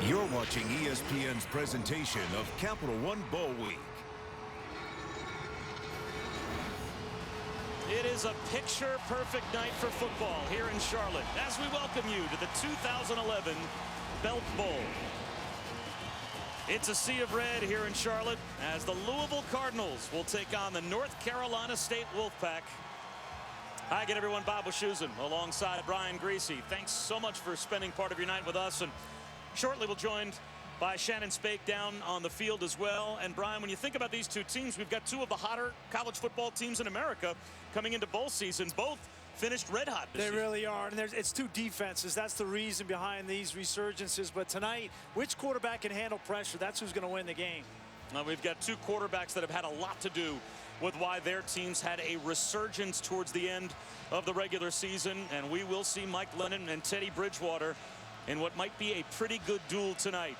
You're watching ESPN's presentation of Capital One Bowl Week. It is a picture-perfect night for football here in Charlotte as we welcome you to the 2011 Belk Bowl. It's a sea of red here in Charlotte as the Louisville Cardinals will take on the North Carolina State Wolfpack. Hi again, everyone. Bob Wischusen alongside Brian Greasy. Thanks so much for spending part of your night with us. And shortly we'll joined by Shannon Spake down on the field as well. And Brian, when you think about these two teams, we've got two of the hotter college football teams in America coming into bowl season. Both finished red hot this They season. really are, and it's two defenses. That's the reason behind these resurgences. But tonight, which quarterback can handle pressure? That's who's going to win the game. Now, we've got two quarterbacks that have had a lot to do with why their teams had a resurgence towards the end of the regular season. And we will see Mike Lennon and Teddy Bridgewater in what might be a pretty good duel tonight.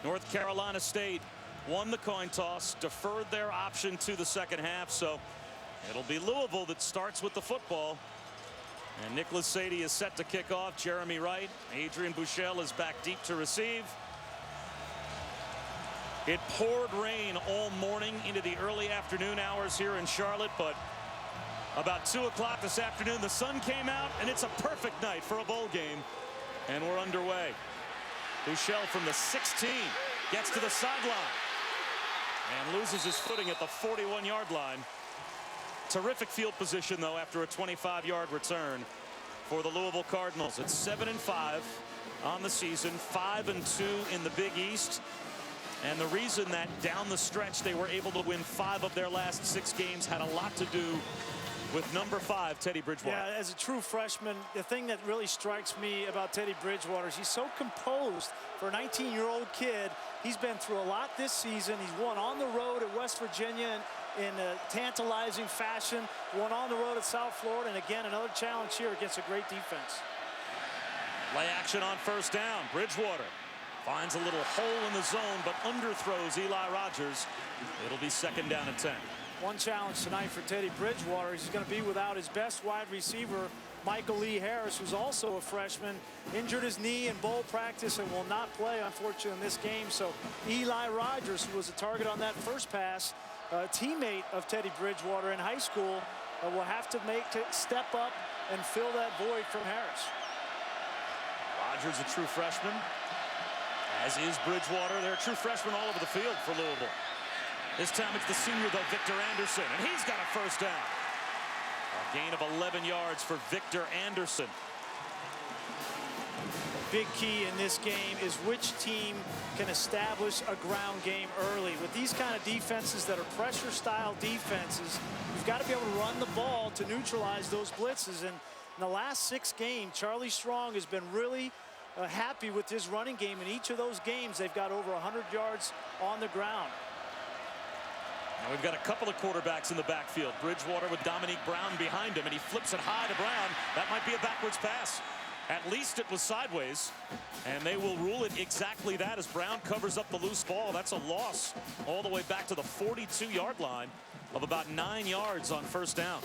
North Carolina State won the coin toss, deferred their option to the second half, so it'll be Louisville that starts with the football. And Nicholas Sadie is set to kick off. Jeremy Wright, Adrian Buchel is back deep to receive. It poured rain all morning into the early afternoon hours here in Charlotte, but about 2 o'clock this afternoon the sun came out, and it's a perfect night for a bowl game. And we're underway. Buchel from the 16 gets to the sideline and loses his footing at the 41-yard line. Terrific field position, though, after a 25-yard return for the Louisville Cardinals. It's 7-5 on the season, 5-2 in the Big East. And the reason that down the stretch they were able to win 5 of their last 6 games had a lot to do with number 5, Teddy Bridgewater. Yeah, as a true freshman, the thing that really strikes me about Teddy Bridgewater is he's so composed. For a 19-year-old kid, he's been through a lot this season. He's won on the road at West Virginia in a tantalizing fashion, won on the road at South Florida, and again, another challenge here against a great defense. Play action on first down. Bridgewater finds a little hole in the zone, but underthrows Eli Rogers. It'll be second down and 10. One challenge tonight for Teddy Bridgewater. He's going to be without his best wide receiver, Michael Lee Harris, who's also a freshman, injured his knee in bowl practice and will not play, unfortunately, in this game. So Eli Rogers, who was a target on that first pass, a teammate of Teddy Bridgewater in high school, will have to step up and fill that void from Harris. Rogers, a true freshman, as is Bridgewater. They're true freshmen all over the field for Louisville. This time it's the senior, though, Victor Anderson, and he's got a first down. A gain of 11 yards for Victor Anderson. Big key in this game is which team can establish a ground game early. With these kind of defenses that are pressure-style defenses, you've got to be able to run the ball to neutralize those blitzes. And in the last 6 games, Charlie Strong has been really happy with his running game. In each of those games, they've got over 100 yards on the ground. Now we've got a couple of quarterbacks in the backfield. Bridgewater with Dominique Brown behind him, and he flips it high to Brown. That might be a backwards pass. At least it was sideways, and they will rule it exactly that as Brown covers up the loose ball. That's a loss all the way back to the 42-yard line of about 9 yards on first down.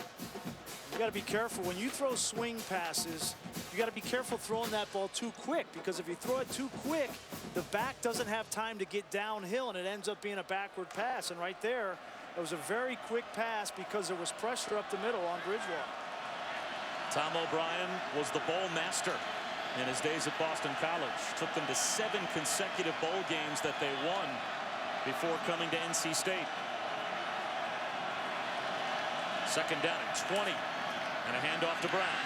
You got to be careful when you throw swing passes. You got to be careful throwing that ball too quick, because if you throw it too quick, the back doesn't have time to get downhill, and it ends up being a backward pass. And right there, it was a very quick pass because there was pressure up the middle on Bridgewater. Tom O'Brien was the bowl master in his days at Boston College. Took them to 7 consecutive bowl games that they won before coming to NC State. Second down and 20, and a handoff to Brown.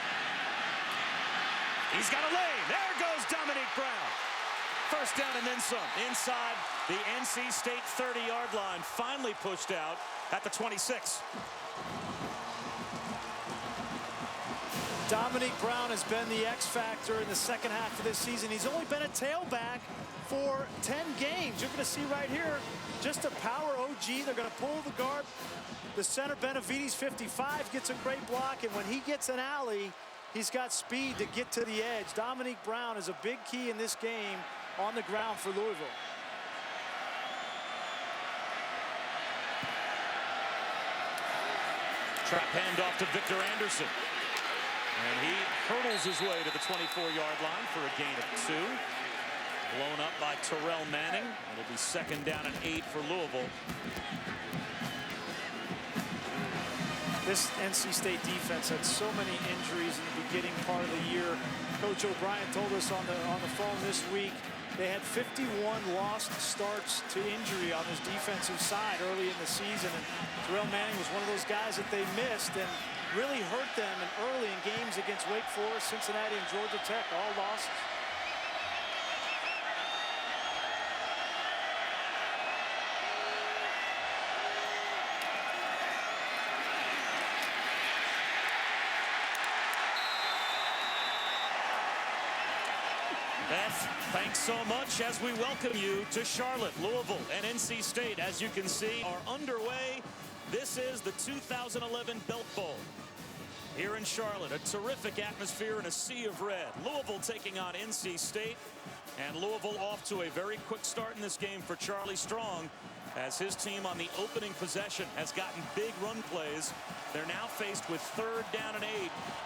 He's got a lane. There goes Dominique Brown. First down and then some. Inside the NC State 30-yard line. Finally pushed out at the 26. Dominique Brown has been the X factor in the second half of this season. He's only been a tailback for 10 games. You're going to see right here just a power OG. They're going to pull the guard. The center, Benavides, 55, gets a great block, and when he gets an alley, he's got speed to get to the edge. Dominique Brown is a big key in this game on the ground for Louisville. Trap handoff to Victor Anderson. And he hurdles his way to the 24-yard line for a gain of 2. Blown up by Terrell Manning. It'll be 2nd down and 8 for Louisville. This NC State defense had so many injuries in the beginning part of the year. Coach O'Brien told us on the phone this week they had 51 lost starts to injury on this defensive side early in the season. And Terrell Manning was one of those guys that they missed and really hurt them early in games against Wake Forest, Cincinnati, and Georgia Tech, all losses. Beth, thanks so much as we welcome you to Charlotte. Louisville and NC State, as you can see, are underway. This is the 2011 Belk Bowl here in Charlotte. A terrific atmosphere in a sea of red. Louisville taking on NC State, and Louisville off to a very quick start in this game for Charlie Strong, as his team on the opening possession has gotten big run plays. They're now faced with 3rd down and 8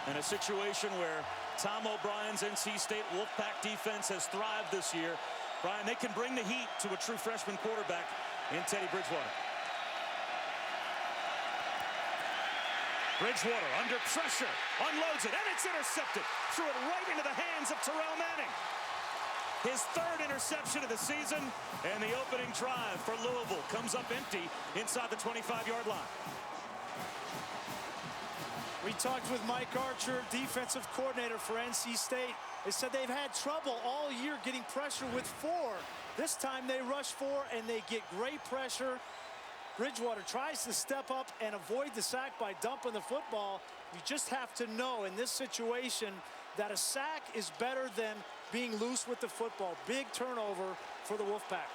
in a situation where Tom O'Brien's NC State Wolfpack defense has thrived this year. Brian, they can bring the heat to a true freshman quarterback in Teddy Bridgewater. Bridgewater under pressure, unloads it, and it's intercepted. Threw it right into the hands of Terrell Manning. His 3rd interception of the season, and the opening drive for Louisville comes up empty inside the 25-yard line. We talked with Mike Archer, defensive coordinator for NC State. They said they've had trouble all year getting pressure with 4. This time they rush 4 and they get great pressure. Bridgewater tries to step up and avoid the sack by dumping the football. You just have to know in this situation that a sack is better than being loose with the football. Big turnover for the Wolfpack.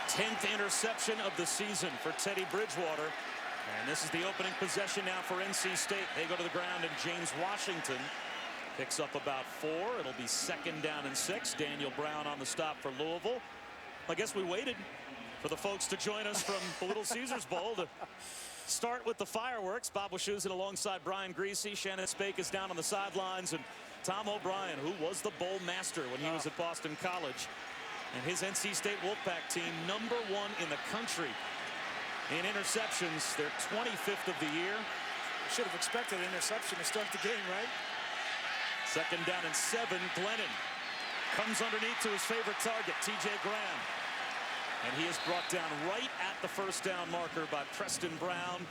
10th interception of the season for Teddy Bridgewater. And this is the opening possession now for NC State. They go to the ground, and James Washington picks up about 4. It'll be 2nd down and 6. Daniel Brown on the stop for Louisville. I guess we waited for the folks to join us from the Little Caesars Bowl to start with the fireworks. Bob Wischusen alongside Brian Greasy. Shannon Spake is down on the sidelines, and Tom O'Brien, who was the bowl master when he was at Boston College, and his NC State Wolfpack team, #1 in the country in interceptions. They're 25th of the year. Should have expected an interception to start the game, right? 2nd down and 7. Glennon comes underneath to his favorite target, TJ Graham. And he is brought down right at the 1st down marker by Preston Brown.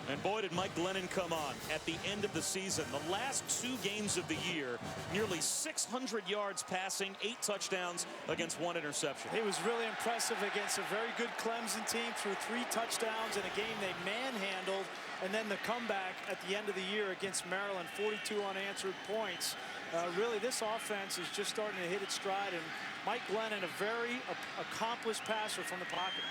And boy, did Mike Glennon come on at the end of the season. The last 2 games of the year, nearly 600 yards passing, 8 touchdowns against 1 interception. He was really impressive against a very good Clemson team, threw 3 touchdowns in a game they manhandled. And then the comeback at the end of the year against Maryland, 42 unanswered points. Really, this offense is just starting to hit its stride. And Mike Glennon, a very accomplished passer from the pocket.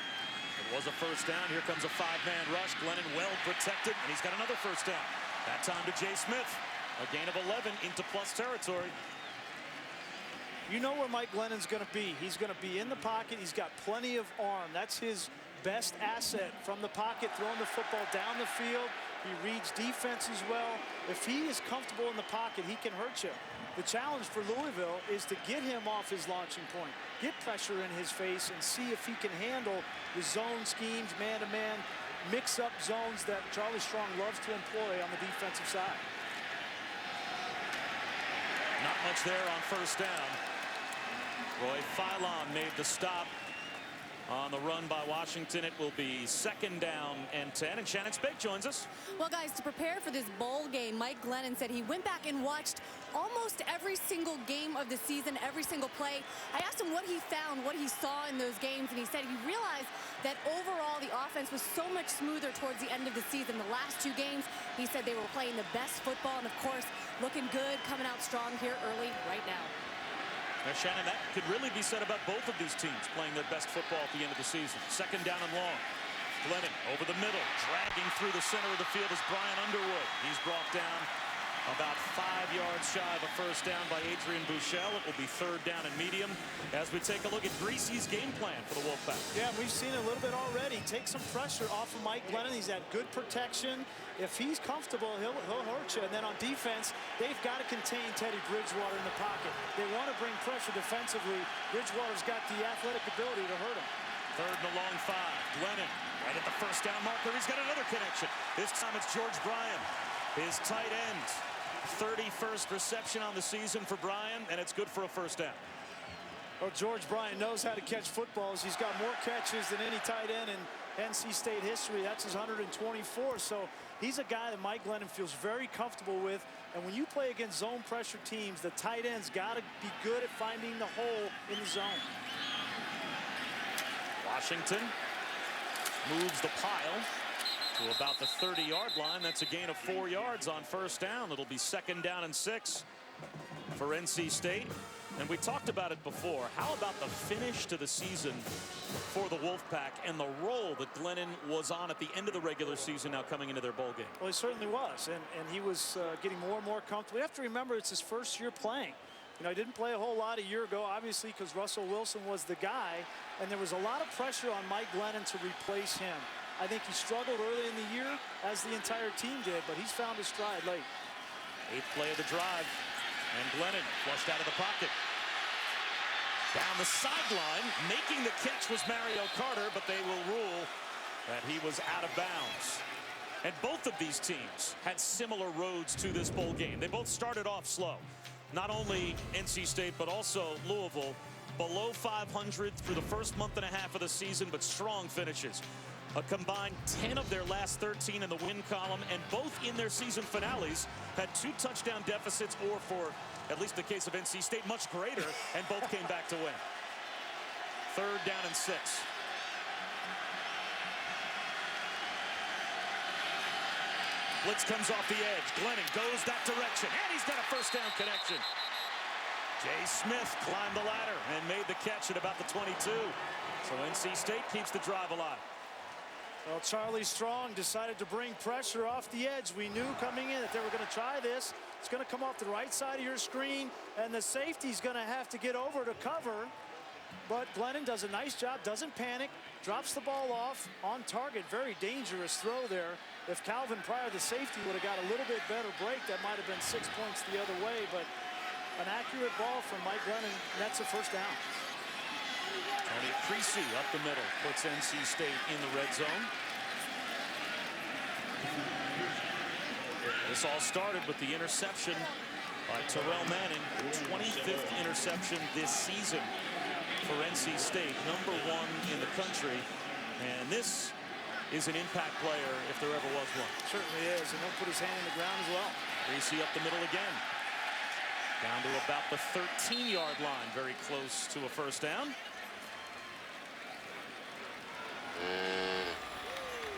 It was a 1st down. Here comes a 5-man rush. Glennon well protected, and he's got another 1st down. That time to Jay Smith. A gain of 11 into plus territory. You know where Mike Glennon's going to be. He's going to be in the pocket. He's got plenty of arm. That's his best asset, from the pocket, throwing the football down the field. He reads defenses well. If he is comfortable in the pocket, he can hurt you. The challenge for Louisville is to get him off his launching point, get pressure in his face, and see if he can handle the zone schemes, man-to-man, mix-up zones that Charlie Strong loves to employ on the defensive side. Not much there on 1st down. Roy Philon made the stop on the run by Washington. It will be 2nd down and 10. And Shannon Spake joins us. Well, guys, to prepare for this bowl game, Mike Glennon said he went back and watched almost every single game of the season, every single play. I asked him what he found, what he saw in those games, and he said he realized that overall the offense was so much smoother towards the end of the season. The last 2 games, he said they were playing the best football, and of course, looking good, coming out strong here early right now. Now, Shannon, that could really be said about both of these teams playing their best football at the end of the season. 2nd down and long. Glennon over the middle, dragging through the center of the field is Brian Underwood. He's brought down About 5 yards shy of a first down by Adrian Buechele. It will be third down and medium as we take a look at Greasy's game plan for the Wolfpack. Yeah, we've seen it a little bit already. Take some pressure off of Mike Glennon. He's had good protection. If he's comfortable, he'll hurt you. And then on defense, they've got to contain Teddy Bridgewater in the pocket. They want to bring pressure defensively. Bridgewater's got the athletic ability to hurt him. Third and a long 5. Glennon right at the first down marker. He's got another connection. This time it's George Bryan, his tight end. 31st reception on the season for Bryan, and it's good for a first down. Well, George Bryan knows how to catch footballs. He's got more catches than any tight end in NC State history. That's his 124. So he's a guy that Mike Glennon feels very comfortable with. And when you play against zone pressure teams, the tight end's got to be good at finding the hole in the zone. Washington moves the pile to about the 30-yard line. That's a gain of 4 yards on first down. It'll be second down and 6 for NC State. And we talked about it before. How about the finish to the season for the Wolfpack and the role that Glennon was on at the end of the regular season now coming into their bowl game? Well, he certainly was. And he was getting more and more comfortable. You have to remember it's his first year playing. You know, he didn't play a whole lot a year ago, obviously, because Russell Wilson was the guy. And there was a lot of pressure on Mike Glennon to replace him. I think he struggled early in the year, as the entire team did, but he's found his stride late. 8th play of the drive, and Glennon flushed out of the pocket. Down the sideline, making the catch was Mario Carter, but they will rule that he was out of bounds. And both of these teams had similar roads to this bowl game. They both started off slow. Not only NC State, but also Louisville, below 500 through the first month and a half of the season, but strong finishes. A combined 10 of their last 13 in the win column, and both in their season finales had 2 touchdown deficits, or for at least the case of NC State, much greater, and both came back to win. Third down and 6. Blitz comes off the edge. Glennon goes that direction, and he's got a first down connection. Jay Smith climbed the ladder and made the catch at about the 22. So NC State keeps the drive alive. Well, Charlie Strong decided to bring pressure off the edge. We knew coming in that they were going to try this. It's going to come off the right side of your screen, and the safety's going to have to get over to cover. But Glennon does a nice job, doesn't panic, drops the ball off on target. Very dangerous throw there. If Calvin Pryor, the safety, would have got a little bit better break, that might have been 6 points the other way. But an accurate ball from Mike Glennon, that's a first down. Tony Creasy up the middle puts NC State in the red zone. This all started with the interception by Terrell Manning, 25th interception this season for NC State, #1 in the country. And this is an impact player if there ever was one. Certainly is, and he'll put his hand in the ground as well. Creasy up the middle again. Down to about the 13-yard line, very close to a first down.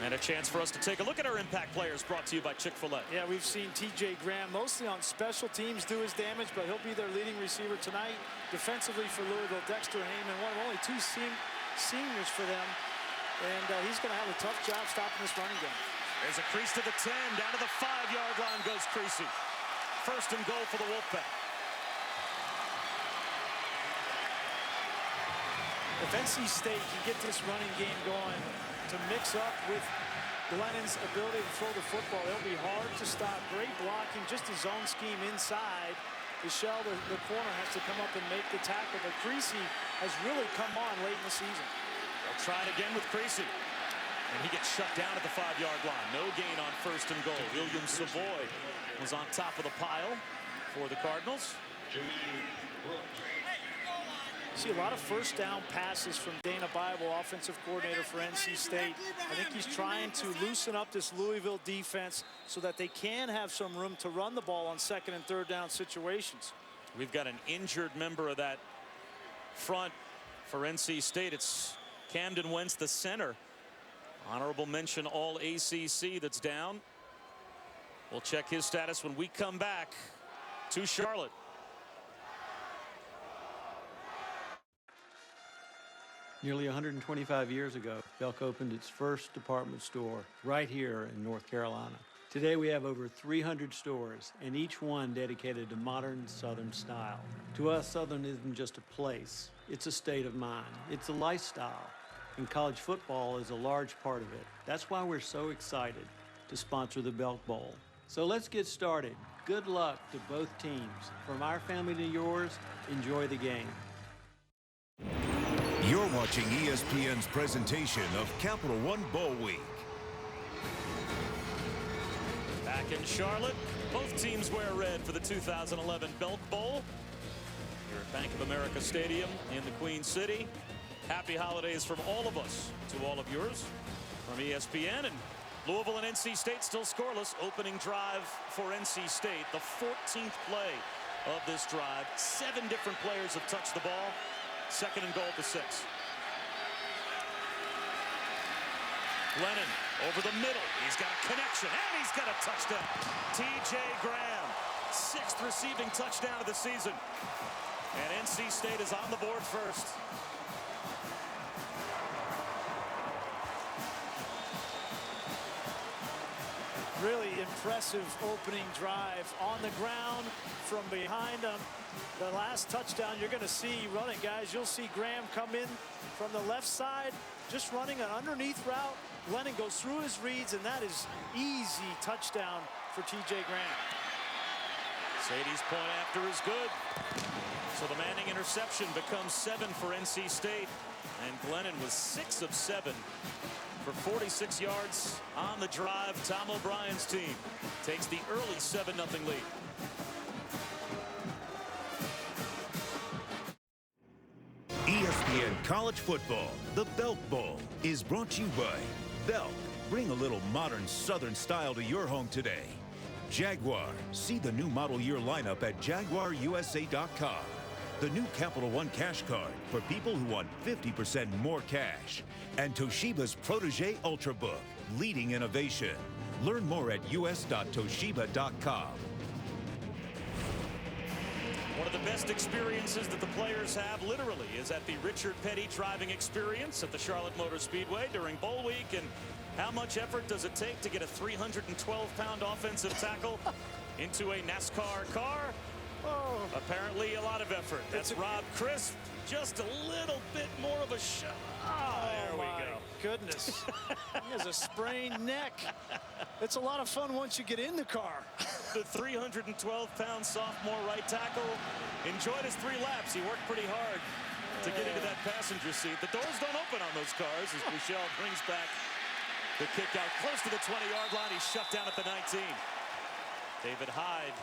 And a chance for us to take a look at our impact players, brought to you by Chick-fil-A. Yeah, we've seen T.J. Graham mostly on special teams do his damage, but he'll be their leading receiver tonight. Defensively for Louisville, Dexter Heyman, one of only 2 seniors for them. And he's going to have a tough job stopping this running game. There's a crease to the 10, down to the 5-yard line goes Creasy. First and goal for the Wolfpack. If NC State can get this running game going to mix up with Glennon's ability to throw the football, it'll be hard to stop. Great blocking, just a zone scheme inside. Michelle, the corner, has to come up and make the tackle, but Creasy has really come on late in the season. They'll try it again with Creasy. And he gets shut down at the 5-yard line. No gain on first and goal. William Savoy was on top of the pile for the Cardinals. See a lot of first down passes from Dana Bible, offensive coordinator for NC State. I think he's trying to loosen up this Louisville defense so that they can have some room to run the ball on 2nd and 3rd down situations. We've got an injured member of that front for NC State. It's Camden Wentz, the center. Honorable mention all ACC that's down. We'll check his status when we come back to Charlotte. Nearly 125 years ago, Belk opened its first department store right here in North Carolina. Today we have over 300 stores, and each one dedicated to modern Southern style. To us, Southern isn't just a place, it's a state of mind. It's a lifestyle, and college football is a large part of it. That's why we're so excited to sponsor the Belk Bowl. So let's get started. Good luck to both teams. From our family to yours, enjoy the game. You're watching ESPN's presentation of Capital One Bowl Week. Back in Charlotte, both teams wear red for the 2011 Belk Bowl. Here at Bank of America Stadium in the Queen City. Happy holidays from all of us to all of yours from ESPN. And Louisville and NC State still scoreless. Opening drive for NC State, the 14th play of this drive. 7 different players have touched the ball. 2nd and goal to 6. Lennon over the middle. He's got a connection, and he's got a touchdown. T.J. Graham, 6th receiving touchdown of the season. And NC State is on the board first. Really impressive opening drive on the ground from behind them. The last touchdown you're going to see running, guys. You'll see Graham come in from the left side, just running an underneath route. Lennon goes through his reads, and that is easy touchdown for T.J. Graham. Sadie's point after is good. So the Manning interception becomes 7 for NC State. And Glennon was 6 of 7 for 46 yards on the drive. Tom O'Brien's team takes the early 7-0 lead. ESPN College Football, the Belk Bowl, is brought to you by Belk. Bring a little modern Southern style to your home today. Jaguar. See the new model year lineup at JaguarUSA.com. The new Capital One Cash Card for people who want 50% more cash. And Toshiba's Protege Ultrabook, leading innovation. Learn more at us.toshiba.com. One of the best experiences that the players have, literally, is at the Richard Petty driving experience at the Charlotte Motor Speedway during bowl week. And how much effort does it take to get a 312-pound offensive tackle into a NASCAR car? Oh. Apparently a lot of effort. That's Rob Crisp. Just a little bit more of a shot. Oh, there we go. Goodness. He has a sprained neck. It's a lot of fun once you get in the car. The 312-pound sophomore right tackle enjoyed his 3 laps. He worked pretty hard to get into that passenger seat. The doors don't open on those cars as Michelle brings back the kick out close to the 20-yard line. He's shut down at the 19. David Hyde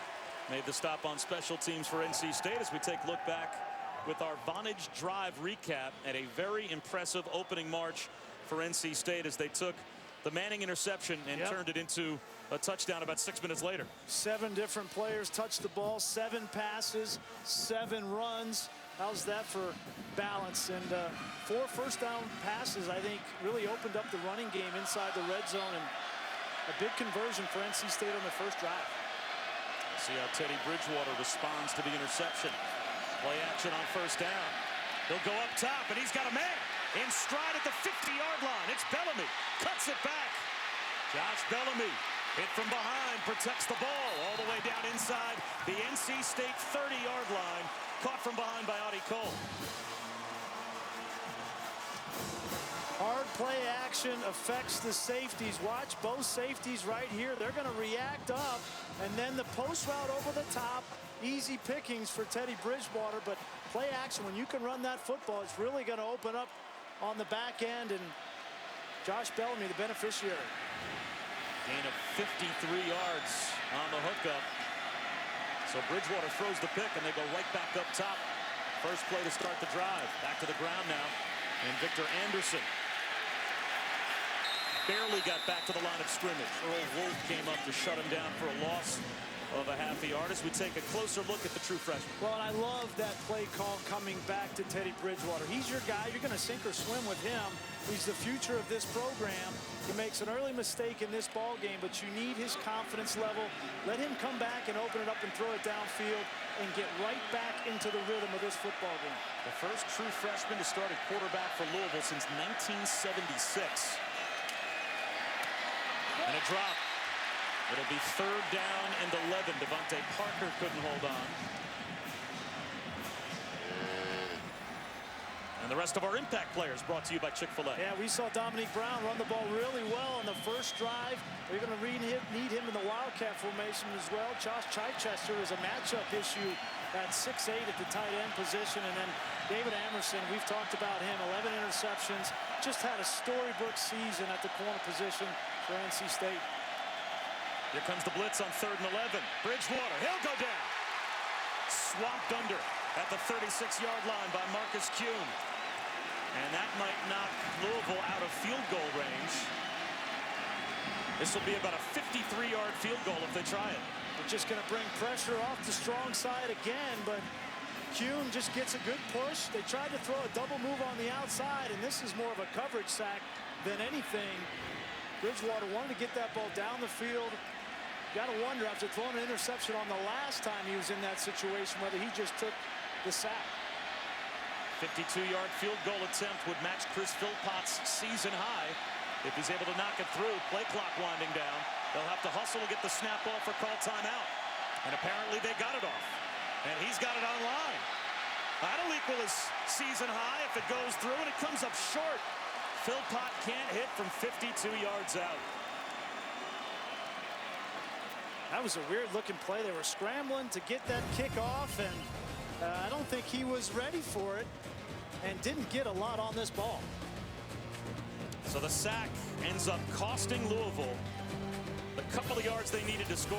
made the stop on special teams for NC State as we take a look back with our Vonage Drive recap at a very impressive opening march for NC State as they took the Manning interception and turned it into a touchdown about 6 minutes later. 7 different players touched the ball, 7 passes, 7 runs. How's that for balance? And 4 first-down passes, I think, really opened up the running game inside the red zone, and a big conversion for NC State on the first drive. See how Teddy Bridgewater responds to the interception. Play action on first down. He'll go up top, and he's got a man in stride at the 50-yard line. It's Bellamy. Cuts it back. Josh Bellamy hit from behind, protects the ball all the way down inside the NC State 30-yard line. Caught from behind by Audie Cole. Hard play action affects the safeties. Watch both safeties right here. They're going to react up, and then the post route over the top. Easy pickings for Teddy Bridgewater, but play action, when you can run that football, it's really going to open up on the back end, and Josh Bellamy, the beneficiary. Gain of 53 yards on the hookup. So Bridgewater throws the pick, and they go right back up top. First play to start the drive. Back to the ground now, and Victor Anderson barely got back to the line of scrimmage. Earl Wolf came up to shut him down for a loss of a half a yard as we take a closer look at the true freshman. Well, and I love that play call coming back to Teddy Bridgewater. He's your guy. You're going to sink or swim with him. He's the future of this program. He makes an early mistake in this ball game, but you need his confidence level. Let him come back and open it up and throw it downfield and get right back into the rhythm of this football game. The first true freshman to start at quarterback for Louisville since 1976. And a drop. It'll be 3rd down and 11. Devontae Parker couldn't hold on. And the rest of our impact players brought to you by Chick-fil-A. Yeah, we saw Dominique Brown run the ball really well on the first drive. They're going to need him in the Wildcat formation as well. Josh Chichester is a matchup issue at 6'8" at the tight end position. And then David Amerson, we've talked about him, 11 interceptions. Just had a storybook season at the corner position for NC State. Here comes the blitz on 3rd and 11. Bridgewater, he'll go down. Swamped under at the 36-yard line by Marcus Kuhn. And that might knock Louisville out of field goal range. This will be about a 53-yard field goal if they try it. They're just going to bring pressure off the strong side again, but Kuhn just gets a good push. They tried to throw a double move on the outside, and this is more of a coverage sack than anything. Bridgewater wanted to get that ball down the field. Got to wonder, after throwing an interception on the last time he was in that situation, whether he just took the sack. 52-yard field goal attempt would match Chris Philpott's season high if he's able to knock it through. Play clock winding down. They'll have to hustle to get the snap off or call timeout. And apparently they got it off. And he's got it online. That'll equal his season high if it goes through, and it comes up short. Philpott can't hit from 52 yards out. That was a weird-looking play. They were scrambling to get that kick off, and I don't think he was ready for it and didn't get a lot on this ball. So the sack ends up costing Louisville the couple of yards they needed to score.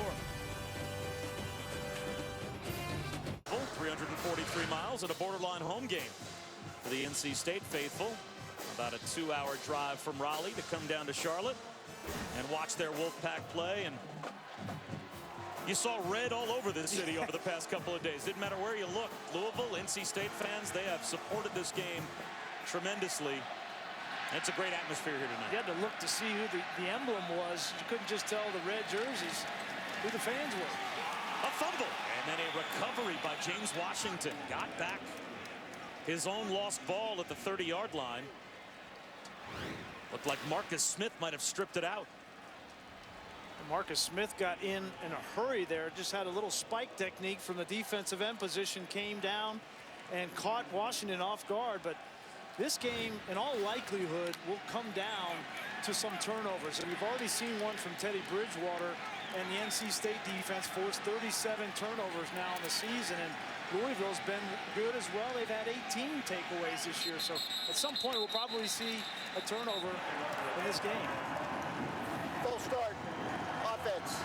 343 miles and a borderline home game for the NC State faithful. About a 2-hour drive from Raleigh to come down to Charlotte and watch their Wolfpack play. And you saw red all over this city over the past couple of days. Didn't matter where you looked. Louisville, NC State fans, they have supported this game tremendously. It's a great atmosphere here tonight. You had to look to see who the emblem was. You couldn't just tell the red jerseys who the fans were. A fumble and then a recovery by James Washington. Got back his own lost ball at the 30-yard line. Looked like Marcus Smith might have stripped it out. Marcus Smith got in a hurry there. Just had a little spike technique from the defensive end position. Came down and caught Washington off guard. But this game, in all likelihood, will come down to some turnovers. And we've already seen one from Teddy Bridgewater. And the NC State defense forced 37 turnovers now in the season. And Louisville's been good as well. They've had 18 takeaways this year. So at some point, we'll probably see a turnover in this game. Full start. Offense.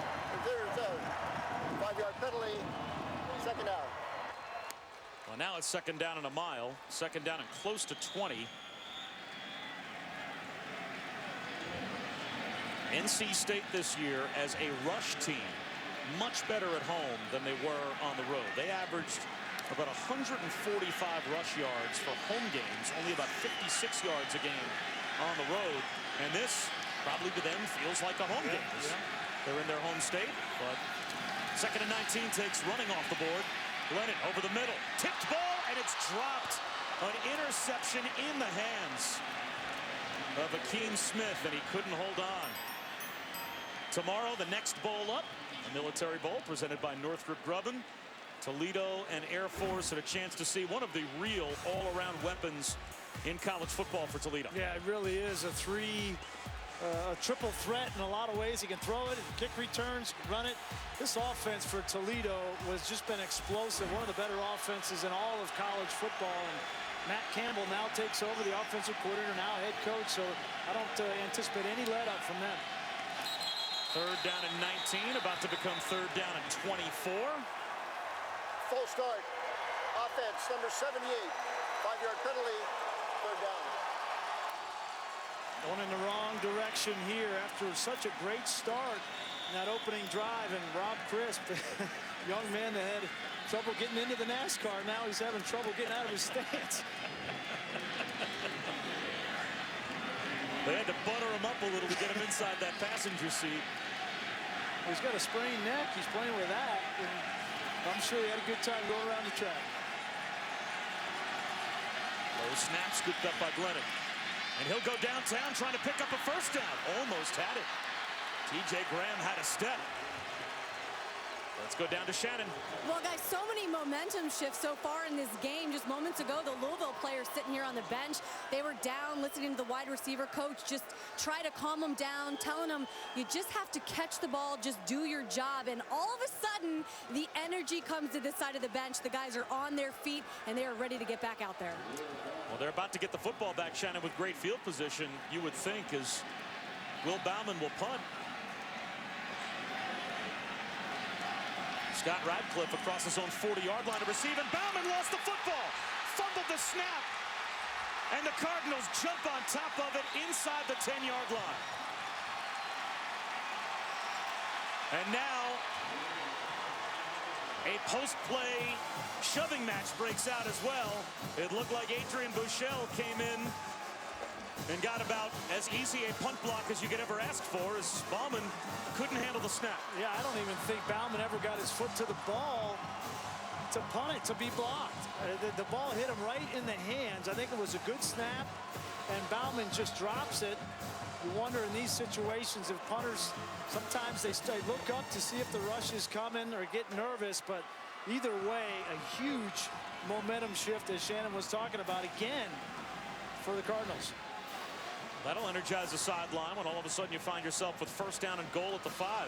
There's a 5-yard penalty. 2nd down. Well, now it's 2nd down and a mile. 2nd down and close to 20. NC State this year as a rush team, much better at home than they were on the road. They averaged about 145 rush yards for home games, only about 56 yards a game on the road. And this probably to them feels like a home game. They're in their home state, but 2nd and 19 takes running off the board. Glennon over the middle, tipped ball, and it's dropped. An interception in the hands of Akeem Smith, and he couldn't hold on. Tomorrow, the next bowl up, the Military Bowl presented by Northrop Grumman. Toledo and Air Force had a chance to see one of the real all-around weapons in college football for Toledo. Yeah, it really is a triple threat in a lot of ways. He can throw it, kick returns, run it. This offense for Toledo was just been explosive. One of the better offenses in all of college football. And Matt Campbell now takes over, the offensive coordinator, now head coach. So I don't anticipate any let up from them. 3rd down and 19, about to become 3rd down and 24. Full start. Offense, number 78. 5-yard penalty. 3rd down. Going in the wrong direction here after such a great start in that opening drive. And Rob Crisp, young man that had trouble getting into the NASCAR, now he's having trouble getting out of his stance. They had to butter him up a little to get him inside that passenger seat. He's got a sprained neck. He's playing with that. And I'm sure he had a good time going around the track. Low snap scooped up by Glennon. And he'll go downtown trying to pick up a 1st down. Almost had it. T.J. Graham had a step. Let's go down to Shannon. Well, guys, so many momentum shifts so far in this game. Just moments ago, the Louisville players sitting here on the bench, they were down, listening to the wide receiver coach just try to calm them down, telling them you just have to catch the ball, just do your job. And all of a sudden, the energy comes to this side of the bench. The guys are on their feet, and they are ready to get back out there. Well, they're about to get the football back, Shannon, with great field position, you would think, as Will Bauman will punt. Scott Radcliffe across his own 40-yard line to receive, and Bauman lost the football, fumbled the snap, and the Cardinals jump on top of it inside the 10-yard line. And now a post-play shoving match breaks out as well. It looked like Adrian Buechele came in and got about as easy a punt block as you could ever ask for, as Bauman couldn't handle the snap. Yeah, I don't even think Bauman ever got his foot to the ball to punt it, to be blocked. The ball hit him right in the hands. I think it was a good snap, and Bauman just drops it. You wonder in these situations if punters, sometimes they look up to see if the rush is coming or get nervous, but either way, a huge momentum shift, as Shannon was talking about, again for the Cardinals. That'll energize the sideline when all of a sudden you find yourself with first down and goal at the 5.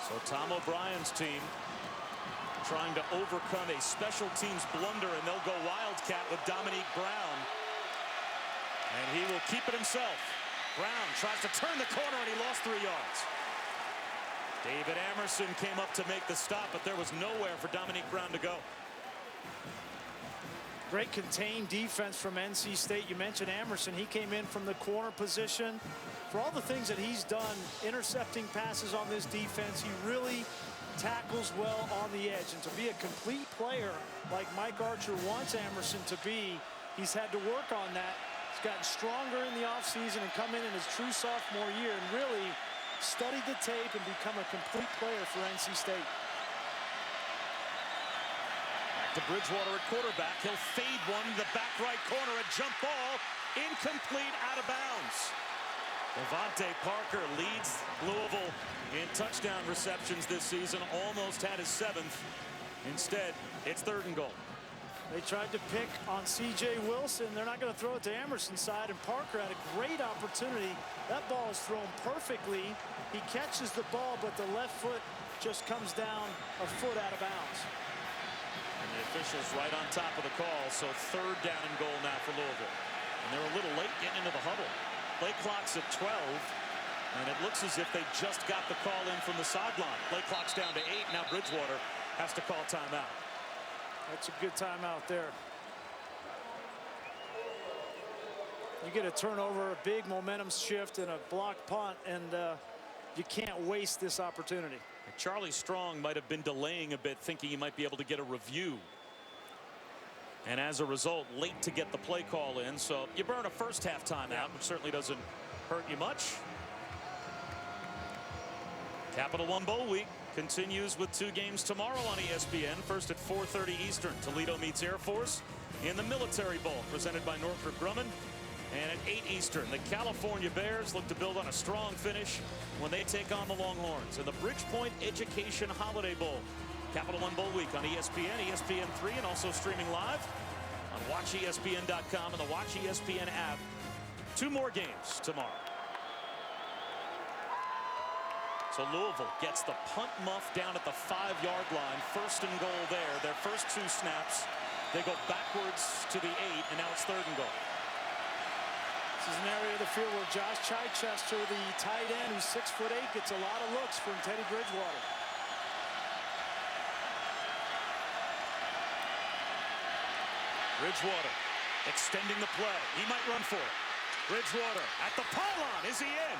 So Tom O'Brien's team trying to overcome a special teams blunder, and they'll go Wildcat with Dominique Brown. And he will keep it himself. Brown tries to turn the corner, and he lost 3 yards. David Amerson came up to make the stop, but there was nowhere for Dominique Brown to go. Great contained defense from NC State. You mentioned Amerson. He came in from the corner position. For all the things that he's done, intercepting passes on this defense, he really tackles well on the edge. And to be a complete player like Mike Archer wants Amerson to be, he's had to work on that. He's gotten stronger in the offseason and come in his true sophomore year and really studied the tape and become a complete player for NC State. To Bridgewater at quarterback. He'll fade one to the back right corner. A jump ball, incomplete, out of bounds. Devontae Parker leads Louisville in touchdown receptions this season. Almost had his 7th. Instead, it's 3rd and goal. They tried to pick on C.J. Wilson. They're not going to throw it to Emerson's side, and Parker had a great opportunity. That ball is thrown perfectly. He catches the ball, but the left foot just comes down a foot out of bounds. And the officials right on top of the call, so 3rd down and goal now for Louisville. And they're a little late getting into the huddle. Play clock's at 12, and it looks as if they just got the call in from the sideline. Play clock's down to 8. Now Bridgewater has to call timeout. That's a good timeout there. You get a turnover, a big momentum shift, and a block punt, and you can't waste this opportunity. Charlie Strong might have been delaying a bit, thinking he might be able to get a review. And as a result, late to get the play call in. So you burn a first half timeout, which certainly doesn't hurt you much. Capital One Bowl week continues with 2 games tomorrow on ESPN. First at 4:30 Eastern, Toledo meets Air Force in the Military Bowl, presented by Northrop Grumman. And at 8 Eastern, the California Bears look to build on a strong finish when they take on the Longhorns in the Bridgepoint Education Holiday Bowl. Capital One Bowl week on ESPN, ESPN3, and also streaming live on WatchESPN.com and the Watch ESPN app. 2 more games tomorrow. So Louisville gets the punt muff down at the 5-yard line. 1st and goal there. Their first 2 snaps, they go backwards to the 8, and now it's 3rd and goal. This is an area of the field where Josh Chichester, the tight end, who's 6'8", gets a lot of looks from Teddy Bridgewater. Bridgewater extending the play. He might run for it. Bridgewater at the pylon. Is he in?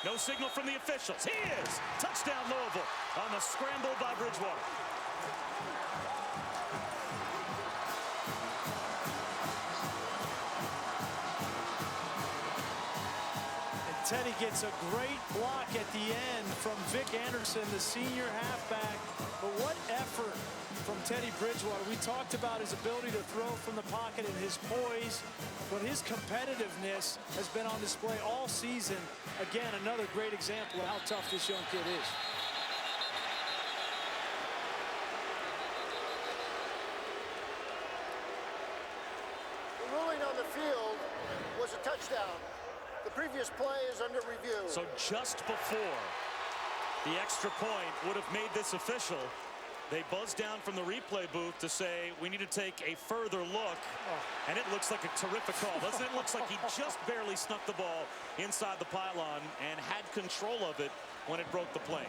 No signal from the officials. He is. Touchdown Louisville on the scramble by Bridgewater. Teddy gets a great block at the end from Vic Anderson, the senior halfback. But what effort from Teddy Bridgewater. We talked about his ability to throw from the pocket and his poise, but his competitiveness has been on display all season. Again, another great example of how tough this young kid is. The ruling on the field was a touchdown. The previous play is under review. So just before the extra point would have made this official, they buzzed down from the replay booth to say we need to take a further look. And it looks like a terrific call, doesn't it? Looks like he just barely snuck the ball inside the pylon and had control of it when it broke the plane.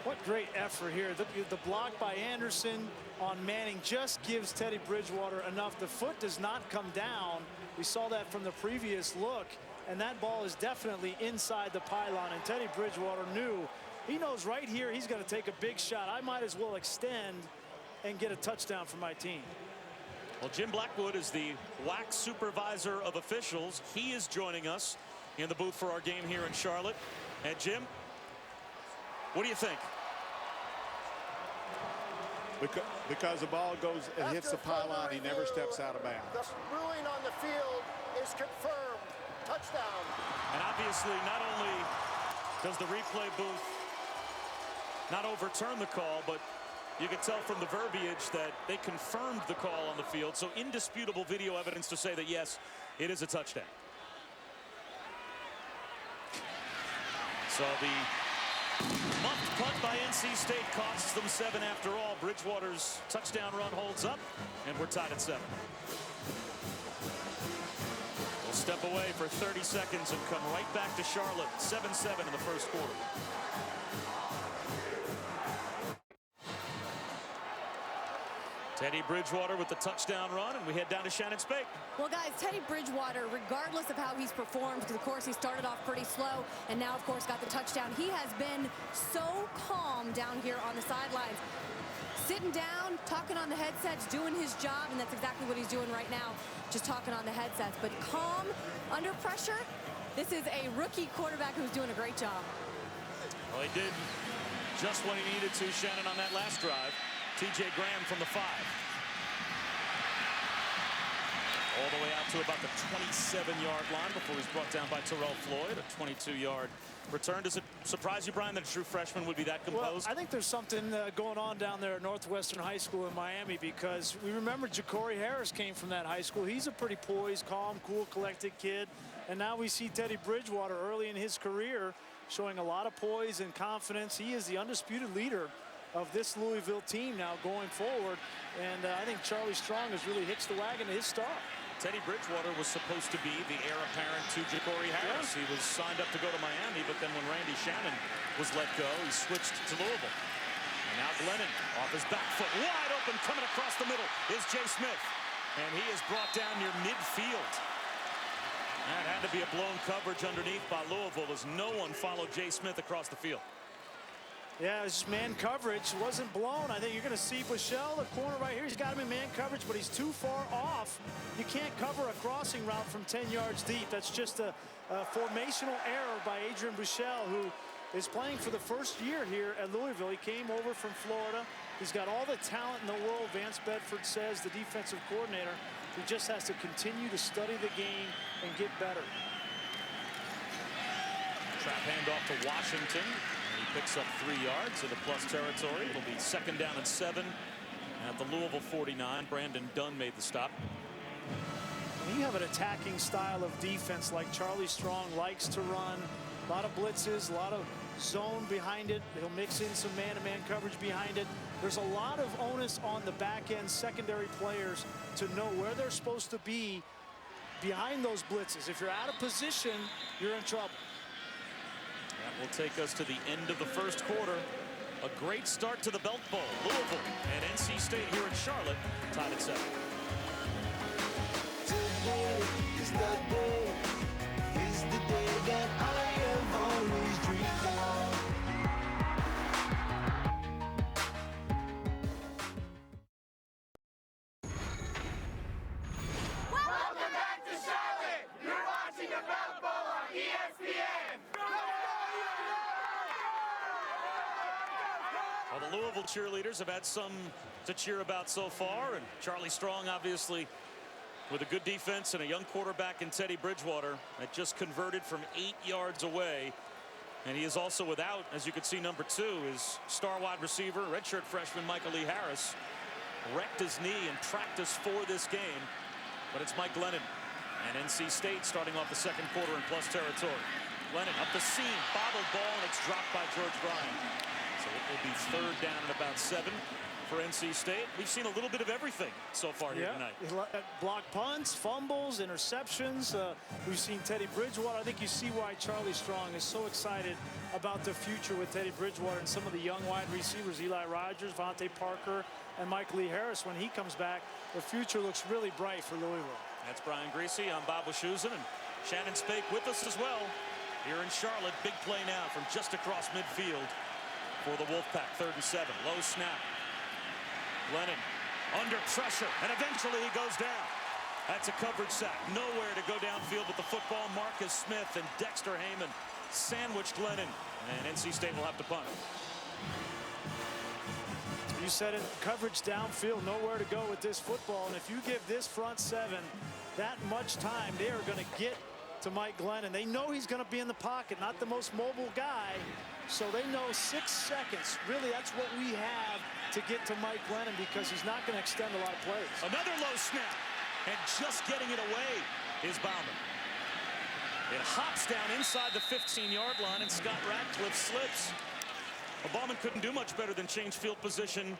What great effort here. The block by Anderson on Manning just gives Teddy Bridgewater enough. The foot does not come down. We saw that from the previous look, and that ball is definitely inside the pylon, and Teddy Bridgewater knew. He knows right here he's going to take a big shot. I might as well extend and get a touchdown for my team. Well, Jim Blackwood is the WAC supervisor of officials. He is joining us in the booth for our game here in Charlotte. And Jim, what do you think? Because the ball goes and hits the pylon, he never steps out of bounds. The ruling on the field is confirmed. Touchdown. And obviously, not only does the replay booth not overturn the call, but you can tell from the verbiage that they confirmed the call on the field. So indisputable video evidence to say that, yes, it is a touchdown. So the muffed punt by NC State costs them 7 after all. Bridgewater's touchdown run holds up, and we're tied at 7. We'll step away for 30 seconds and come right back to Charlotte. 7-7 in the first quarter. Teddy Bridgewater with the touchdown run, and we head down to Shannon Spake. Well, guys, Teddy Bridgewater, regardless of how he's performed, because of course he started off pretty slow and now of course got the touchdown. He has been so calm down here on the sidelines, sitting down, talking on the headsets, doing his job, and that's exactly what he's doing right now, just talking on the headsets. But calm under pressure. This is a rookie quarterback who's doing a great job. Well, he did just when he needed to, Shannon, on that last drive. T.J. Graham from the 5. All the way out to about the 27-yard line before he's brought down by Terrell Floyd. A 22-yard return. Does it surprise you, Brian, that a true freshman would be that composed? Well, I think there's something going on down there at Northwestern High School in Miami, because we remember Ja'Cory Harris came from that high school. He's a pretty poised, calm, cool, collected kid. And now we see Teddy Bridgewater early in his career showing a lot of poise and confidence. He is the undisputed leader of this Louisville team now going forward. And I think Charlie Strong has really hitched the wagon to his start. Teddy Bridgewater was supposed to be the heir apparent to Ja'Cory Harris. He was signed up to go to Miami, but then when Randy Shannon was let go, he switched to Louisville. And now Glennon off his back foot, wide open, coming across the middle is Jay Smith. And he is brought down near midfield. That had to be a blown coverage underneath by Louisville as no one followed Jay Smith across the field. Yeah, it's just man coverage. It wasn't blown. I think you're going to see Bushell, the corner right here. He's got him in man coverage, but he's too far off. You can't cover a crossing route from 10 yards deep. That's just a formational error by Adrian Bushell, who is playing for the first year here at Louisville. He came over from Florida. He's got all the talent in the world, Vance Bedford says, the defensive coordinator. He just has to continue to study the game and get better. Trap handoff to Washington. He picks up 3 yards in the plus territory. It'll be 2nd down and 7 at the Louisville 49. Brandon Dunn made the stop. When you have an attacking style of defense like Charlie Strong likes to run, a lot of blitzes, a lot of zone behind it. He'll mix in some man-to-man coverage behind it. There's a lot of onus on the back-end secondary players to know where they're supposed to be behind those blitzes. If you're out of position, you're in trouble. That will take us to the end of the first quarter. A great start to the Belk Bowl. Louisville and NC State here in Charlotte, tied at 7. Today is the day, is the day that I have always dreamed of. Welcome back to Charlotte. You're watching the Belk Bowl on ESPN. Go, go, go, go, go, go, go, go, go. Well, the Louisville cheerleaders have had some to cheer about so far, and Charlie Strong obviously with a good defense and a young quarterback in Teddy Bridgewater that just converted from 8 yards away. And he is also without, as you can see, number 2 is star wide receiver, redshirt freshman Michael Lee Harris. Wrecked his knee in practice for this game, but it's Mike Glennon. And NC State starting off the second quarter in plus territory. Glennon up the seam, bobbled ball, and it's dropped by George Bryan. So it will be third down and about 7 for NC State. We've seen a little bit of everything so far here tonight. Block punts, fumbles, interceptions. We've seen Teddy Bridgewater. I think you see why Charlie Strong is so excited about the future with Teddy Bridgewater and some of the young wide receivers, Eli Rogers, Vontae Parker, and Mike Lee Harris. When he comes back, the future looks really bright for Louisville. That's Brian Greasy. I'm Bob Wischusen, and Shannon Spake with us as well. Here in Charlotte, big play now from just across midfield for the Wolfpack. 3rd and 7. Low snap. Glennon under pressure, and eventually he goes down. That's a coverage sack. Nowhere to go downfield with the football. Marcus Smith and Dexter Heyman sandwiched Glennon, and NC State will have to punt. You said it, coverage downfield, nowhere to go with this football. And if you give this front 7 that much time, they are going to get to Mike Glennon. They know he's going to be in the pocket, not the most mobile guy. So they know 6 seconds. Really, that's what we have to get to Mike Glennon, because he's not going to extend a lot of plays. Another low snap, and just getting it away is Bauman. It hops down inside the 15-yard line, and Scott Radcliffe slips. Bauman couldn't do much better than change field position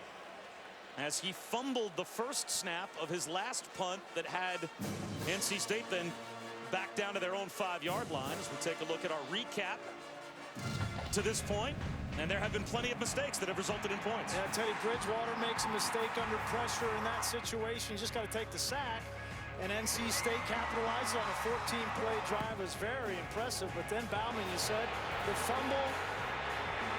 as he fumbled the first snap of his last punt that had NC State then back down to their own 5-yard line. As we take a look at our recap to this point, and there have been plenty of mistakes that have resulted in points. Yeah, Teddy Bridgewater makes a mistake under pressure in that situation. You just got to take the sack, and NC State capitalizes on a 14-play drive. It was very impressive. But then Bauman, you said, the fumble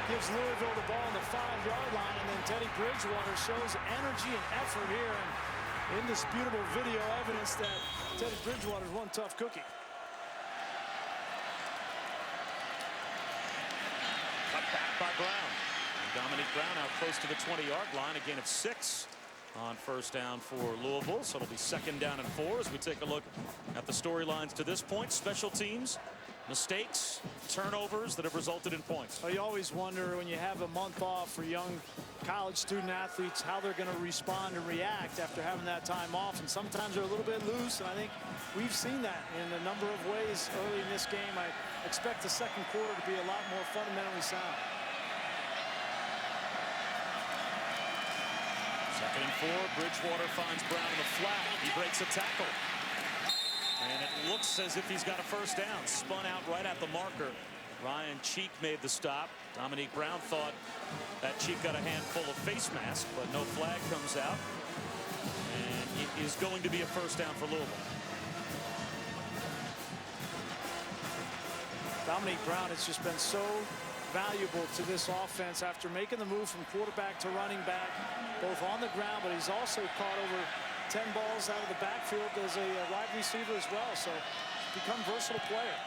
gives Louisville the ball on the 5-yard line, and then Teddy Bridgewater shows energy and effort here, and indisputable video evidence that Teddy Bridgewater is one tough cookie. Cut back by Brown. And Dominique Brown out close to the 20-yard line. A gain of 6 on first down for Louisville. So it'll be 2nd down and 4 as we take a look at the storylines to this point. Special teams, mistakes, turnovers that have resulted in points. Well, you always wonder when you have a month off for young college student athletes how they're going to respond and react after having that time off. And sometimes they're a little bit loose, and I think we've seen that in a number of ways early in this game. I expect the second quarter to be a lot more fundamentally sound. 2nd and 4. Bridgewater finds Brown in the flat. He breaks a tackle. And it looks as if he's got a first down. Spun out right at the marker. Ryan Cheek made the stop. Dominique Brown thought that Cheek got a handful of face mask, but no flag comes out. And it is going to be a first down for Louisville. Dominique Brown has just been so valuable to this offense after making the move from quarterback to running back, both on the ground, but he's also caught over 10 balls out of the backfield as a wide receiver as well. So become a versatile player.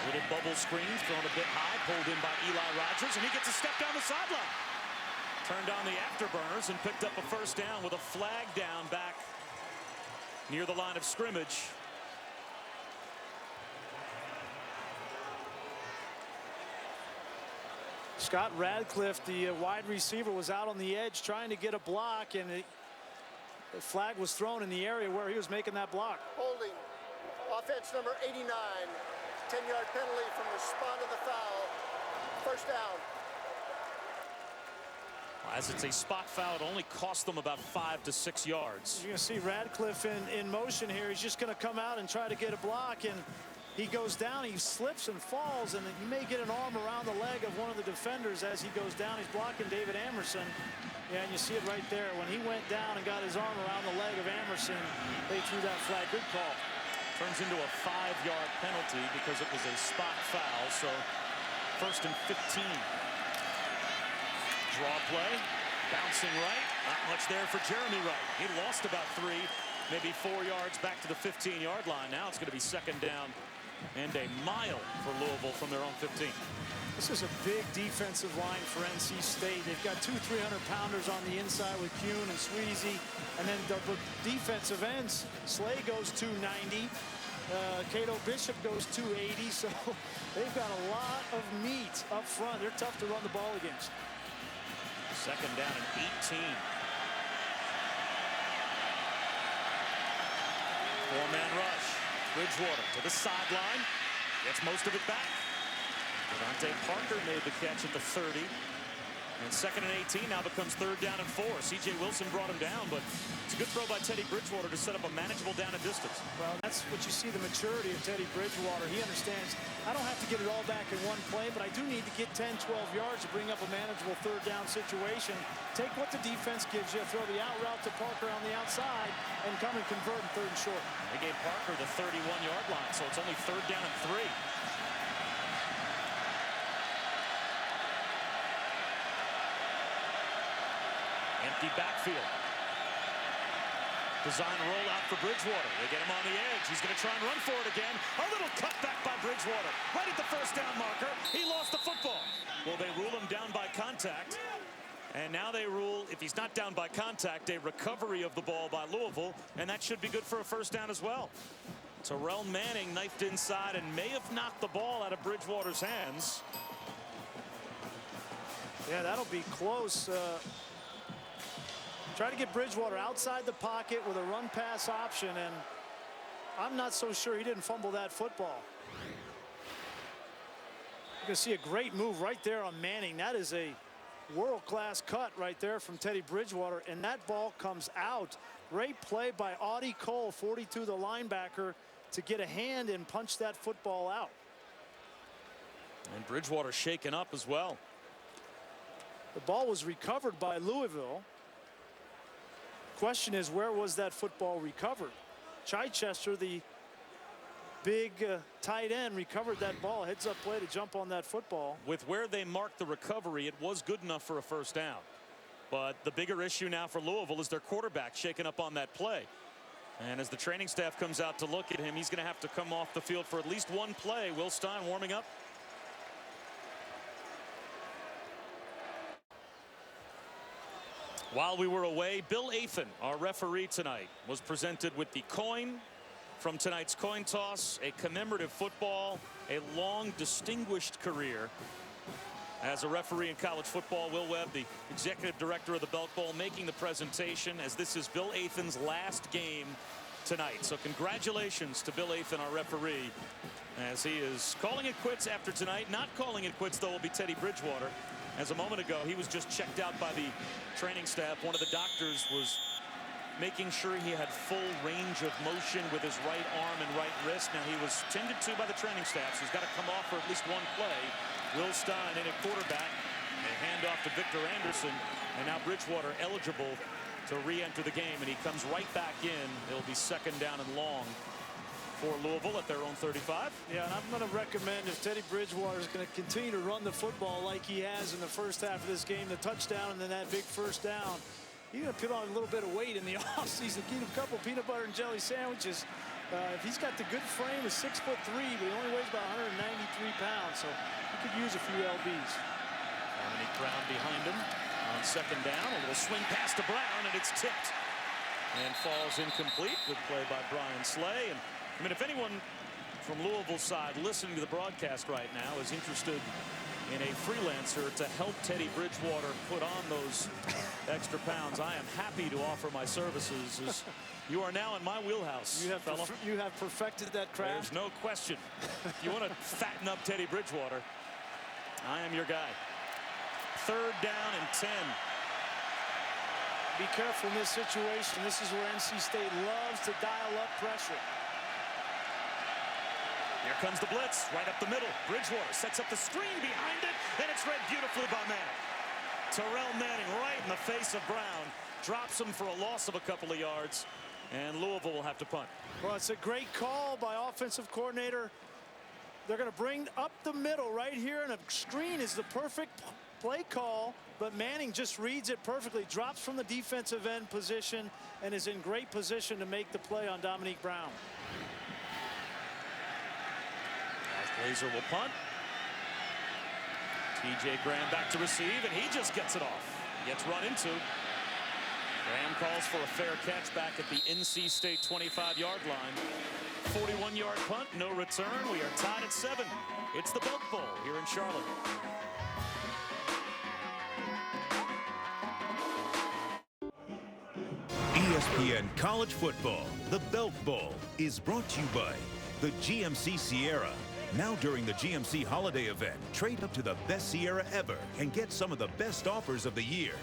Little bubble screen thrown a bit high, pulled in by Eli Rogers, and he gets a step down the sideline. Turned on the afterburners and picked up a first down with a flag down back near the line of scrimmage. Scott Radcliffe, the wide receiver, was out on the edge trying to get a block, and the flag was thrown in the area where he was making that block. Holding offense number 89. 10-yard penalty from the spot of the foul. First down. As it's a spot foul, it only cost them about 5 to 6 yards. You're going to see Radcliffe in motion here. He's just going to come out and try to get a block, and he goes down, he slips and falls, and he may get an arm around the leg of one of the defenders as he goes down. He's blocking David Amerson. Yeah, and you see it right there. When he went down and got his arm around the leg of Amerson, they threw that flag. Good call. Turns into a 5-yard penalty because it was a spot foul. So 1st and 15. Draw play, bouncing right. Not much there for Jeremy Wright. He lost about 3, maybe 4 yards back to the 15-yard line. Now it's going to be 2nd down and a mile for Louisville from their own 15. This is a big defensive line for NC State. They've got 2 300-pounders on the inside with Kuhn and Sweezy. And then the defensive ends, Slay goes 290. Cato Bishop goes 280. So they've got a lot of meat up front. They're tough to run the ball against. Second down and 18. Four-man rush. Bridgewater to the sideline. Gets most of it back. Devontae Parker made the catch at the 30. And second and 18 now becomes third down and 4. C.J. Wilson brought him down, but it's a good throw by Teddy Bridgewater to set up a manageable down and distance. Well, that's what you see, the maturity of Teddy Bridgewater. He understands I don't have to get it all back in one play, but I do need to get 10, 12 yards to bring up a manageable third down situation. Take what the defense gives you, throw the out route to Parker on the outside, and come and convert in third and short. They gave Parker the 31-yard line, so it's only third down and 3. Empty backfield. Design rollout for Bridgewater. They get him on the edge. He's going to try and run for it again. A little cutback by Bridgewater. Right at the first down marker. He lost the football. Well, they rule him down by contact. And now they rule, if he's not down by contact, a recovery of the ball by Louisville. And that should be good for a first down as well. Terrell Manning knifed inside and may have knocked the ball out of Bridgewater's hands. Yeah, that'll be close. Try to get Bridgewater outside the pocket with a run pass option, and I'm not so sure he didn't fumble that football. You can see a great move right there on Manning. That is a world-class cut right there from Teddy Bridgewater, and that ball comes out. Great play by Audie Cole, 42, the linebacker, to get a hand and punch that football out. And Bridgewater shaken up as well. The ball was recovered by Louisville. Question is, where was that football recovered? Chichester, the big tight end, recovered that ball. Heads up play to jump on that football. With where they marked the recovery, it was good enough for a first down. But the bigger issue now for Louisville is their quarterback shaken up on that play. And as the training staff comes out to look at him, he's going to have to come off the field for at least one play. Will Stein warming up. While we were away, Bill Athan, our referee tonight, was presented with the coin from tonight's coin toss, a commemorative football, a long distinguished career as a referee in college football. Will Webb, the executive director of the Belk Bowl, making the presentation as this is Bill Athan's last game tonight. So congratulations to Bill Athan, our referee, as he is calling it quits after tonight. Not calling it quits, though, will be Teddy Bridgewater. As a moment ago, he was just checked out by the training staff. One of the doctors was making sure he had full range of motion with his right arm and right wrist. Now, he was tended to by the training staff, so he's got to come off for at least one play. Will Stein in at quarterback. A handoff to Victor Anderson. And now Bridgewater eligible to re-enter the game, and he comes right back in. It'll be second down and long for Louisville at their own 35. Yeah, and I'm going to recommend, if Teddy Bridgewater is going to continue to run the football like he has in the first half of this game, the touchdown and then that big first down, you're going to put on a little bit of weight in the offseason. Get a couple peanut butter and jelly sandwiches. If he's got the good frame, is 6'3", but he only weighs about 193 pounds, so he could use a few lbs. Dominique Brown behind him on second down. A little swing pass to Brown, and it's tipped and falls incomplete. Good play by Brian Slay. And I mean, if anyone from Louisville's side listening to the broadcast right now is interested in a freelancer to help Teddy Bridgewater put on those extra pounds, I am happy to offer my services. As you are now in my wheelhouse. You have perfected that craft. There's no question. If you want to fatten up Teddy Bridgewater, I am your guy. Third down and 10. Be careful in this situation. This is where NC State loves to dial up pressure. Here comes the blitz right up the middle. Bridgewater sets up the screen behind it, and it's read beautifully by Manning. Terrell Manning right in the face of Brown. Drops him for a loss of a couple of yards, and Louisville will have to punt. Well, it's a great call by offensive coordinator. They're going to bring up the middle right here, and a screen is the perfect play call, but Manning just reads it perfectly, drops from the defensive end position, and is in great position to make the play on Dominique Brown. Razor will punt. TJ Graham back to receive, and he just gets it off. Gets run into. Graham calls for a fair catch back at the NC State 25-yard line. 41-yard punt, no return. We are tied at 7. It's the Belk Bowl here in Charlotte. ESPN College Football, the Belk Bowl, is brought to you by the GMC Sierra. Now during the GMC holiday event, trade up to the best Sierra ever and get some of the best offers of the year.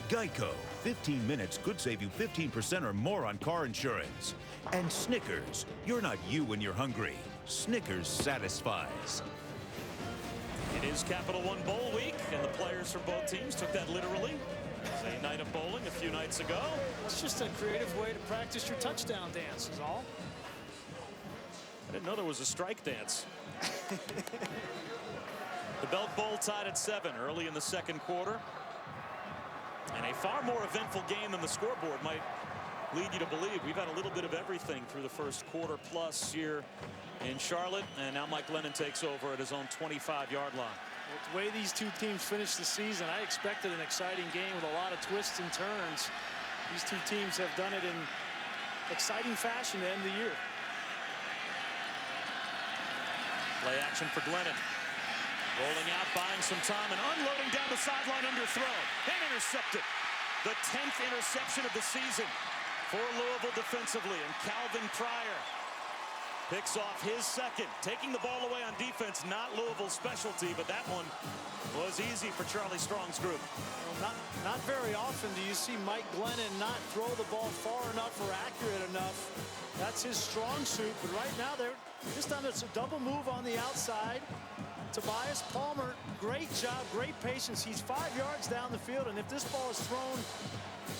Geico, 15 minutes could save you 15% or more on car insurance. And Snickers, you're not you when you're hungry. Snickers satisfies. It is Capital One Bowl week, and the players from both teams took that literally. It's a night of bowling a few nights ago. It's just a creative way to practice your touchdown dance is all. I didn't know there was a strike dance. The Belk Bowl tied at 7 early in the second quarter. And a far more eventful game than the scoreboard might lead you to believe. We've had a little bit of everything through the first quarter plus here in Charlotte. And now Mike Glennon takes over at his own 25-yard line. Well, the way these two teams finished the season, I expected an exciting game with a lot of twists and turns. These two teams have done it in exciting fashion to end the year. Play action for Glennon. Rolling out, buying some time, and unloading down the sideline underthrown. And intercepted. The 10th interception of the season for Louisville defensively. And Calvin Pryor picks off his second. Taking the ball away on defense, not Louisville's specialty, but that one was easy for Charlie Strong's group. Well, not very often do you see Mike Glennon not throw the ball far enough or accurate enough. That's his strong suit, but right now this time it's a double move on the outside. Tobias Palmer, great job, great patience. He's 5 yards down the field, and if this ball is thrown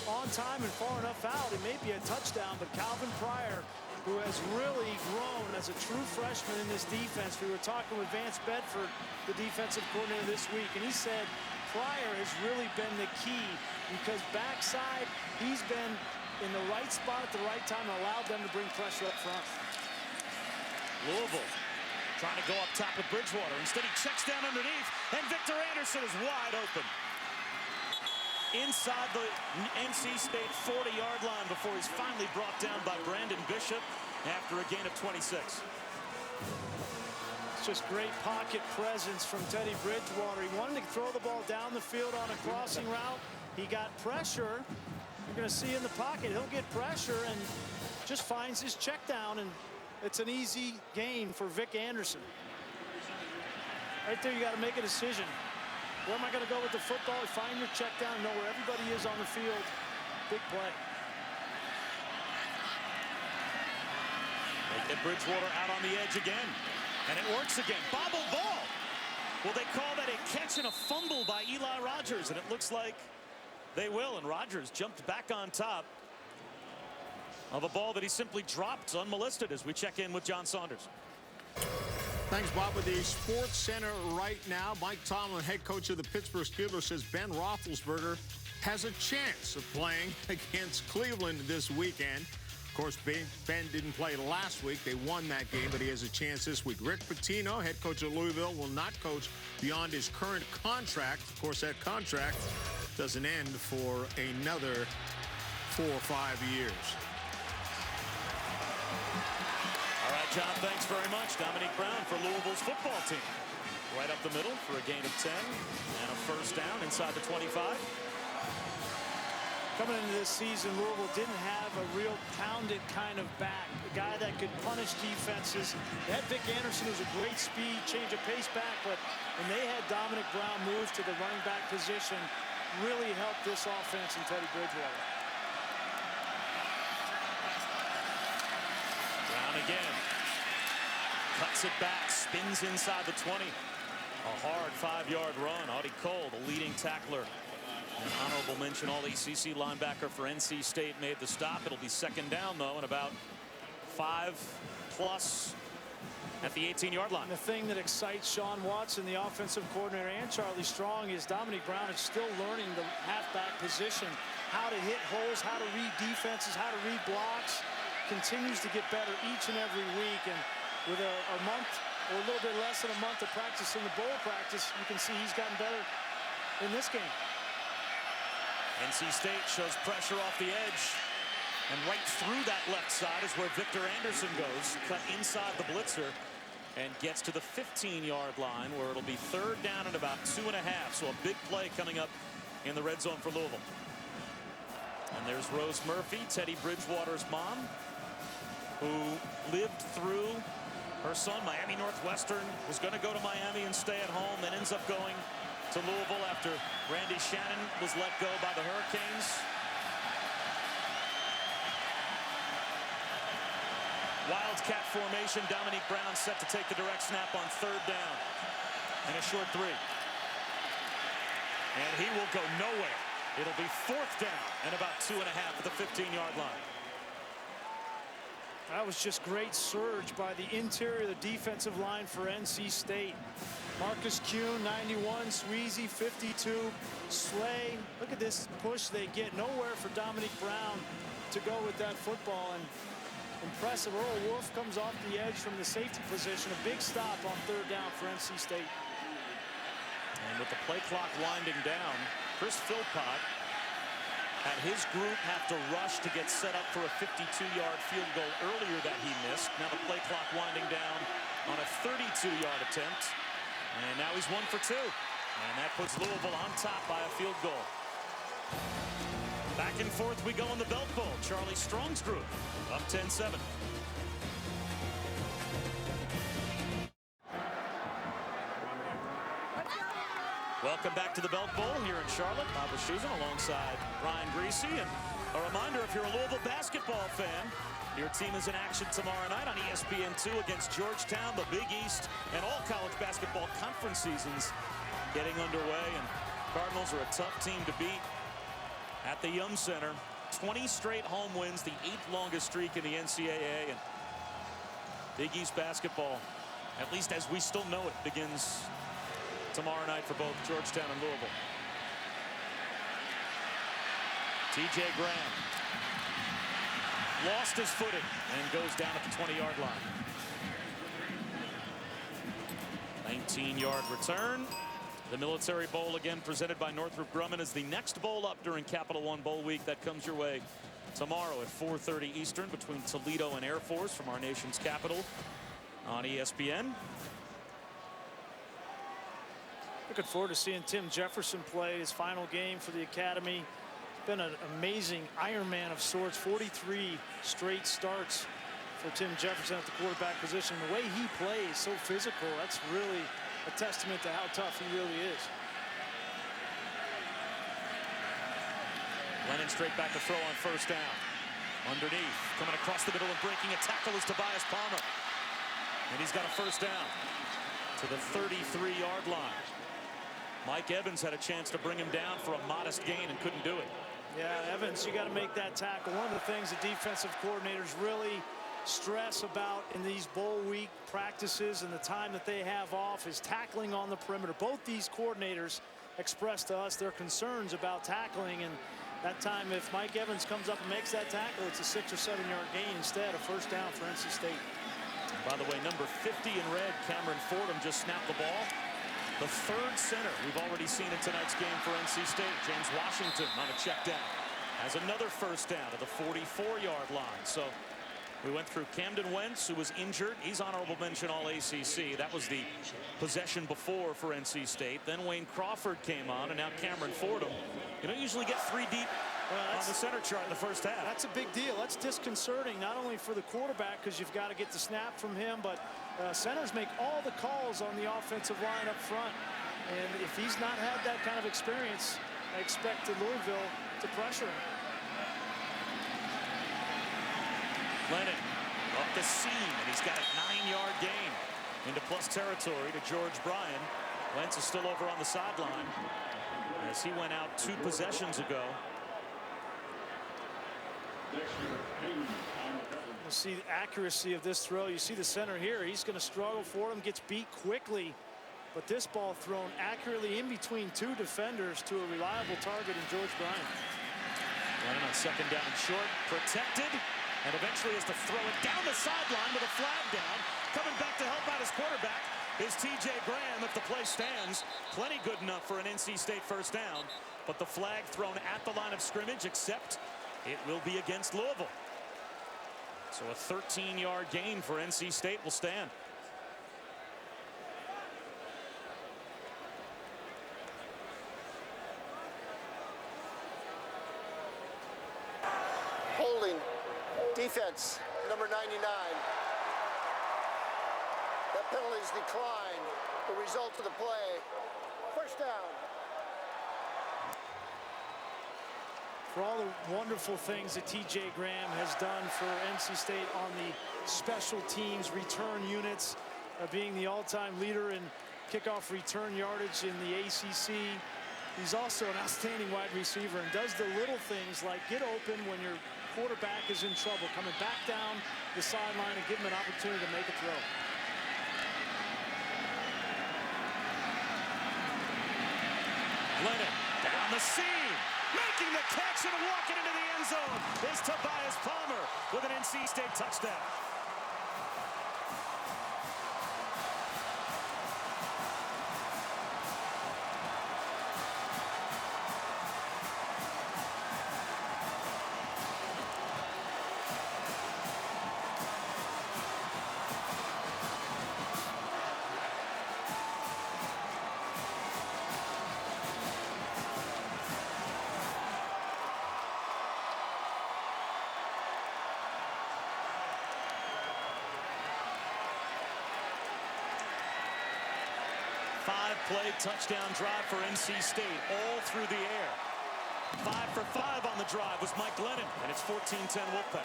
on time and far enough out, it may be a touchdown. But Calvin Pryor, who has really grown as a true freshman in this defense. We were talking with Vance Bedford, the defensive coordinator this week, and he said Pryor has really been the key because backside, he's been in the right spot at the right time and allowed them to bring pressure up front. Louisville trying to go up top with Bridgewater. Instead, he checks down underneath, and Victor Anderson is wide open. Inside the NC State 40-yard line before he's finally brought down by Brandon Bishop after a gain of 26. It's just great pocket presence from Teddy Bridgewater. He wanted to throw the ball down the field on a crossing route. He got pressure. You're going to see in the pocket, he'll get pressure and just finds his check down, and it's an easy gain for Vic Anderson. Right there, you got to make a decision. Where am I going to go with the football? Find your check down, know where everybody is on the field. Big play. They get Bridgewater out on the edge again. And it works again. Bobble ball. Well, they call that a catch and a fumble by Eli Rogers. And it looks like they will. And Rogers jumped back on top of a ball that he simply dropped unmolested as we check in with John Saunders. Thanks, Bob. With the Sports Center right now, Mike Tomlin, head coach of the Pittsburgh Steelers, says Ben Roethlisberger has a chance of playing against Cleveland this weekend. Of course, Ben didn't play last week. They won that game, but he has a chance this week. Rick Pitino, head coach of Louisville, will not coach beyond his current contract. Of course, that contract doesn't end for another 4 or 5 years. All right, John, thanks very much. Dominique Brown for Louisville's football team. Right up the middle for a gain of 10 and a first down inside the 25. Coming into this season, Louisville didn't have a real pounded kind of back, a guy that could punish defenses. They had Vic Anderson, who's a great speed, change of pace back, but when they had Dominic Brown move to the running back position, really helped this offense and Teddy Bridgewater. Brown again. Cuts it back, spins inside the 20. A hard 5-yard run. Audie Cole, the leading tackler. An honorable mention All-ACC linebacker for NC State made the stop. It'll be second down, though, and about 5+ at the 18-yard line. And the thing that excites Sean Watson, the offensive coordinator, and Charlie Strong is Dominic Brown is still learning the halfback position, how to hit holes, how to read defenses, how to read blocks. Continues to get better each and every week. And with a month or a little bit less than a month of practice in the bowl practice, you can see he's gotten better in this game. NC State shows pressure off the edge. And right through that left side is where Victor Anderson goes. Cut inside the blitzer and gets to the 15-yard line where it'll be 3rd down and about 2.5. So a big play coming up in the red zone for Louisville. And there's Rose Murphy, Teddy Bridgewater's mom, who lived through her son. Miami Northwestern was going to go to Miami and stay at home, then ends up going to Louisville after Randy Shannon was let go by the Hurricanes. Wildcat formation. Dominique Brown set to take the direct snap on 3rd down and a short 3. And he will go nowhere. It'll be 4th down and about 2.5 at the 15-yard line. That was just great surge by the interior of the defensive line for NC State. Marcus Kuhn, 91, Sweezy, 52, Slay. Look at this push they get. Nowhere for Dominique Brown to go with that football. And impressive. Earl Wolf comes off the edge from the safety position. A big stop on 3rd down for NC State. And with the play clock winding down, Chris Philpott had his group have to rush to get set up for a 52-yard field goal earlier that he missed. Now the play clock winding down on a 32-yard attempt. And now he's 1 for 2. And that puts Louisville on top by a field goal. Back and forth we go in the Belk Bowl. Charlie Strong's group up 10-7. Welcome back to the Belk Bowl here in Charlotte. Bob Wischusen alongside Brian Greasy. And a reminder, if you're a Louisville basketball fan, your team is in action tomorrow night on ESPN2 against Georgetown. The Big East and all college basketball conference seasons getting underway. And Cardinals are a tough team to beat at the Yum Center. 20 straight home wins, the 8th longest streak in the NCAA. And Big East basketball, at least as we still know it, begins tomorrow night for both Georgetown and Louisville. TJ Graham lost his footing and goes down at the 20-yard line. 19-yard return. The Military Bowl again presented by Northrop Grumman is the next bowl up during Capital One Bowl week. That comes your way tomorrow at 4:30 Eastern between Toledo and Air Force from our nation's capital on ESPN. Looking forward to seeing Tim Jefferson play his final game for the Academy. It's been an amazing Iron Man of sorts. 43 straight starts for Tim Jefferson at the quarterback position. The way he plays, so physical, that's really a testament to how tough he really is. Lennon straight back to throw on 1st down. Underneath, coming across the middle and breaking a tackle is Tobias Palmer. And he's got a 1st down to the 33-yard line. Mike Evans had a chance to bring him down for a modest gain and couldn't do it. Yeah, Evans, you got to make that tackle. One of the things the defensive coordinators really stress about in these bowl week practices and the time that they have off is tackling on the perimeter. Both these coordinators expressed to us their concerns about tackling, and that time if Mike Evans comes up and makes that tackle, it's a 6 or 7 yard gain instead, a 1st down for NC State. By the way, number 50 in red, Cameron Fordham, just snapped the ball. The 3rd center we've already seen in tonight's game for NC State. James Washington on a check down has another 1st down at the 44-yard line. So we went through Camden Wentz, who was injured. He's honorable mention all ACC. That was the possession before for NC State. Then Wayne Crawford came on, and now Cameron Fordham. You don't usually get 3 deep on the center chart in the 1st half. That's a big deal. That's disconcerting, not only for the quarterback, because you've got to get the snap from him, but centers make all the calls on the offensive line up front. And if he's not had that kind of experience, I expect Louisville to pressure him. Lennon up the seam, and he's got a 9-yard gain into plus territory to George Bryan. Wentz is still over on the sideline as he went out 2 possessions ago. You'll see the accuracy of this throw. You see the center here. He's going to struggle for him, gets beat quickly. But this ball thrown accurately in between 2 defenders to a reliable target in George Bryan. Lennon on 2nd down and short, protected, and eventually has to throw it down the sideline with a flag down. Coming back to help out his quarterback is T.J. Graham. If the play stands, plenty good enough for an NC State first down. But the flag thrown at the line of scrimmage, except it will be against Louisville. So a 13-yard gain for NC State will stand. Holding defense, number 99. That penalty is declined. The result of the play, first down. For all the wonderful things that T.J. Graham has done for NC State on the special teams return units, being the all-time leader in kickoff return yardage in the ACC. He's also an outstanding wide receiver and does the little things like get open when your quarterback is in trouble, coming back down the sideline and give him an opportunity to make a throw. Glennon down the seam, making the catch and walking into the end zone is Tobias Palmer with an NC State touchdown. Five-play touchdown drive for NC State, all through the air. 5 for 5 on the drive was Mike Glennon, and it's 14-10 Wolfpack.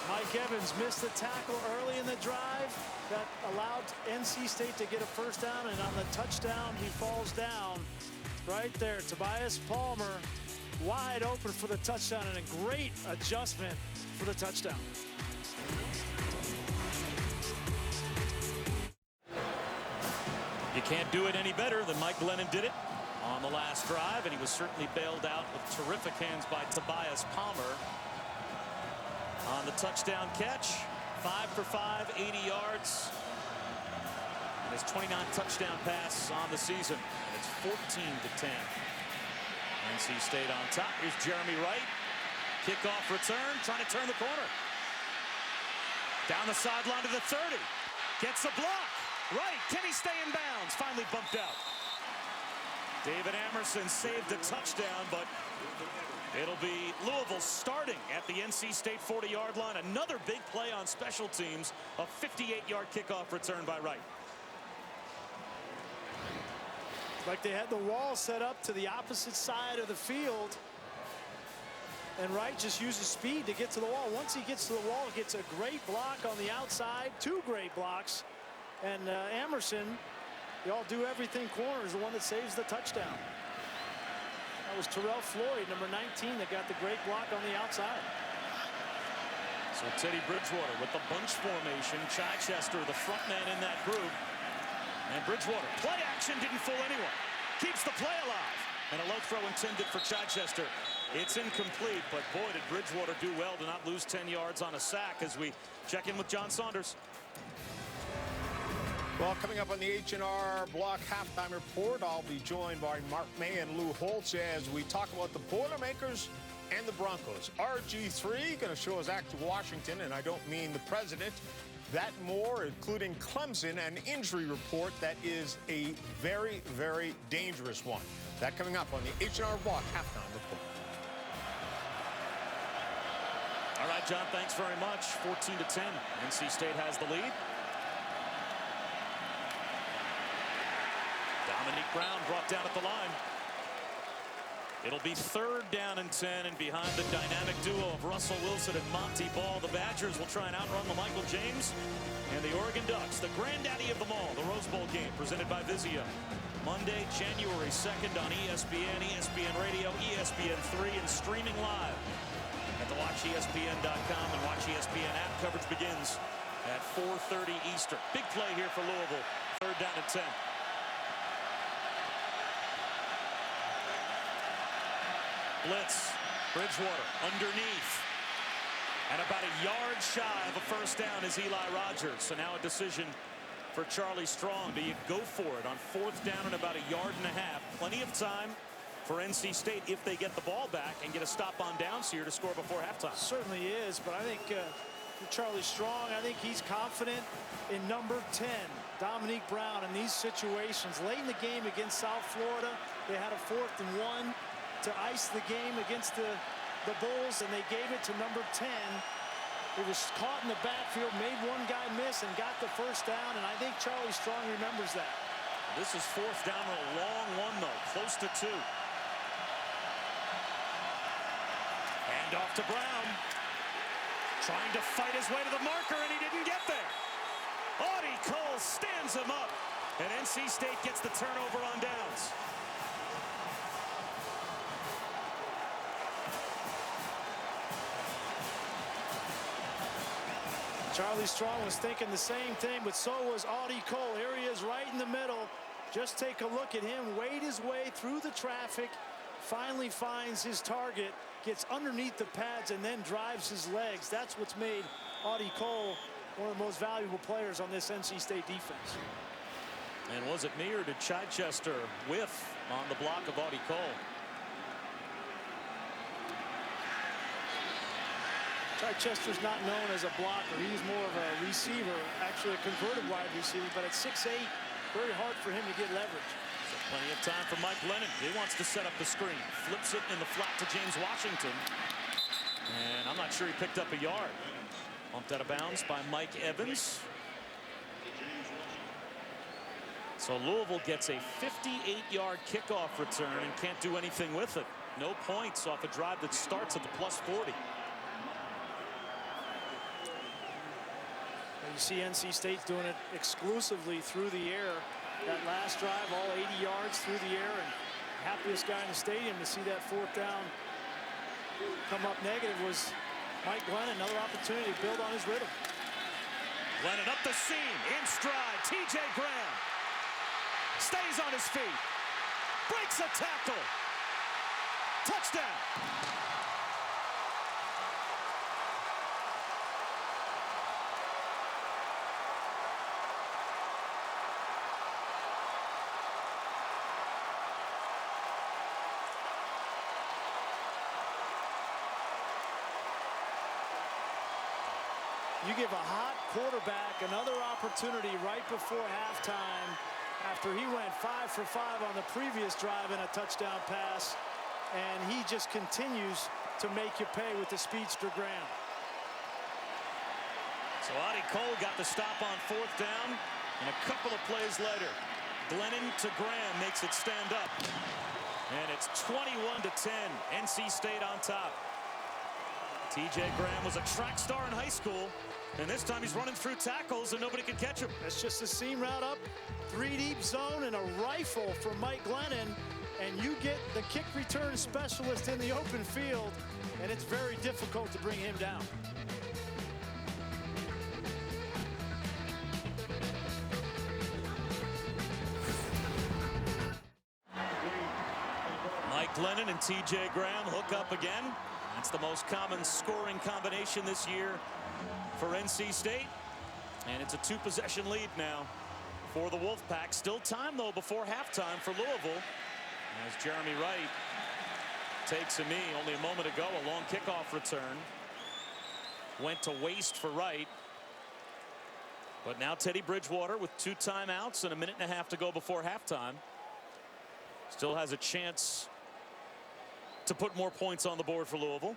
Mike Evans missed the tackle early in the drive that allowed NC State to get a first down, and on the touchdown, he falls down right there. Tobias Palmer wide open for the touchdown, and a great adjustment for the touchdown. You can't do it any better than Mike Glennon did it on the last drive, and he was certainly bailed out with terrific hands by Tobias Palmer on the touchdown catch. 5 for 5, 80 yards. And his 29th touchdown pass on the season, and it's 14-10. NC State on top. Here's Jeremy Wright. Kickoff return, trying to turn the corner. Down the sideline to the 30. Gets a block. Right, can he stay in bounds? Finally bumped out. David Amerson saved a touchdown, but it'll be Louisville starting at the NC State 40-yard line. Another big play on special teams, a 58-yard kickoff return by Wright. Like they had the wall set up to the opposite side of the field, and Wright just uses speed to get to the wall. Once he gets to the wall, he gets a great block on the outside, 2 great blocks. And Amerson, the all-do-everything corner, is the one that saves the touchdown. That was Terrell Floyd, number 19, that got the great block on the outside. So Teddy Bridgewater with the bunch formation. Chichester, the front man in that group. And Bridgewater, play action, didn't fool anyone. Keeps the play alive. And a low throw intended for Chichester. It's incomplete, but boy, did Bridgewater do well to not lose 10 yards on a sack as we check in with John Saunders. Well, coming up on the H&R Block Halftime Report, I'll be joined by Mark May and Lou Holtz as we talk about the Boilermakers and the Broncos. RG3 going to show us act to Washington, and I don't mean the president. That more, including Clemson, an injury report that is a very, very dangerous one. That coming up on the H&R Block Halftime Report. All right, John, thanks very much. 14-10. NC State has the lead. Dominique Brown brought down at the line. It'll be 3rd down and 10, and behind the dynamic duo of Russell Wilson and Monty Ball, the Badgers will try and outrun the Michael James and the Oregon Ducks. The granddaddy of them all, the Rose Bowl game presented by Vizio. Monday, January 2nd on ESPN, ESPN Radio, ESPN3, and streaming live at the WatchESPN.com and Watch ESPN app. Coverage begins at 4:30 Eastern. Big play here for Louisville. 3rd down and 10. Blitz. Bridgewater underneath. And about a yard shy of a first down is Eli Rogers. So now a decision for Charlie Strong. Do you go for it on 4th down and about a yard and a half? Plenty of time for NC State if they get the ball back and get a stop on downs here to score before halftime. Certainly is, but I think for Charlie Strong, I think he's confident in number 10, Dominique Brown, in these situations. Late in the game against South Florida, they had a 4th and 1 to ice the game against the Bulls, and they gave it to number 10. He was caught in the backfield, made one guy miss, and got the first down, and I think Charlie Strong remembers that. This is 4th down and a long one, though, close to 2. Hand off to Brown. Trying to fight his way to the marker, and he didn't get there. Audie Cole stands him up, and NC State gets the turnover on downs. Charlie Strong was thinking the same thing, but so was Audie Cole. Here he is right in the middle. Just take a look at him wade his way through the traffic, finally finds his target, gets underneath the pads, and then drives his legs. That's what's made Audie Cole one of the most valuable players on this NC State defense. And was it me, or did Chichester whiff on the block of Audie Cole? Chichester's not known as a blocker. He's more of a receiver, actually a converted wide receiver, but at 6'8", very hard for him to get leverage. So plenty of time for Mike Lennon. He wants to set up the screen. Flips it in the flat to James Washington. And I'm not sure he picked up a yard. Bumped out of bounds by Mike Evans. So Louisville gets a 58-yard kickoff return and can't do anything with it. No points off a drive that starts at the +40. You see NC State's doing it exclusively through the air. That last drive, all 80 yards through the air, and happiest guy in the stadium to see that 4th down come up negative was Mike Glennon. Another opportunity to build on his rhythm. Glennon up the seam, in stride. TJ Graham stays on his feet, breaks a tackle, touchdown. You give a hot quarterback another opportunity right before halftime after he went 5 for 5 on the previous drive in a touchdown pass, and he just continues to make you pay with the speedster Graham. So Audie Cole got the stop on 4th down, and a couple of plays later, Glennon to Graham makes it stand up, and it's 21-10. NC State on top. TJ Graham was a track star in high school, and this time he's running through tackles and nobody could catch him. That's just a seam route up, 3 deep zone, and a rifle from Mike Glennon, and you get the kick return specialist in the open field, and it's very difficult to bring him down. Mike Glennon and TJ Graham hook up again. That's the most common scoring combination this year for NC State. And it's a 2-possession lead now for the Wolfpack. Still time, though, before halftime for Louisville. As Jeremy Wright takes a knee only a moment ago, a long kickoff return went to waste for Wright. But now Teddy Bridgewater with 2 timeouts and a minute and a half to go before halftime still has a chance to put more points on the board for Louisville.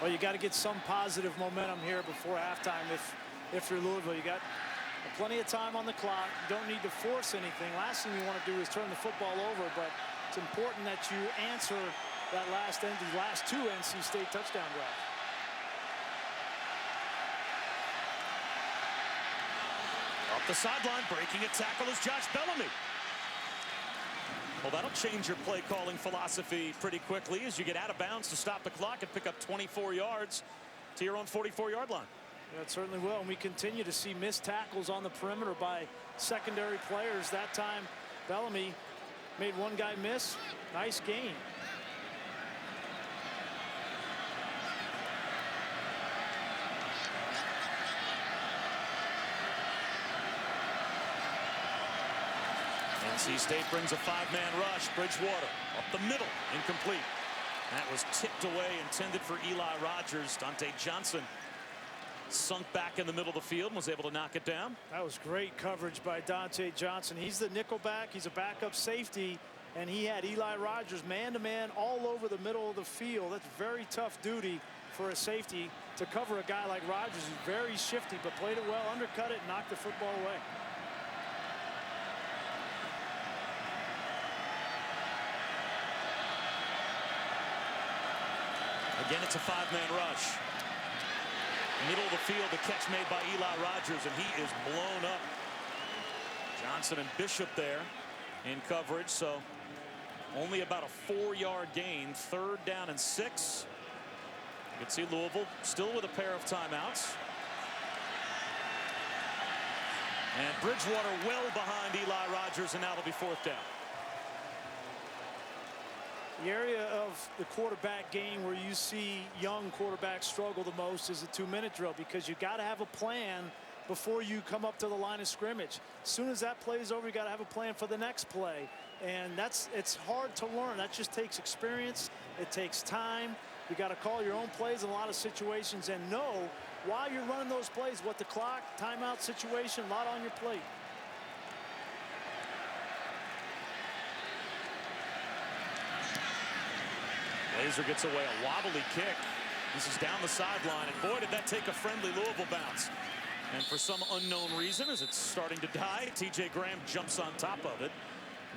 Well, you got to get some positive momentum here before halftime if you're Louisville. You got plenty of time on the clock. You don't need to force anything. Last thing you want to do is turn the football over, but it's important that you answer that last 2 NC State touchdown drives. Up the sideline, breaking a tackle is Josh Bellamy. Well, that'll change your play calling philosophy pretty quickly as you get out of bounds to stop the clock and pick up 24 yards to your own 44-yard line. Yeah, it certainly will. And we continue to see missed tackles on the perimeter by secondary players. That time, Bellamy Made one guy miss. Nice game. NC State brings a 5-man rush. Bridgewater up the middle, incomplete. That was tipped away, intended for Eli Rogers. Dante Johnson sunk back in the middle of the field and was able to knock it down. That was great coverage by Dante Johnson. He's the nickel back. He's a backup safety, and he had Eli Rogers man-to-man all over the middle of the field. That's very tough duty for a safety to cover a guy like Rogers. He's very shifty, but played it well, undercut it, and knocked the football away. Again, it's a 5-man rush. Middle of the field, the catch made by Eli Rogers, and he is blown up. Johnson and Bishop there in coverage, so only about a 4-yard gain. 3rd down and 6. You can see Louisville still with a pair of timeouts. And Bridgewater well behind Eli Rogers, and now it'll be 4th down. The area of the quarterback game where you see young quarterbacks struggle the most is a 2-minute drill, because you got to have a plan before you come up to the line of scrimmage. As soon as that play is over, you got to have a plan for the next play, and it's hard to learn. That just takes experience. It takes time. You got to call your own plays in a lot of situations and know while you're running those plays what the clock, timeout situation, a lot on your plate. Laser gets away a wobbly kick. This is down the sideline, and boy, did that take a friendly Louisville bounce. And for some unknown reason, as it's starting to die, TJ Graham jumps on top of it.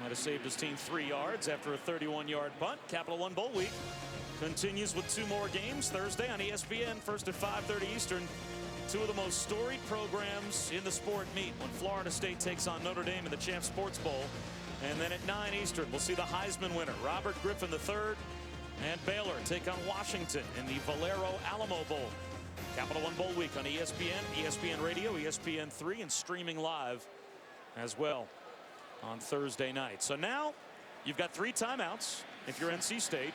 Might have saved his team 3 yards after a 31-yard punt. Capital One Bowl week continues with 2 more games Thursday on ESPN, first at 5:30 Eastern. 2 of the most storied programs in the sport meet when Florida State takes on Notre Dame in the Champs Sports Bowl. And then at 9 Eastern, we'll see the Heisman winner, Robert Griffin III, and Baylor take on Washington in the Valero Alamo Bowl. Capital One Bowl week on ESPN, ESPN Radio, ESPN3, and streaming live as well on Thursday night. So now you've got 3 timeouts if you're NC State.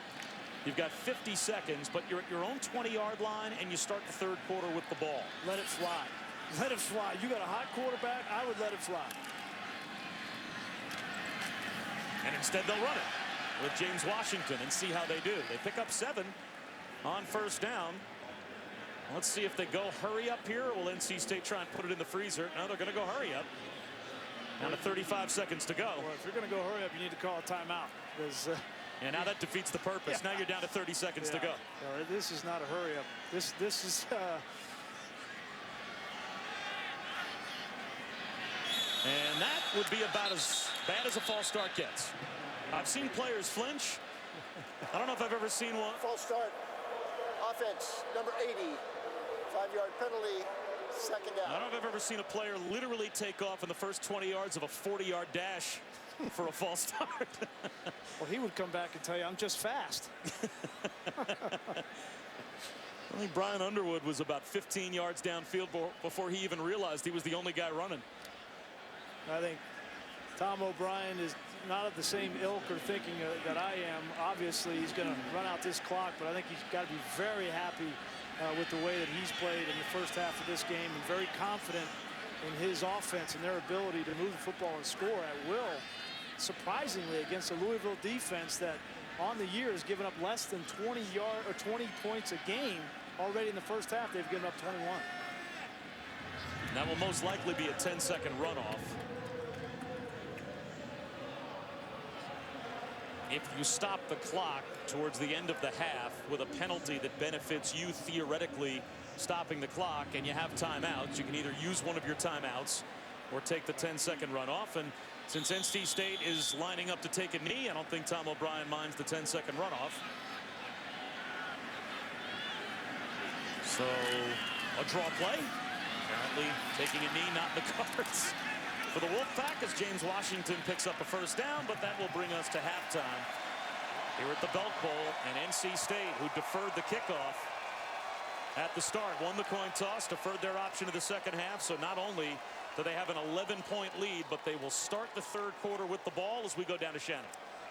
You've got 50 seconds, but you're at your own 20-yard line, and you start the 3rd quarter with the ball. Let it fly. Let it fly. You got a hot quarterback, I would let it fly. And instead they'll run it with James Washington and see how they do. They pick up 7 on 1st down. Let's see if they go hurry up here, or will NC State try and put it in the freezer? No, they're going to go hurry up. Down to 35 seconds to go. Well, if you're going to go hurry up, you need to call a timeout. And now that defeats the purpose. Yeah. Now you're down to 30 seconds to go. No, this is not a hurry up. This is And that would be about as bad as a false start gets. I've seen players flinch. I don't know if I've ever seen one. False start. Offense, number 80. 5-yard penalty. 2nd down. I don't know if I've ever seen a player literally take off in the first 20 yards of a 40-yard dash for a false start. Well, he would come back and tell you, I'm just fast. I think Brian Underwood was about 15 yards downfield before he even realized he was the only guy running. I think Tom O'Brien is not of the same ilk or thinking that I am. Obviously, he's going to run out this clock, but I think he's got to be very happy with the way that he's played in the first half of this game, and very confident in his offense and their ability to move the football and score at will. Surprisingly, against a Louisville defense that on the year has given up less than 20 points a game, already in the first half they've given up 21. That will most likely be a 10-second runoff. If you stop the clock towards the end of the half with a penalty that benefits you theoretically stopping the clock, and you have timeouts, you can either use one of your timeouts or take the 10-second runoff. And since NC State is lining up to take a knee, I don't think Tom O'Brien minds the 10-second runoff. So a draw play. Apparently taking a knee, not in the cards for the Wolfpack, as James Washington picks up a 1st down, but that will bring us to halftime here at the Belk Bowl. And NC State, who deferred the kickoff at the start, won the coin toss, deferred their option to the 2nd half. So not only So they have an 11-point lead, but they will start the third quarter with the ball as we go down to Shannon.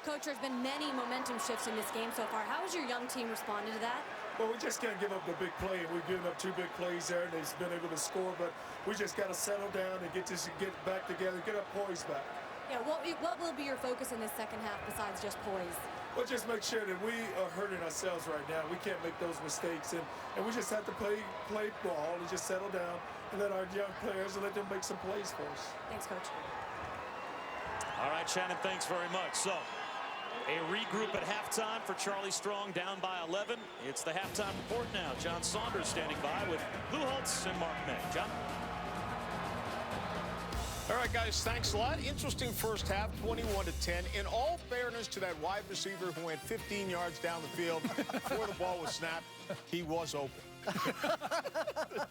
Coach, there's been many momentum shifts in this game so far. How has your young team responded to that? Well, we just can't give up the big play. We've given up 2 big plays there, and they've been able to score. But we just got to settle down and get back together, get our poise back. Yeah, what will be your focus in this second half besides just poise? Well, just make sure that we are hurting ourselves right now. We can't make those mistakes, and we just have to play ball and just settle down and let our young players and let them make some plays for us. Thanks, Coach. All right, Shannon, thanks very much. So a regroup at halftime for Charlie Strong, down by 11. It's the halftime report now. John Saunders standing by with Lou Holtz and Mark May. John? All right, guys, thanks a lot. Interesting first half, 21-10. In all fairness to that wide receiver who went 15 yards down the field before the ball was snapped, he was open.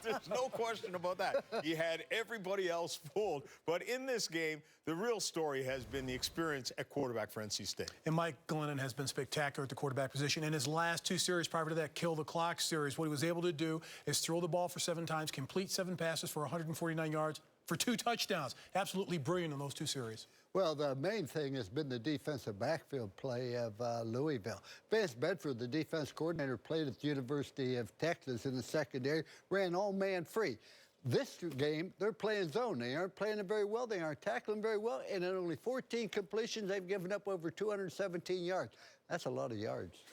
There's no question about that. He had everybody else fooled. But in this game, the real story has been the experience at quarterback for NC State. And Mike Glennon has been spectacular at the quarterback position. In his last 2 series prior to that kill the clock series, what he was able to do is throw the ball for 7 times, complete 7 passes for 149 yards for 2 touchdowns. Absolutely brilliant in those 2 series. Well, the main thing has been the defensive backfield play of Louisville. Vance Bedford, the defense coordinator, played at the University of Texas in the secondary, ran all man free. This game, they're playing zone. They aren't playing it very well. They aren't tackling very well. And in only 14 completions, they've given up over 217 yards. That's a lot of yards.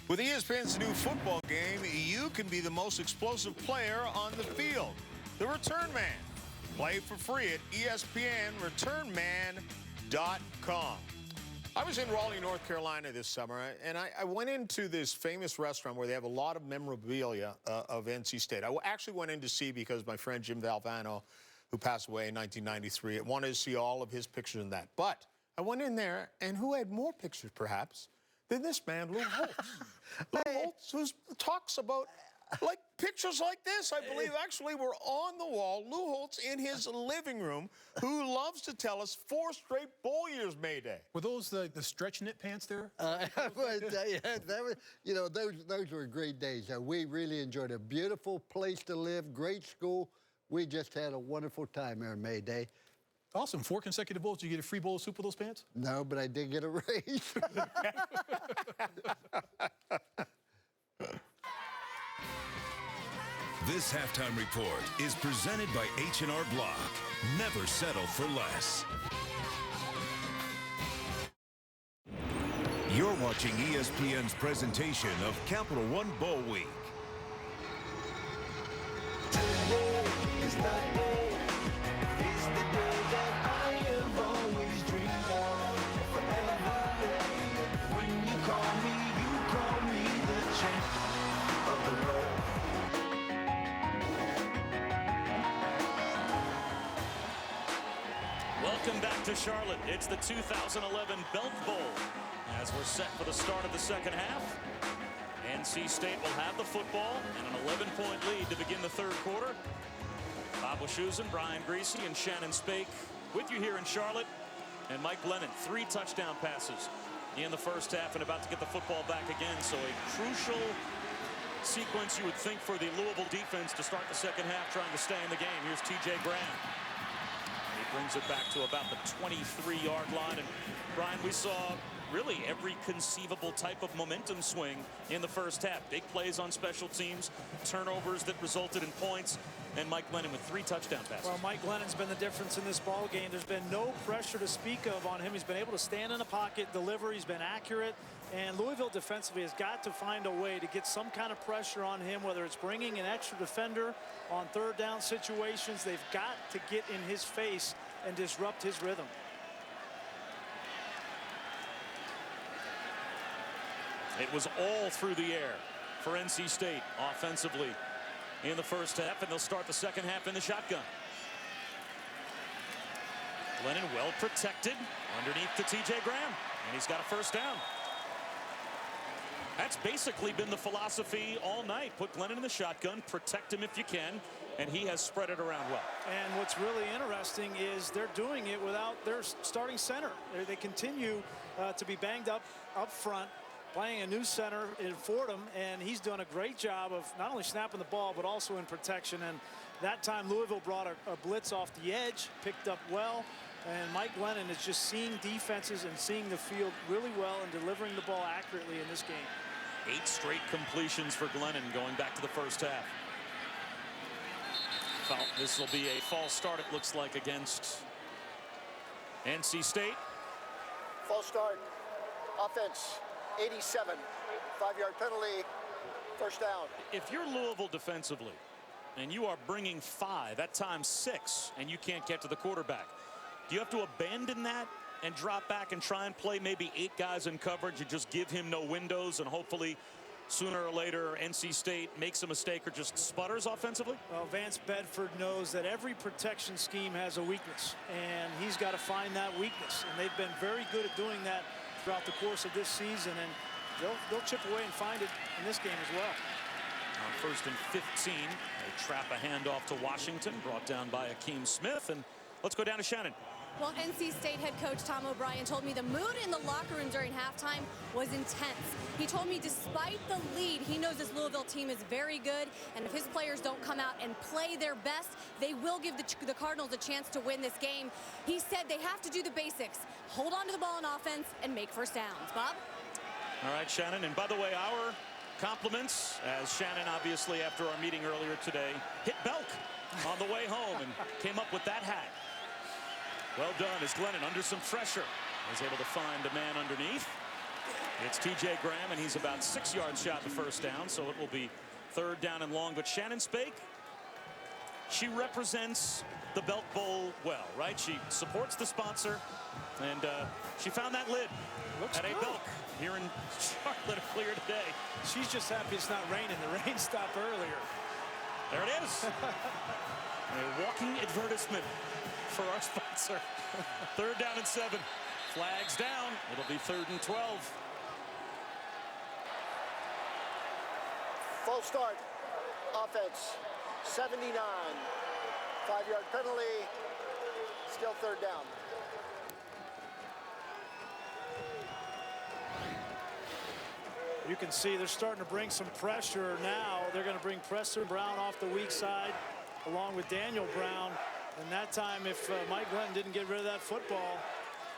With ESPN's new football game, you can be the most explosive player on the field. The Return Man. Play for free at ESPNReturnMan.com. I was in Raleigh, North Carolina this summer, and I went into this famous restaurant where they have a lot of memorabilia of NC State. I actually went in to see because my friend Jim Valvano, who passed away in 1993, wanted to see all of his pictures in that. But I went in there, and who had more pictures, perhaps, than this man, Lou Holtz. Lou Holtz, who talks about like pictures like this, I believe, actually were on the wall. Lou Holtz in his living room, who loves to tell us 4 straight bowl years Mayday. Were those the stretch knit pants there? Yeah, that was, you know, those were great days. We really enjoyed a beautiful place to live, great school. We just had a wonderful time here in May Day. Awesome. 4 consecutive bowls. Did you get a free bowl of soup with those pants? No, but I did get a raise. This halftime report is presented by H&R Block. Never settle for less. You're watching ESPN's presentation of Capital One Bowl Week. Today is the day. It's the day that I have always dreamed of. Forever. When you call me the champ of the world. Welcome back to Charlotte. It's the 2011 Belk Bowl. As we're set for the start of the second half, NC State will have the football and an 11-point lead to begin the third quarter. Bob Wischusen, Brian Greasy, and Shannon Spake with you here in Charlotte. And Mike Glennon, 3 touchdown passes in the first half and about to get the football back again. So a crucial sequence, you would think, for the Louisville defense to start the second half trying to stay in the game. Here's T.J. Graham. He brings it back to about the 23-yard line. And Brian, we saw really every conceivable type of momentum swing in the first half. Big plays on special teams, turnovers that resulted in points, and Mike Glennon with 3 touchdown passes. Well, Mike Glennon's been the difference in this ball game. There's been no pressure to speak of on him. He's been able to stand in the pocket, deliver. He's been accurate. And Louisville defensively has got to find a way to get some kind of pressure on him, whether it's bringing an extra defender on third down situations. They've got to get in his face and disrupt his rhythm. It was all through the air for NC State offensively in the first half, and they'll start the second half in the shotgun. Glennon well protected underneath to T.J. Graham, and he's got a first down. That's basically been the philosophy all night. Put Glennon in the shotgun, protect him if you can, and he has spread it around well. And what's really interesting is they're doing it without their starting center. They continue to be banged up front, playing a new center in Fordham, and he's done a great job of not only snapping the ball but also in protection. And That time Louisville brought a blitz off the edge, picked up well, and Mike Glennon is just seeing defenses and seeing the field really well and delivering the ball accurately in this game. 8 straight completions for Glennon going back to the first half. This will be a false start, it looks like, against NC State. False start. Offense, 87. 5-yard penalty. First down. If you're Louisville defensively and you are bringing 5, at times 6, and you can't get to the quarterback, do you have to abandon that and drop back and try and play maybe 8 guys in coverage and just give him no windows, and hopefully sooner or later NC State makes a mistake or just sputters offensively? Well, Vance Bedford knows that every protection scheme has a weakness, and he's got to find that weakness. And they've been very good at doing that throughout the course of this season, and they'll chip away and find it in this game as well. On 1st and 15, they trap a handoff to Washington, brought down by Hakeem Smith. And let's go down to Shannon. Well, NC State head coach Tom O'Brien told me the mood in the locker room during halftime was intense. He told me despite the lead, he knows this Louisville team is very good, and if his players don't come out and play their best, they will give the Cardinals a chance to win this game. He said they have to do the basics, hold on to the ball on offense, and make first downs. Bob? All right, Shannon. And by the way, our compliments, as Shannon, obviously, after our meeting earlier today, hit Belk on the way home and came up with that hat. Well done as Glennon, under some pressure, is able to find a man underneath. It's TJ Graham, and he's about 6 yards shot the first down, so it will be 3rd down and long. But Shannon Spake, she represents the Belk Bowl well, right? She supports the sponsor, and she found that lid at a Belk here in Charlotte clear today. She's just happy it's not raining. The rain stopped earlier. There it is. A walking advertisement for our sponsor. 3rd down and 7. Flags down. It'll be 3rd and 12. False start. Offense, 79. 5-yard penalty. Still 3rd down. You can see they're starting to bring some pressure now. They're going to bring Preston Brown off the weak side along with Daniel Brown. And that time, if Mike Glennon didn't get rid of that football,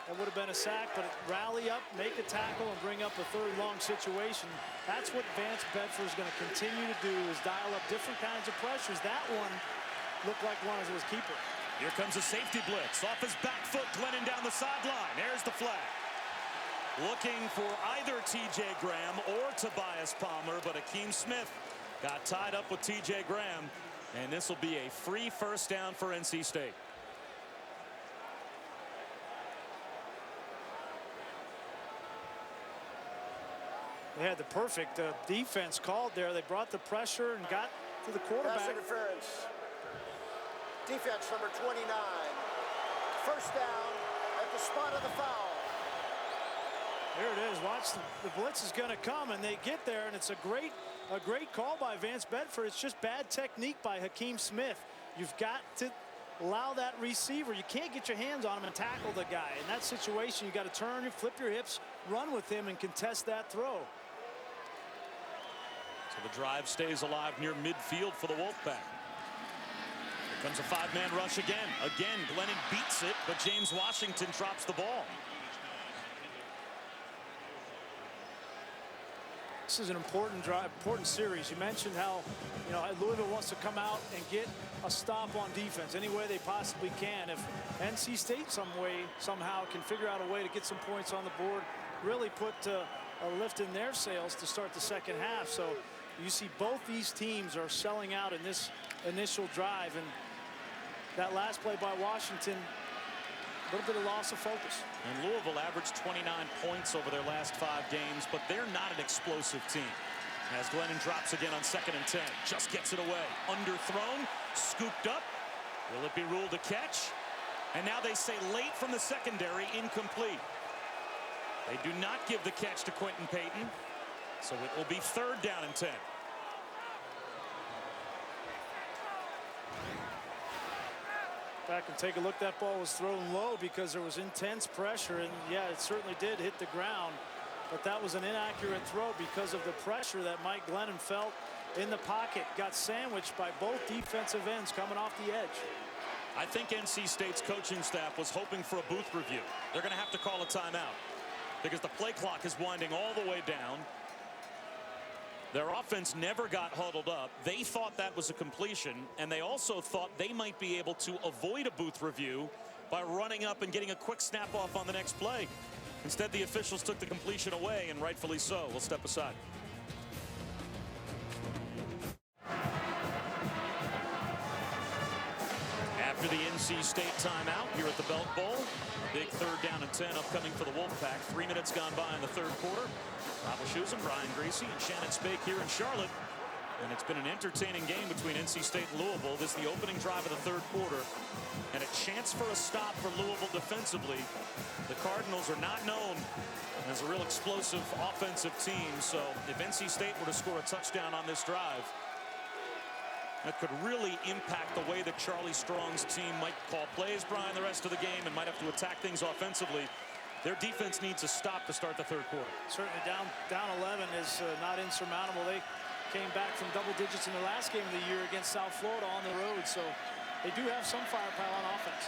that would have been a sack. But rally up, make a tackle, and bring up a 3rd long situation. That's what Vance Bedford is going to continue to do, is dial up different kinds of pressures. That one looked like one of his keeper. Here comes a safety blitz. Off his back foot, Glennon down the sideline. There's the flag. Looking for either TJ Graham or Tobias Palmer, but Hakeem Smith got tied up with TJ Graham. And this will be a free first down for NC State. They had the perfect defense called there. They brought the pressure and got to the quarterback. Pass interference. Defense number 29. First down at the spot of the foul. There it is. Watch, the blitz is going to come, and they get there, and it's a great call by Vance Bedford. It's just bad technique by Hakeem Smith. You've got to allow that receiver. You can't get your hands on him and tackle the guy. In that situation, you got to turn, you flip your hips, run with him, and contest that throw. So the drive stays alive near midfield for the Wolfpack. Here comes a 5-man rush again. Again, Glennon beats it, but James Washington drops the ball. This is an important drive, important series. You mentioned how, Louisville wants to come out and get a stop on defense any way they possibly can. If NC State somehow can figure out a way to get some points on the board, really put a lift in their sails to start the second half. So you see both these teams are selling out in this initial drive, and that last play by Washington, a little bit of loss of focus. And Louisville averaged 29 points over their last 5 games, but they're not an explosive team. As Glennon drops again on 2nd and 10, just gets it away. Underthrown, scooped up. Will it be ruled a catch? And now they say late from the secondary, incomplete. They do not give the catch to Quentin Payton, so it will be 3rd down and 10. Back and take a look. That ball was thrown low because there was intense pressure, and yeah, it certainly did hit the ground, but that was an inaccurate throw because of the pressure that Mike Glennon felt in the pocket, got sandwiched by both defensive ends coming off the edge. I think NC State's coaching staff was hoping for a booth review. They're going to have to call a timeout because the play clock is winding all the way down. Their offense never got huddled up. They thought that was a completion, and they also thought they might be able to avoid a booth review by running up and getting a quick snap off on the next play. Instead, the officials took the completion away, and rightfully so. We'll step aside. After the NC State timeout here at the Belk Bowl, big 3rd down and 10 upcoming for the Wolfpack. 3 minutes gone by in the 3rd quarter. Rob Schusen, Brian Gracie, and Shannon Spake here in Charlotte. And it's been an entertaining game between NC State and Louisville. This is the opening drive of the 3rd quarter. And a chance for a stop for Louisville defensively. The Cardinals are not known as a real explosive offensive team. So if NC State were to score a touchdown on this drive, that could really impact the way that Charlie Strong's team might call plays, Brian, the rest of the game, and might have to attack things offensively. Their defense needs a stop to start the 3rd quarter. Certainly down 11 is not insurmountable. They came back from double digits in the last game of the year against South Florida on the road, so they do have some firepower on offense.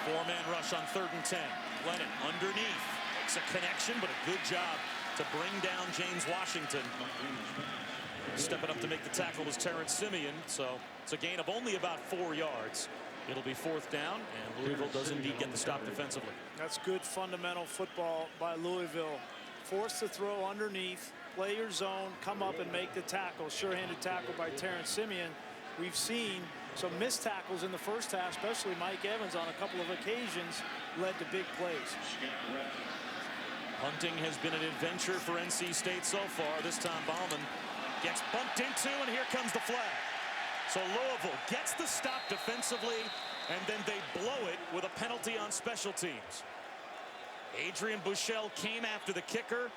4-man rush on 3rd and 10. Glennon underneath makes a connection, but a good job to bring down James Washington. Stepping up to make the tackle was Terrence Simeon, so it's a gain of only about 4 yards. It'll be 4th down, and Louisville does indeed get the stop defensively. That's good fundamental football by Louisville. Force the throw underneath, play your zone, come up and make the tackle. Sure-handed tackle by Terrence Simeon. We've seen some missed tackles in the first half, especially Mike Evans on a couple of occasions led to big plays. Punting has been an adventure for NC State so far. This time Bauman gets bumped into, and here comes the flag. So Louisville gets the stop defensively, and then they blow it with a penalty on special teams. Adrian Buechele came after the kicker,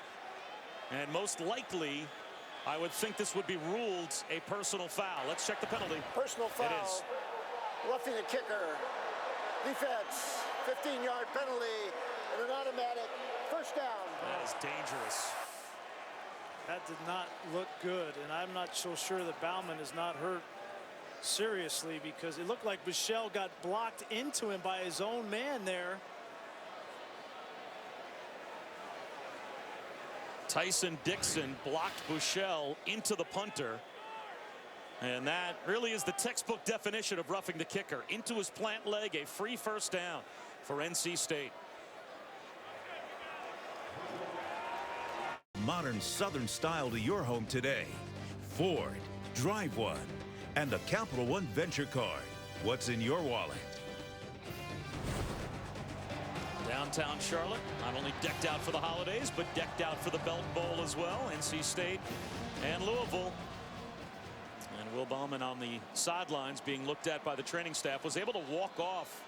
and most likely, I would think this would be ruled a personal foul. Let's check the penalty. Personal foul. It is. Roughing the kicker. Defense. 15-yard penalty and an automatic first down. That is dangerous. That did not look good, and I'm not so sure that Bauman is not hurt seriously, because it looked like Buechele got blocked into him by his own man there. Tyson Dixon blocked Buechele into the punter, and that really is the textbook definition of roughing the kicker. Into his plant leg, a free first down for NC State. Modern Southern style to your home today. Ford, drive one. And a Capital One Venture card. What's in your wallet? Downtown Charlotte, not only decked out for the holidays, but decked out for the Belk Bowl as well. NC State and Louisville. And Will Bauman on the sidelines being looked at by the training staff was able to walk off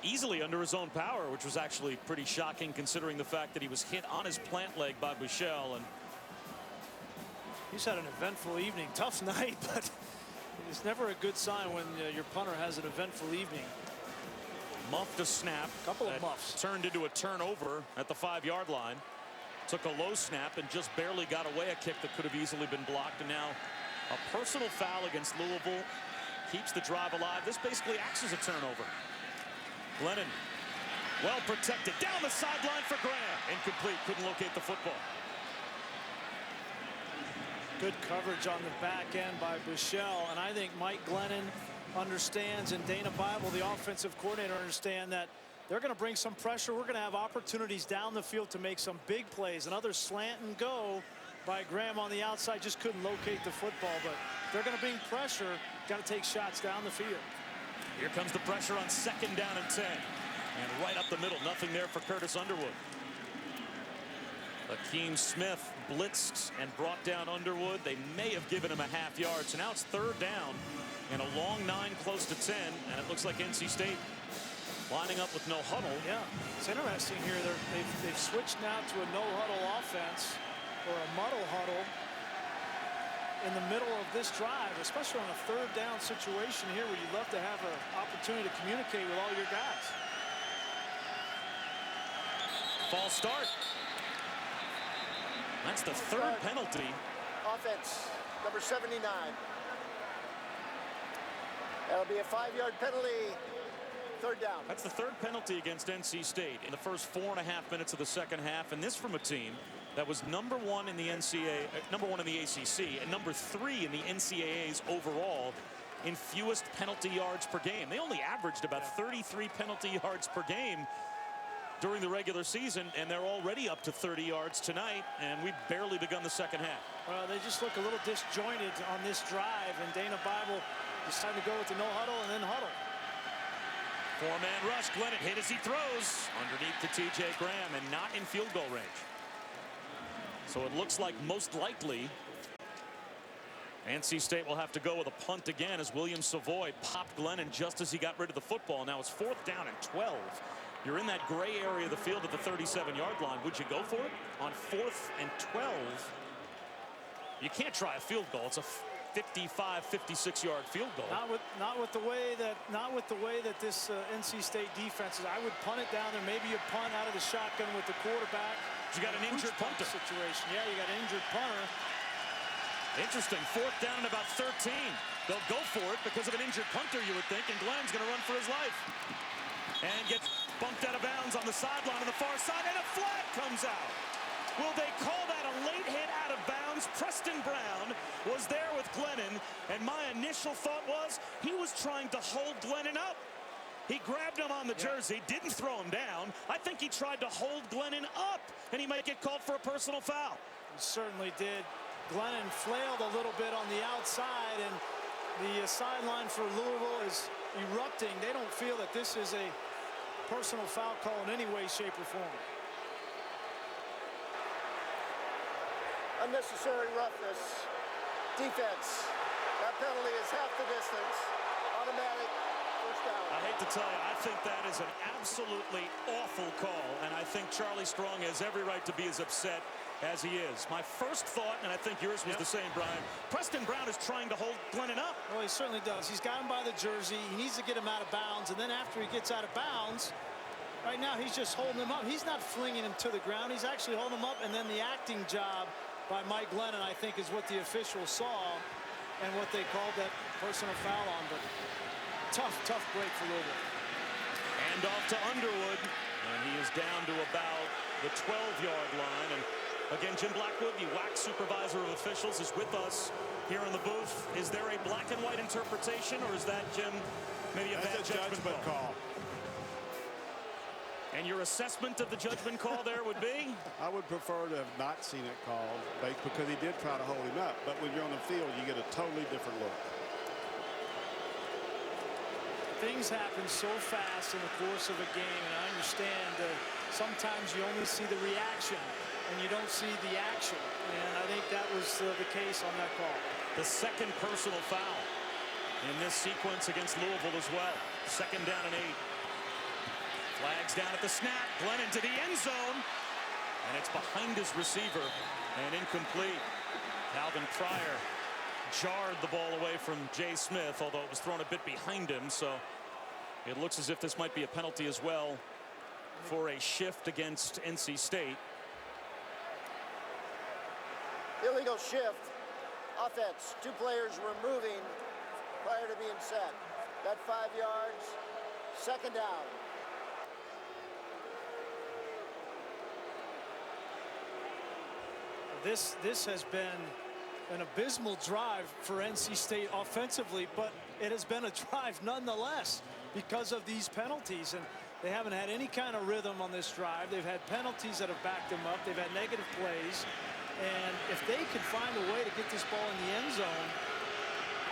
easily under his own power, which was actually pretty shocking considering the fact that he was hit on his plant leg by Buechele. And he's had an eventful evening. Tough night, but it's never a good sign when your punter has an eventful evening. Muffed a snap. Couple of muffs. Turned into a turnover at the 5-yard line. Took a low snap and just barely got away a kick that could have easily been blocked. And now a personal foul against Louisville keeps the drive alive. This basically acts as a turnover. Glennon, well protected. Down the sideline for Graham. Incomplete. Couldn't locate the football. Good coverage on the back end by Buechele, and I think Mike Glennon understands, and Dana Bible, the offensive coordinator, understand that they're going to bring some pressure. We're going to have opportunities down the field to make some big plays. Another slant and go by Graham on the outside, just couldn't locate the football, but they're going to bring pressure. Got to take shots down the field. Here comes the pressure on 2nd down and 10, and right up the middle, nothing there for Curtis Underwood. Akeem Smith blitzed and brought down Underwood. They may have given him a half yard. So now it's 3rd down and a long 9 close to 10. And it looks like NC State lining up with no huddle. Yeah, it's interesting here. They've switched now to a no huddle offense, or a muddle huddle, in the middle of this drive, especially on a 3rd down situation here where you'd love to have an opportunity to communicate with all your guys. False start. That's the third penalty. Offense, number 79. That'll be a 5-yard penalty. Third down. That's the third penalty against NC State in the first 4.5 minutes of the second half, and this from a team that was number 1 in the number 1 in the ACC, and number 3 in the NCAA's overall in fewest penalty yards per game. They only averaged about 33 penalty yards per game during the regular season, and they're already up to 30 yards tonight, and we've barely begun the second half. Well, they just look a little disjointed on this drive, and Dana Bible decided to go with the no huddle and then huddle. 4-man rush. Glennon hit as he throws underneath to T.J. Graham and not in field goal range. So it looks like most likely NC State will have to go with a punt again as William Savoy popped Glennon just as he got rid of the football. Now it's 4th down and 12. You're in that gray area of the field at the 37-yard line. Would you go for it on 4th and 12? You can't try a field goal. It's a 55, 56-yard field goal. Not with the way that this NC State defense is. I would punt it down there. Maybe you punt out of the shotgun with the quarterback. You got an injured punter situation. Yeah, you got an injured punter. Interesting. 4th down and about 13. They'll go for it because of an injured punter, you would think, and Glenn's going to run for his life. And gets bumped out of bounds on the sideline on the far side, and a flag comes out. Will they call that a late hit out of bounds? Preston Brown was there with Glennon, and my initial thought was he was trying to hold Glennon up. He grabbed him on the jersey, didn't throw him down. I think he tried to hold Glennon up, and he might get called for a personal foul. He certainly did. Glennon flailed a little bit on the outside, and the sideline for Louisville is erupting. They don't feel that this is a personal foul call in any way, shape, or form. Unnecessary roughness. Defense. That penalty is half the distance. Automatic first down. I hate to tell you, I think that is an absolutely awful call, and I think Charlie Strong has every right to be as upset as he is. My first thought, and I think yours was the same, Brian, Preston Brown is trying to hold Glennon up. Well, he certainly does. He's got him by the jersey. He needs to get him out of bounds, and then after he gets out of bounds, right now he's just holding him up. He's not flinging him to the ground. He's actually holding him up, and then the acting job by Mike Glennon, I think, is what the officials saw and what they called that personal foul on. But tough break for Louisville. And off to Underwood, and he is down to about the 12-yard line. And again, Jim Blackwood, the WAC supervisor of officials, is with us here in the booth. Is there a black and white interpretation, or is that, Jim, maybe a bad judgment call? And your assessment of the judgment call there would be? I would prefer to have not seen it called, because he did try to hold him up. But when you're on the field, you get a totally different look. Things happen so fast in the course of a game, and I understand that sometimes you only see the reaction and you don't see the action. And I think that was the case on that call. The second personal foul in this sequence against Louisville as well. 2nd down and 8. Flags down at the snap. Glennon to the end zone. And it's behind his receiver and incomplete. Calvin Pryor jarred the ball away from Jay Smith, although it was thrown a bit behind him. So it looks as if this might be a penalty as well for a shift against NC State. Illegal shift. Offense. 2 players were moving prior to being set. Got 5 yards. 2nd down. This has been an abysmal drive for NC State offensively, but it has been a drive nonetheless because of these penalties, and they haven't had any kind of rhythm on this drive. They've had penalties that have backed them up. They've had negative plays, and if they could find a way to get this ball in the end zone,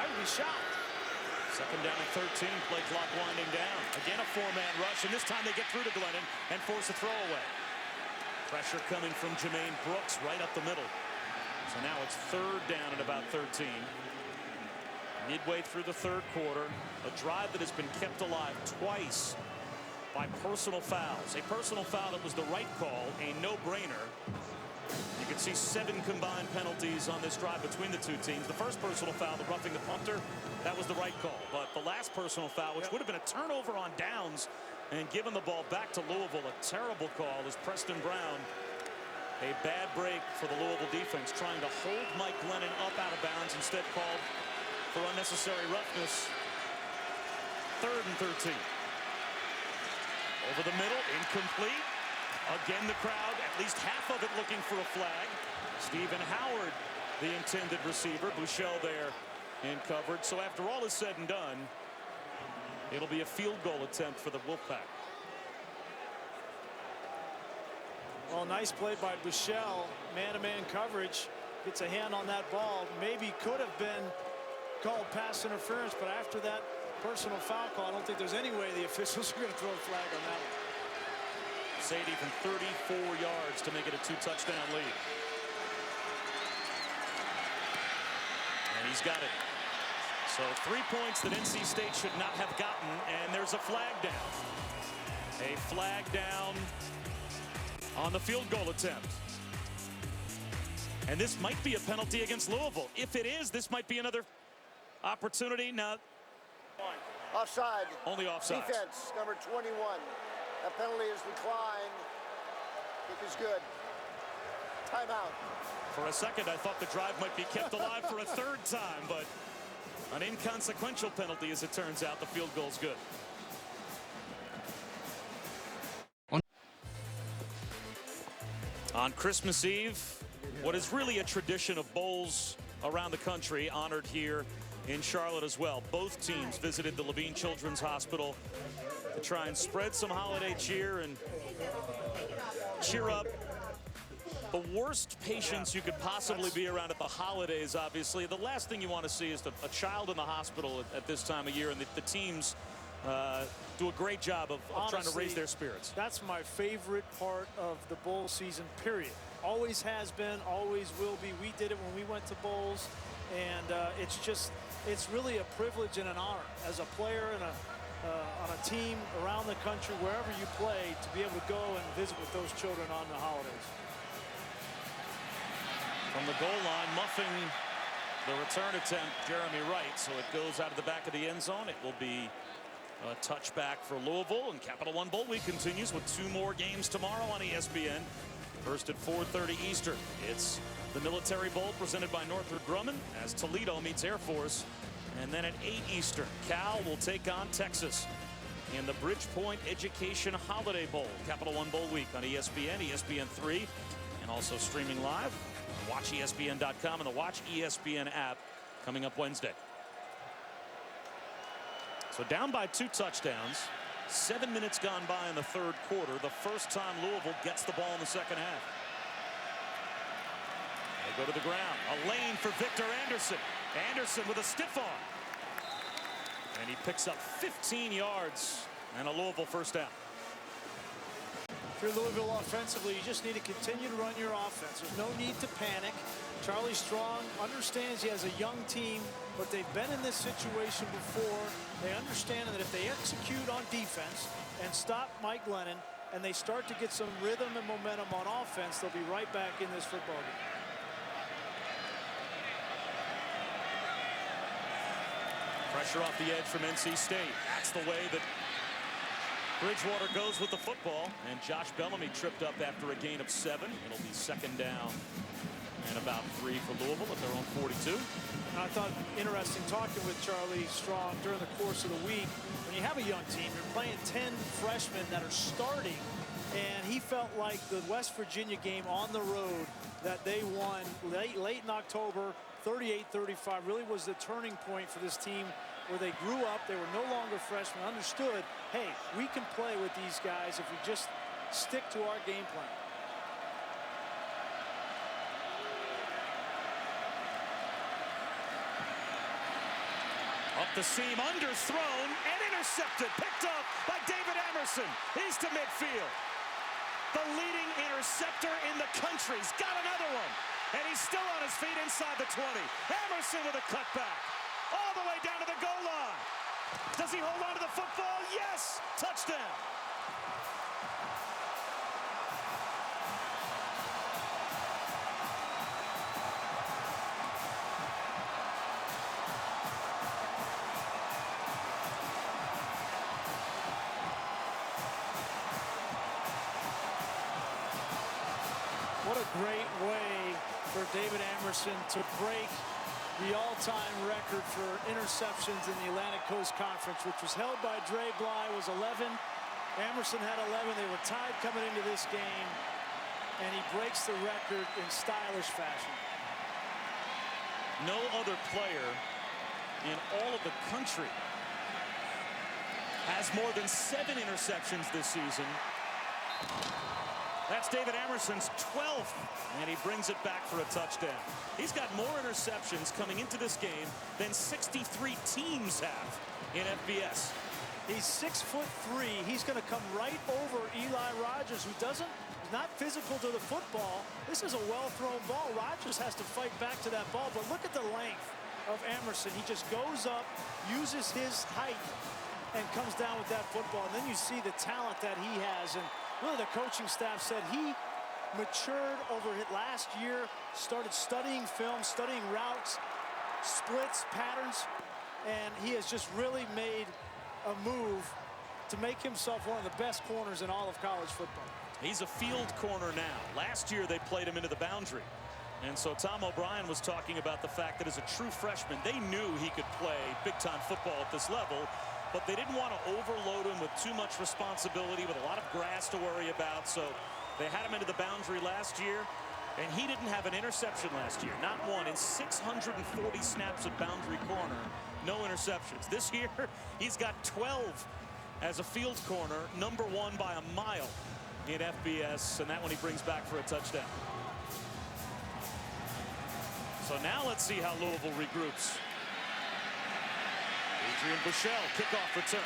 I would be shocked. 2nd down and 13, play clock winding down. Again, a 4-man rush, and this time they get through to Glennon and force a throwaway. Pressure coming from Jermaine Brooks right up the middle. So now it's 3rd down and about 13. Midway through the 3rd quarter, a drive that has been kept alive twice by personal fouls. A personal foul that was the right call, a no-brainer. You can see 7 combined penalties on this drive between the 2 teams. The first personal foul, the roughing the punter, that was the right call. But the last personal foul, which would have been a turnover on downs and giving the ball back to Louisville, a terrible call as Preston Brown A bad break for the Louisville defense, trying to hold Mike Glennon up out of bounds, instead called for unnecessary roughness. 3rd and 13. Over the middle, incomplete. Again, the crowd, at least half of it looking for a flag. Stephen Howard, the intended receiver. Buechele there in coverage. So after all is said and done, it'll be a field goal attempt for the Wolfpack. Well, nice play by Buechele. Man-to-man coverage. Gets a hand on that ball. Maybe could have been called pass interference, but after that personal foul call, I don't think there's any way the officials are going to throw a flag on that one. Sadie from 34 yards to make it a 2-touchdown lead. And he's got it. So 3 points that NC State should not have gotten, and there's a flag down. A flag down on the field goal attempt. And this might be a penalty against Louisville. If it is, this might be another opportunity. Now, offside. Only offside. Defense, number 21. That penalty is declined. Kick is good. Timeout. For a second, I thought the drive might be kept alive for a 3rd time, but an inconsequential penalty, as it turns out. The field goal's good. On Christmas Eve, what is really a tradition of bowls around the country, honored here in Charlotte as well. Both teams visited the Levine Children's Hospital to try and spread some holiday cheer and cheer up the worst patients you could possibly be around at the holidays. Obviously, the last thing you want to see is a child in the hospital at this time of year, and the teams do a great job of trying to raise their spirits. That's my favorite part of the bowl season, period. Always has been, always will be. We did it when we went to bowls, and it's really a privilege and an honor as a player and on a team around the country, wherever you play, to be able to go and visit with those children on the holidays. From the goal line, muffing the return attempt, Jeremy Wright. So it goes out of the back of the end zone. It will be a touchback for Louisville, and Capital One Bowl Week continues with 2 more games tomorrow on ESPN. First at 4:30 Eastern. It's the Military Bowl presented by Northrop Grumman as Toledo meets Air Force. And then at 8 Eastern, Cal will take on Texas in the Bridgepoint Education Holiday Bowl. Capital One Bowl Week on ESPN, ESPN3, and also streaming live. WatchESPN.com and the Watch ESPN app coming up Wednesday. So down by 2 touchdowns. 7 minutes gone by in the 3rd quarter. The first time Louisville gets the ball in the 2nd half. They go to the ground. A lane for Victor Anderson. Anderson with a stiff arm. And he picks up 15 yards and a Louisville first down. If you're Louisville offensively, you just need to continue to run your offense. There's no need to panic. Charlie Strong understands he has a young team, but they've been in this situation before. They understand that if they execute on defense and stop Mike Glennon, and they start to get some rhythm and momentum on offense, they'll be right back in this football game. Pressure off the edge from NC State. That's the way that Bridgewater goes with the football, and Josh Bellamy tripped up after a gain of 7. It'll be 2nd down and about 3 for Louisville at their own 42. And I thought interesting talking with Charlie Strong during the course of the week. When you have a young team, you're playing 10 freshmen that are starting, and he felt like the West Virginia game on the road that they won late in October, 38-35, really was the turning point for this team, where they grew up. They were no longer freshmen, understood, hey, we can play with these guys if we just stick to our game plan. Up the seam, underthrown and intercepted, picked up by David Emerson. He's to midfield. The leading interceptor in the country's got another one, and he's still on his feet inside the 20. Emerson with a cutback all the way down to the goal line. Does he hold on to the football? Yes! Touchdown! What a great way for David Amerson to break the all-time record for interceptions in the Atlantic Coast Conference, which was held by Dre Bly, was 11. Amerson had 11. They were tied coming into this game, and he breaks the record in stylish fashion. No other player in all of the country has more than 7 interceptions this season. That's David Amerson's 12th, and he brings it back for a touchdown. He's got more interceptions coming into this game than 63 teams have in FBS. He's 6'3". He's going to come right over Eli Rogers, who he's not physical to the football. This is a well-thrown ball. Rogers has to fight back to that ball, but look at the length of Amerson. He just goes up, uses his height, and comes down with that football. And then you see the talent that he has. And really, the coaching staff said he matured over it last year, started studying film, studying routes, splits, patterns, and he has just really made a move to make himself one of the best corners in all of college football. He's a field corner now. Last year, they played him into the boundary. And so Tom O'Brien was talking about the fact that as a true freshman, they knew he could play big-time football at this level, but they didn't want to overload him with too much responsibility, with a lot of grass to worry about. So they had him into the boundary last year, and he didn't have an interception last year. Not one. In 640 snaps at boundary corner, no interceptions. This year, he's got 12 as a field corner, #1 by a mile in FBS, and that one he brings back for a touchdown. So now let's see how Louisville regroups. Adrian Bushell, kickoff return.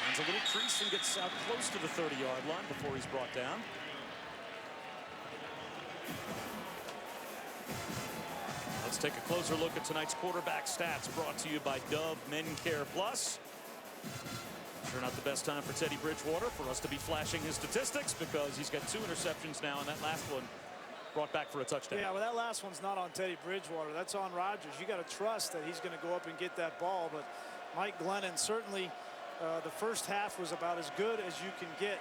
Finds a little crease and gets out close to the 30-yard line before he's brought down. Let's take a closer look at tonight's quarterback stats, brought to you by Dove Men Care Plus. Sure not the best time for Teddy Bridgewater for us to be flashing his statistics, because he's got 2 interceptions now, and that last one brought back for a touchdown. Yeah, well, that last one's not on Teddy Bridgewater. That's on Rodgers. You got to trust that he's going to go up and get that ball. But Mike Glennon, certainly the first half was about as good as you can get.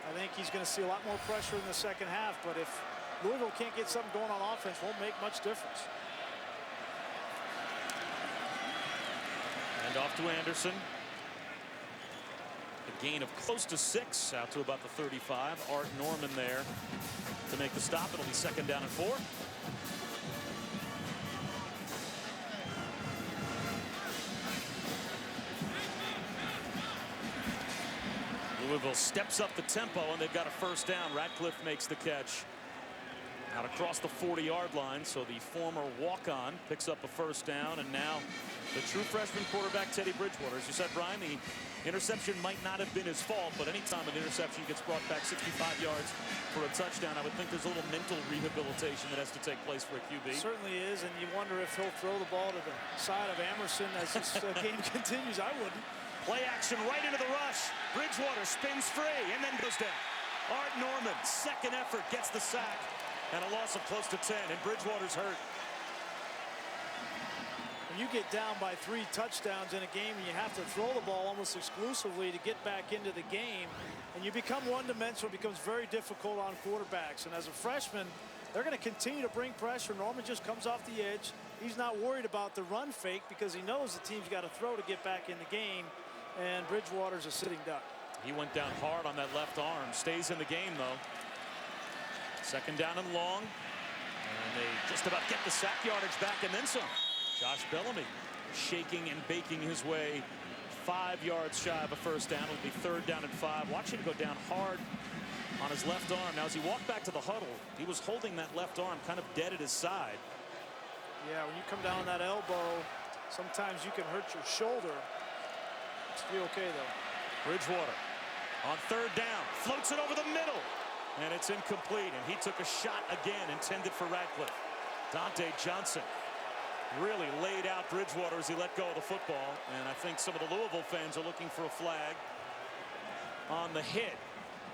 I think he's going to see a lot more pressure in the second half. But if Louisville can't get something going on offense, won't make much difference. And off to Anderson. A gain of close to 6, out to about the 35. Art Norman there to make the stop. It'll be 2nd down and 4. Louisville steps up the tempo, and they've got a 1st down. Ratcliffe makes the catch out across the 40-yard line. So the former walk-on picks up a 1st down, and now the true freshman quarterback, Teddy Bridgewater. As you said, Brian, the interception might not have been his fault, but anytime an interception gets brought back 65 yards for a touchdown, I would think there's a little mental rehabilitation that has to take place for a QB. Certainly is, and you wonder if he'll throw the ball to the side of Amerson as this game continues. I wouldn't. Play action right into the rush. Bridgewater spins free and then goes down. Art Norman, 2nd effort, gets the sack, and a loss of close to 10, and Bridgewater's hurt. When you get down by 3 touchdowns in a game and you have to throw the ball almost exclusively to get back into the game, and you become one-dimensional, it becomes very difficult on quarterbacks. And as a freshman, they're going to continue to bring pressure. Norman just comes off the edge. He's not worried about the run fake because he knows the team's got to throw to get back in the game, and Bridgewater's a sitting duck. He went down hard on that left arm. Stays in the game, though. 2nd down and long. And they just about get the sack yardage back and then some. Josh Bellamy shaking and baking his way 5 yards shy of a 1st down. It'll be 3rd down and 5. Watch him go down hard on his left arm. Now, as he walked back to the huddle, he was holding that left arm kind of dead at his side. Yeah, when you come down on that elbow, sometimes you can hurt your shoulder. It's be okay, though. Bridgewater on 3rd down, floats it over the middle, and it's incomplete. And he took a shot again, intended for Ratcliffe. Dante Johnson really laid out Bridgewater as he let go of the football, and I think some of the Louisville fans are looking for a flag on the hit.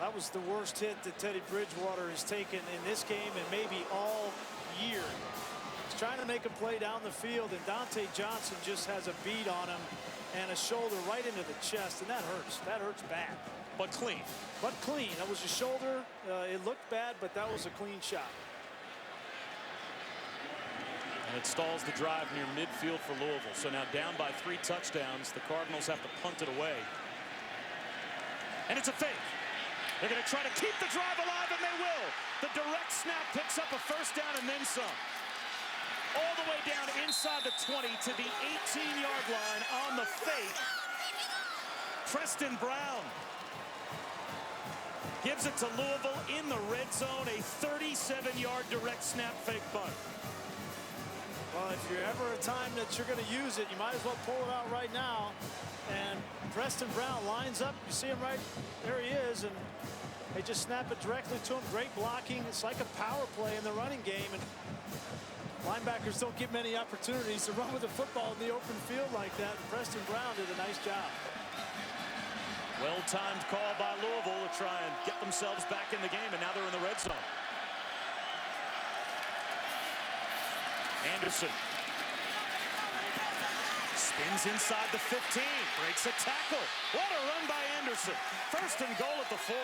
That was the worst hit that Teddy Bridgewater has taken in this game and maybe all year. He's trying to make a play down the field, and Dante Johnson just has a beat on him and a shoulder right into the chest, and that hurts. That hurts bad. but clean. But clean. That was a shoulder. It looked bad, but that was a clean shot. And it stalls the drive near midfield for Louisville. So now down by 3 touchdowns. The Cardinals have to punt it away. And it's a fake. They're going to try to keep the drive alive, and they will. The direct snap picks up a first down and then some. All the way down inside the 20 to the 18-yard line on the fake. Preston Brown gives it to Louisville in the red zone. A 37-yard direct snap fake punt. Well, if you're ever a time that you're going to use it, you might as well pull it out right now. And Preston Brown lines up. You see him right there. He is, and they just snap it directly to him. Great blocking. It's like a power play in the running game, and linebackers don't get many opportunities to run with the football in the open field like that. And Preston Brown did a nice job. Well-timed call by Louisville to try and get themselves back in the game, and now they're in the red zone. Anderson spins inside the 15, breaks a tackle. What a run by Anderson. First and goal at the 4.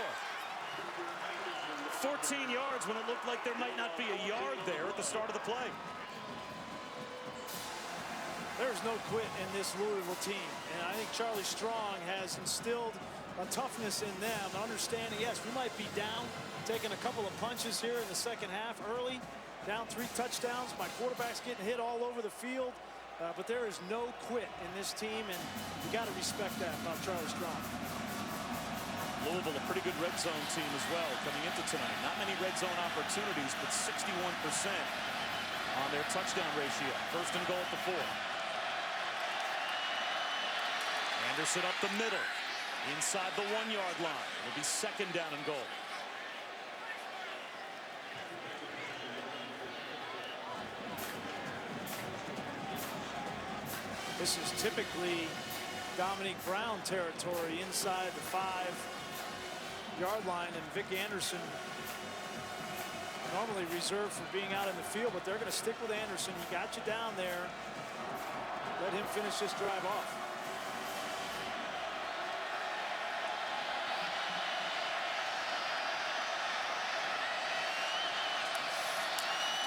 14 yards when it looked like there might not be a yard there at the start of the play. There's no quit in this Louisville team, and I think Charlie Strong has instilled a toughness in them, understanding, yes, we might be down, taking a couple of punches here in the second half early, down 3 touchdowns. My quarterback's getting hit all over the field, but there is no quit in this team, and you got to respect that about Charlie Strong. Louisville, a pretty good red zone team as well coming into tonight. Not many red zone opportunities, but 61% on their touchdown ratio. First and goal at the 4. Anderson up the middle, inside the 1-yard line. It'll be second down and goal. This is typically Dominique Brown territory inside the 5-yard line, and Vic Anderson normally reserved for being out in the field, but they're going to stick with Anderson. He got you down there. Let him finish this drive off.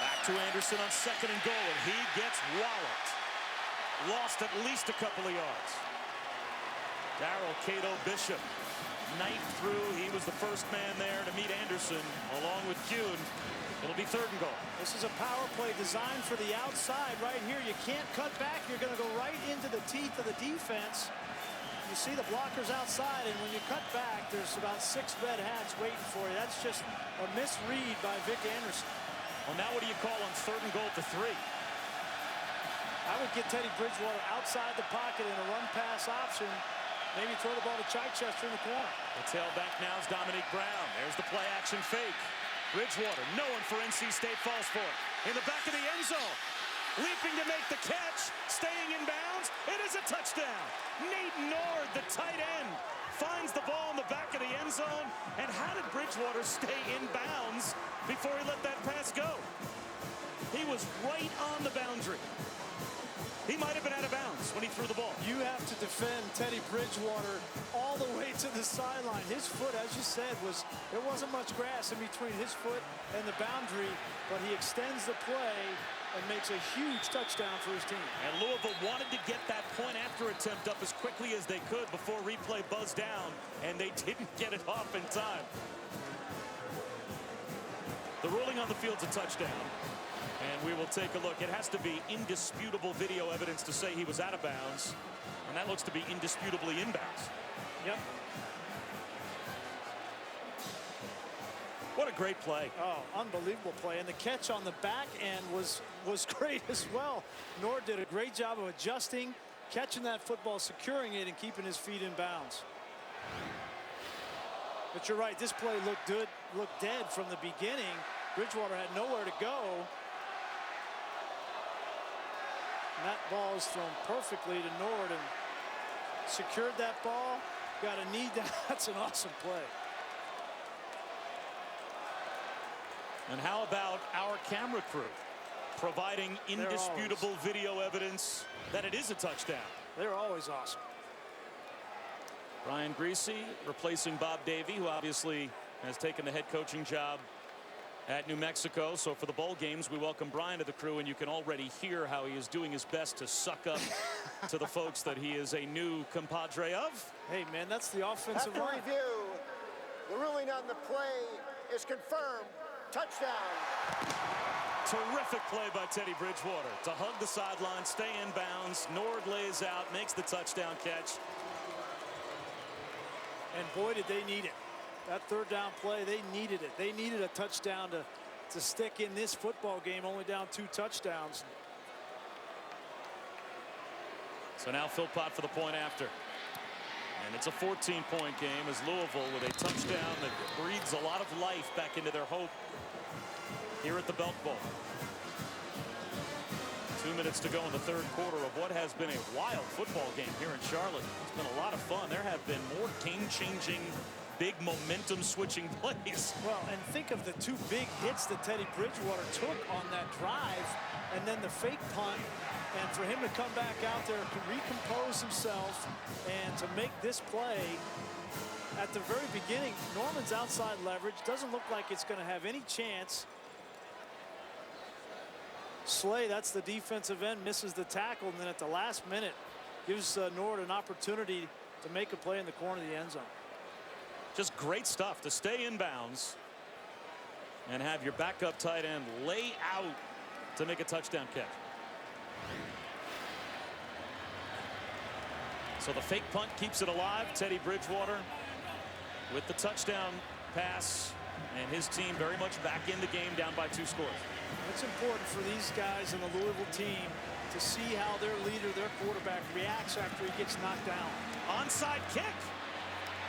Back to Anderson on second and goal, and he gets walloped. Lost at least a couple of yards. Darrell Cato Bishop knifed through. He was the first man there to meet Anderson along with Kuhn. It'll be third and goal. This is a power play designed for the outside right here. You can't cut back. You're going to go right into the teeth of the defense. You see the blockers outside, and when you cut back, there's about 6 red hats waiting for you. That's just a misread by Vic Anderson. Well, now what do you call on third and goal to 3? I would get Teddy Bridgewater outside the pocket in a run-pass option. Maybe throw the ball to Chichester in the corner. The tailback now is Dominique Brown. There's the play-action fake. Bridgewater, no one for NC State, falls for it. In the back of the end zone. Leaping to make the catch. Staying in bounds. It is a touchdown. Nate Nord, the tight end, finds the ball in the back of the end zone. And how did Bridgewater stay in bounds before he let that pass go? He was right on the boundary. He might have been out of bounds when he threw the ball. You have to defend Teddy Bridgewater all the way to the sideline. His foot, as you said, there wasn't much grass in between his foot and the boundary, but he extends the play and makes a huge touchdown for his team. And Louisville wanted to get that point after attempt up as quickly as they could before replay buzzed down, and they didn't get it off in time. The ruling on the field's a touchdown. And we will take a look. It has to be indisputable video evidence to say he was out of bounds. And that looks to be indisputably inbounds. Yep. What a great play. Oh, unbelievable play. And the catch on the back end was great as well. Nord did a great job of adjusting, catching that football, securing it, and keeping his feet in bounds. But you're right, this play looked good, looked dead from the beginning. Bridgewater had nowhere to go. And that ball is thrown perfectly to Nord and secured that ball. Got a knee down. That's an awesome play. And how about our camera crew providing indisputable video evidence that it is a touchdown? They're always awesome. Brian Griese replacing Bob Davie, who obviously has taken the head coaching job at New Mexico. So for the bowl games, we welcome Brian to the crew, and you can already hear how he is doing his best to suck up to the folks that he is a new compadre of. Hey, man, that's the offensive After line. review, the ruling on the play is confirmed. Touchdown. Terrific play by Teddy Bridgewater to hug the sideline, stay in bounds. Nord lays out, makes the touchdown catch. And boy, did they need it. That third down play, they needed it. They needed a touchdown to stick in this football game, only down 2 touchdowns. So now Philpott for the point after. And it's a 14-point game as Louisville with a touchdown that breathes a lot of life back into their hope here at the Belk Bowl. 2 minutes to go in the third quarter of what has been a wild football game here in Charlotte. It's been a lot of fun. There have been more game-changing, big momentum-switching plays. Well, and think of the 2 big hits that Teddy Bridgewater took on that drive, and then the fake punt. And for him to come back out there, to recompose himself, and to make this play at the very beginning. Norman's outside leverage doesn't look like it's going to have any chance. Slay, that's the defensive end, misses the tackle, and then at the last minute gives Nord an opportunity to make a play in the corner of the end zone. Just great stuff to stay in bounds and have your backup tight end lay out to make a touchdown catch. So the fake punt keeps it alive. Teddy Bridgewater with the touchdown pass, and his team very much back in the game, down by 2 scores. It's important for these guys in the Louisville team to see how their leader, their quarterback, reacts after he gets knocked down. Onside kick,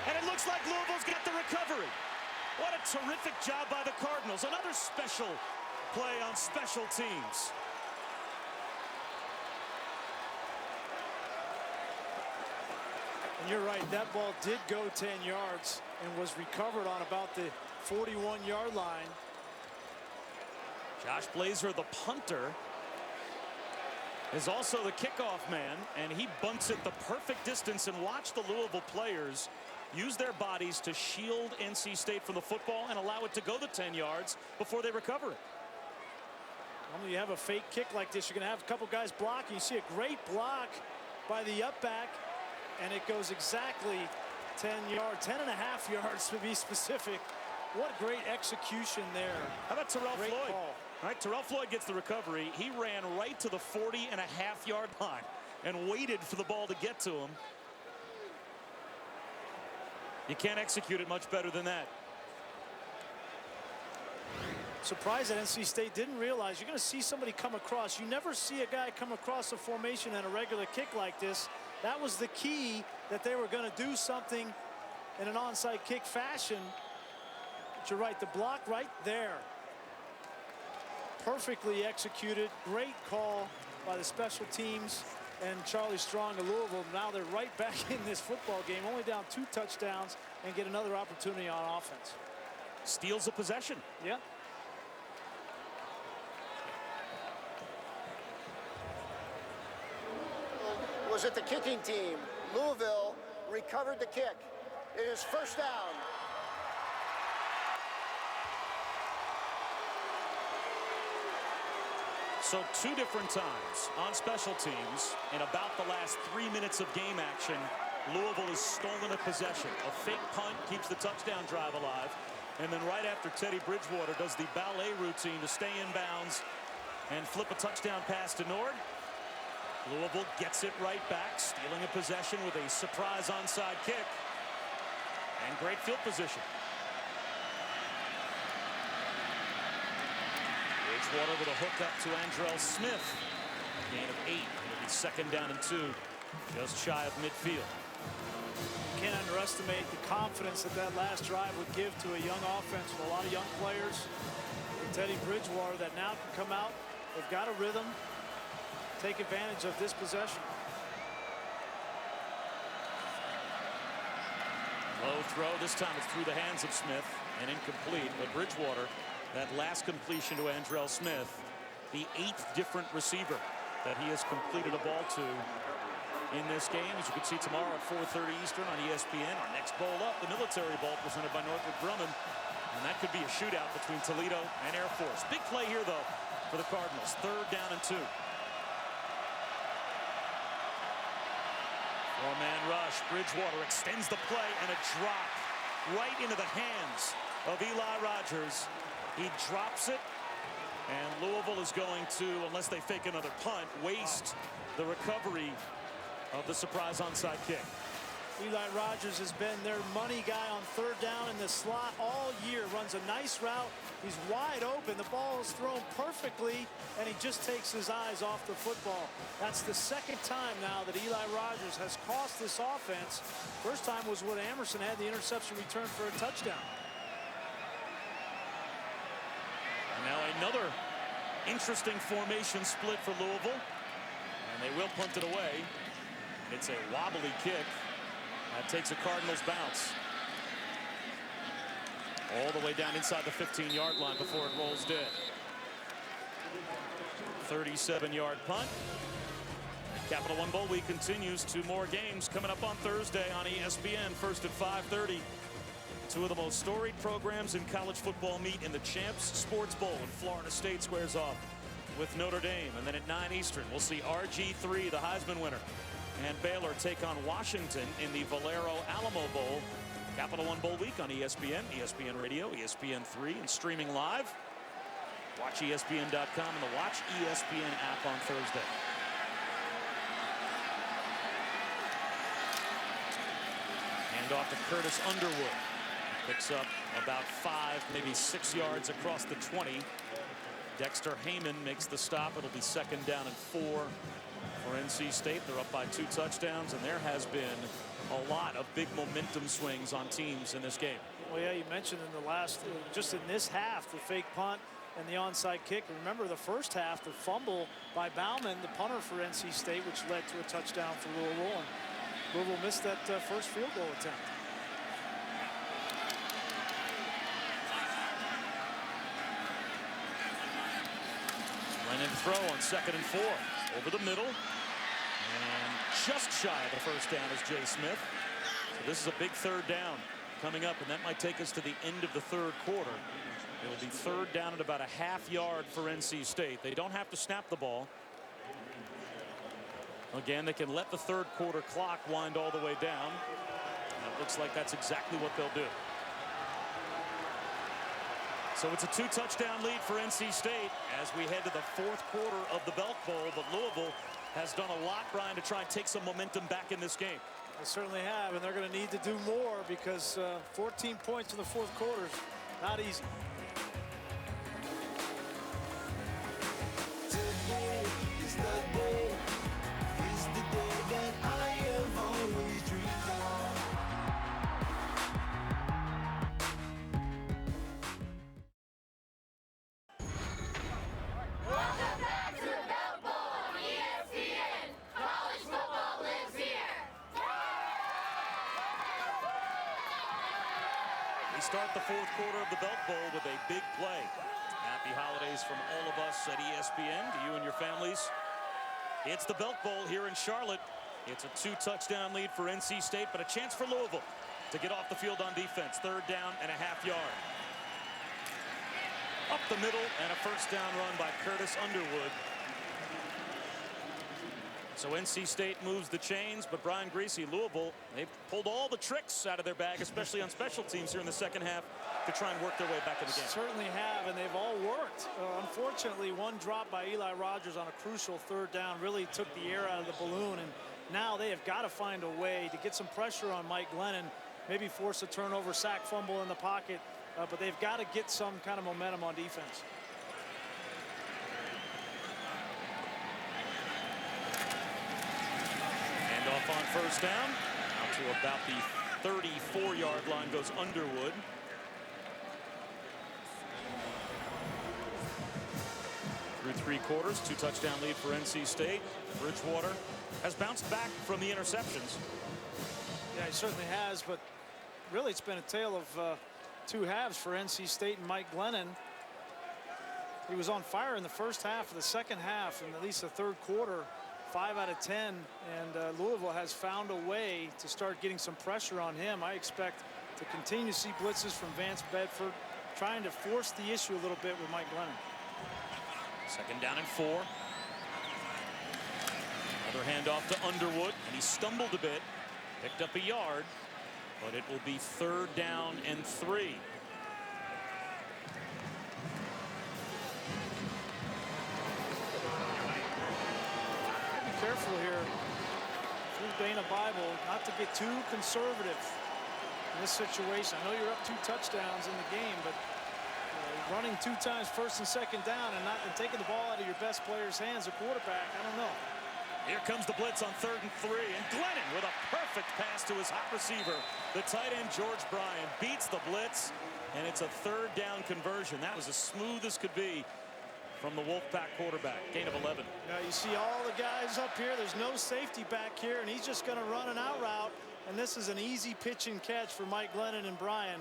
and it looks like Louisville's got the recovery. What a terrific job by the Cardinals. Another special play on special teams. And you're right, that ball did go 10 yards and was recovered on about the 41-yard line. Josh Blazer, the punter, is also the kickoff man, and he bunts it the perfect distance. And watch the Louisville players use their bodies to shield NC State from the football and allow it to go the 10 yards before they recover it. When you have a fake kick like this, you're going to have a couple guys blocking. You see a great block by the up back, and it goes exactly 10 yards, 10 and a half yards to be specific. What great execution there. How about Terrell Great Floyd? call. All right, Terrell Floyd gets the recovery. He ran right to the 40-and-a-half-yard line and waited for the ball to get to him. You can't execute it much better than that. Surprised that NC State didn't realize you're going to see somebody come across. You never see a guy come across a formation and a regular kick like this. That was the key, that they were going to do something in an onside kick fashion. But you're right, the block right there. Perfectly executed. Great call by the special teams and Charlie Strong of Louisville. Now they're right back in this football game, only down 2 touchdowns, and get another opportunity on offense. Steals a possession. Yeah. Was it the kicking team? Louisville recovered the kick. It is first down. So 2 different times on special teams in about the last 3 minutes of game action, Louisville has stolen a possession. A fake punt keeps the touchdown drive alive. And then right after, Teddy Bridgewater does the ballet routine to stay in bounds and flip a touchdown pass to Nord. Louisville gets it right back, stealing a possession with a surprise onside kick. And great field position. Bridgewater with a hook up to Andrell Smith. Gain of 8. It'll be second down and 2. Just shy of midfield. You can't underestimate the confidence that that last drive would give to a young offense with a lot of young players. And Teddy Bridgewater that now can come out. They've got a rhythm. Take advantage of this possession. Low throw. This time it's through the hands of Smith and incomplete. But Bridgewater, that last completion to Andrell Smith, the 8th different receiver that he has completed a ball to in this game. As you can see tomorrow at 4:30 Eastern on ESPN. Our next bowl up, the Military Bowl, presented by Northrop Grumman. And that could be a shootout between Toledo and Air Force. Big play here, though, for the Cardinals. 3rd down and 2. 4-man rush. Bridgewater extends the play, and a drop right into the hands of Eli Rogers. He drops it, and Louisville is going to, unless they fake another punt, waste the recovery of the surprise onside kick. Eli Rogers has been their money guy on 3rd down in the slot all year. Runs a nice route. He's wide open. The ball is thrown perfectly, and he just takes his eyes off the football. That's the 2nd time now that Eli Rogers has cost this offense. First time was when Emerson had the interception return for a touchdown. And now another interesting formation split for Louisville. And they will punt it away. It's a wobbly kick. That takes a Cardinals bounce. All the way down inside the 15-yard line before it rolls dead. 37-yard punt. Capital One Bowl Week continues. 2 more games coming up on Thursday on ESPN. First at 5:30. 2 of the most storied programs in college football meet in the Champs Sports Bowl, and Florida State squares off with Notre Dame. And then at 9 Eastern, we'll see RG3, the Heisman winner, and Baylor take on Washington in the Valero Alamo Bowl. Capital One Bowl Week on ESPN, ESPN Radio, ESPN3, and streaming live. Watch ESPN.com and the Watch ESPN app on Thursday. Hand off to Curtis Underwood. Picks up about 5, maybe 6 yards across the 20. Dexter Heyman makes the stop. It'll be 2nd down and 4 for NC State. They're up by 2 touchdowns, and there has been a lot of big momentum swings on teams in this game. Well, yeah, you mentioned in the last, just in this half, the fake punt and the onside kick. Remember the first half, the fumble by Bauman, the punter for NC State, which led to a touchdown for Louisville. And Louisville missed that first field goal attempt. Lennon throw on 2nd and 4. Over the middle. And just shy of the first down is Jay Smith. So this is a big 3rd down coming up, and that might take us to the end of the 3rd quarter. It'll be 3rd down at about a ½ yard for NC State. They don't have to snap the ball. Again, they can let the 3rd quarter clock wind all the way down. And it looks like that's exactly what they'll do. So it's a 2-touchdown lead for NC State as we head to the 4th quarter of the Belk Bowl. But Louisville has done a lot, Brian, to try and take some momentum back in this game. They certainly have, and they're going to need to do more because 14 points in the 4th quarter is not easy. Today is the day. It's the day that I have always dreamed of. Welcome back to the Belk Bowl on ESPN. College football lives here. We start the 4th quarter of the Belk Bowl with a big play. Happy holidays from all of us at ESPN to you and your families. It's the Belk Bowl here in Charlotte. It's a 2-touchdown lead for NC State, but a chance for Louisville to get off the field on defense. 3rd down and a ½ yard. Up the middle and a 1st down run by Curtis Underwood. So NC State moves the chains, but Brian Greasy, Louisville, they've pulled all the tricks out of their bag, especially on special teams here in the 2nd half, to try and work their way back in the game. Certainly have, and they've all worked. Unfortunately, one drop by Eli Rogers on a crucial 3rd down really took the air out of the balloon, and now they have got to find a way to get some pressure on Mike Glennon, maybe force a turnover, sack, fumble in the pocket, but they've got to get some kind of momentum on defense. Off on 1st down. Out to about the 34-yard line goes Underwood. Through 3 quarters, 2-touchdown lead for NC State. Bridgewater has bounced back from the interceptions. Yeah, he certainly has, but really it's been a tale of 2 halves for NC State and Mike Glennon. He was on fire in the first half. Of the 2nd half, and at least the 3rd quarter, 5 out of 10, and Louisville has found a way to start getting some pressure on him. I expect to continue to see blitzes from Vance Bedford, trying to force the issue a little bit with Mike Glennon. 2nd down and 4. Another handoff to Underwood, and he stumbled a bit, picked up a yard, but it will be 3rd down and 3. Careful here through Dana Bible not to get too conservative in this situation. I know you're up 2 touchdowns in the game, but running 2 times 1st and 2nd down and taking the ball out of your best player's hands, a quarterback, I don't know. Here comes the blitz on 3rd and 3, and Glennon with a perfect pass to his hot receiver. The tight end George Bryan beats the blitz, and it's a 3rd down conversion. That was as smooth as could be from the Wolfpack quarterback. Gain of 11. Now you see all the guys up here. There's no safety back here, and he's just going to run an out route. And this is an easy pitch and catch for Mike Glennon and Bryan.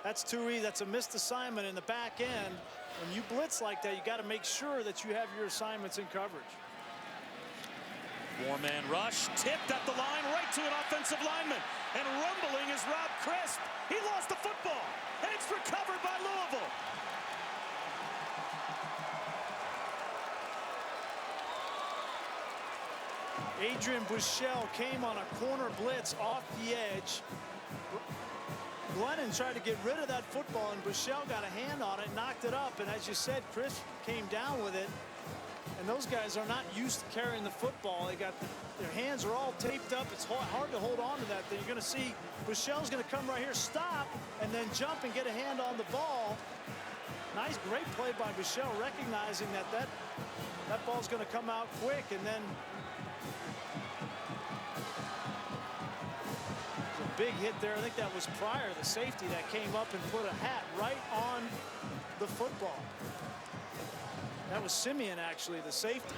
That's too easy. That's a missed assignment in the back end. When you blitz like that, you got to make sure that you have your assignments in coverage. 4-man rush, tipped at the line, right to an offensive lineman. And rumbling is Rob Crisp. He lost the football, and it's recovered by Louisville. Adrian Bushell came on a corner blitz off the edge. Glennon tried to get rid of that football, and Bushell got a hand on it, knocked it up, and as you said, Chris came down with it. And those guys are not used to carrying the football. Their hands are all taped up. It's hard to hold on to that thing. You're going to see Bushell's going to come right here, stop, and then jump and get a hand on the ball. Nice, great play by Bushell, recognizing that ball's going to come out quick, and then big hit there. I think that was Pryor, the safety, that came up and put a hat right on the football. That was Simeon, actually, the safety.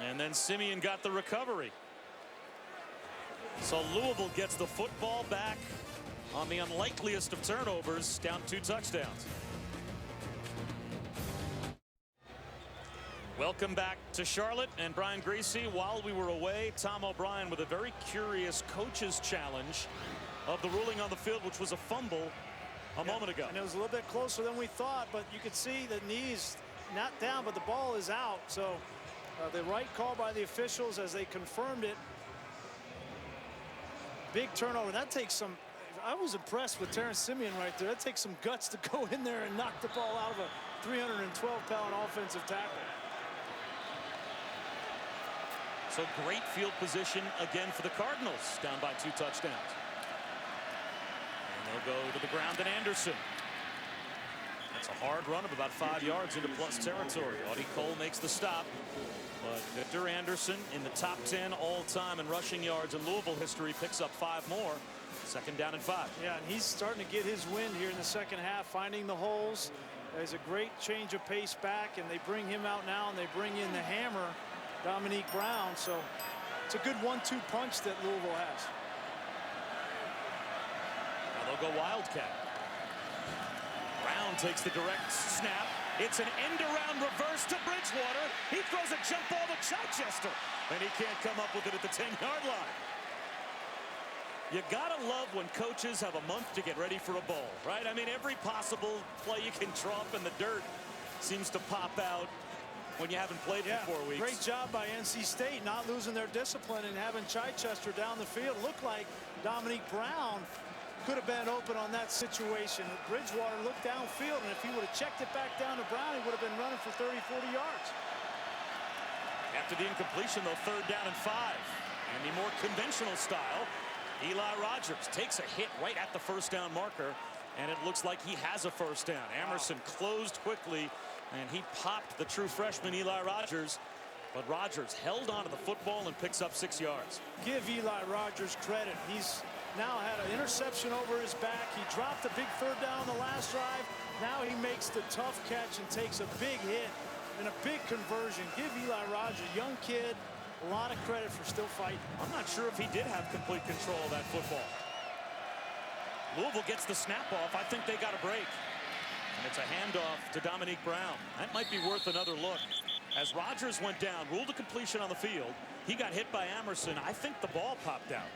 And then Simeon got the recovery. So Louisville gets the football back on the unlikeliest of turnovers, down 2 touchdowns. Welcome back to Charlotte, and Brian Griese. While we were away, Tom O'Brien with a very curious coach's challenge of the ruling on the field, which was a fumble a moment ago. And it was a little bit closer than we thought, but you could see the knees not down, but the ball is out. So the right call by the officials as they confirmed it. Big turnover. That takes some. I was impressed with Terrence Simeon right there. That takes some guts to go in there and knock the ball out of a 312-pound offensive tackle. So great field position again for the Cardinals, down by 2 touchdowns. And they'll go to the ground and Anderson. That's a hard run of about 5 yards into plus territory. Audie Cole makes the stop. But Victor Anderson in the top 10 all-time in rushing yards in Louisville history picks up 5 more. 2nd down and 5. Yeah, and he's starting to get his wind here in the second half, finding the holes. There's a great change of pace back, and they bring him out now, and they bring in the hammer, Dominique Brown. So it's a good 1-2 punch that Louisville has. Now they'll go Wildcat. Brown takes the direct snap. It's an end-around reverse to Bridgewater. He throws a jump ball to Chichester, and he can't come up with it at the 10-yard line. You gotta love when coaches have a month to get ready for a bowl, right? I mean, every possible play you can draw up in the dirt seems to pop out when you haven't played for 4 weeks. Great job by NC State not losing their discipline and having Chichester down the field. Looked like Dominique Brown could have been open on that situation. Bridgewater looked downfield, and if he would have checked it back down to Brown, he would have been running for 30, 40 yards. After the incompletion, though, 3rd down and 5. And the more conventional style, Eli Rogers takes a hit right at the 1st down marker, and it looks like he has a 1st down. Emerson closed quickly, and he popped the true freshman Eli Rogers, but Rogers held onto the football and picks up 6 yards. Give Eli Rogers credit. He's now had an interception over his back. He dropped a big 3rd down on the last drive. Now he makes the tough catch and takes a big hit and a big conversion. Give Eli Rogers, young kid, a lot of credit for still fighting. I'm not sure if he did have complete control of that football. Louisville gets the snap off. I think they got a break. And it's a handoff to Dominique Brown. That might be worth another look. As Rodgers went down, ruled a completion on the field. He got hit by Emerson. I think the ball popped out.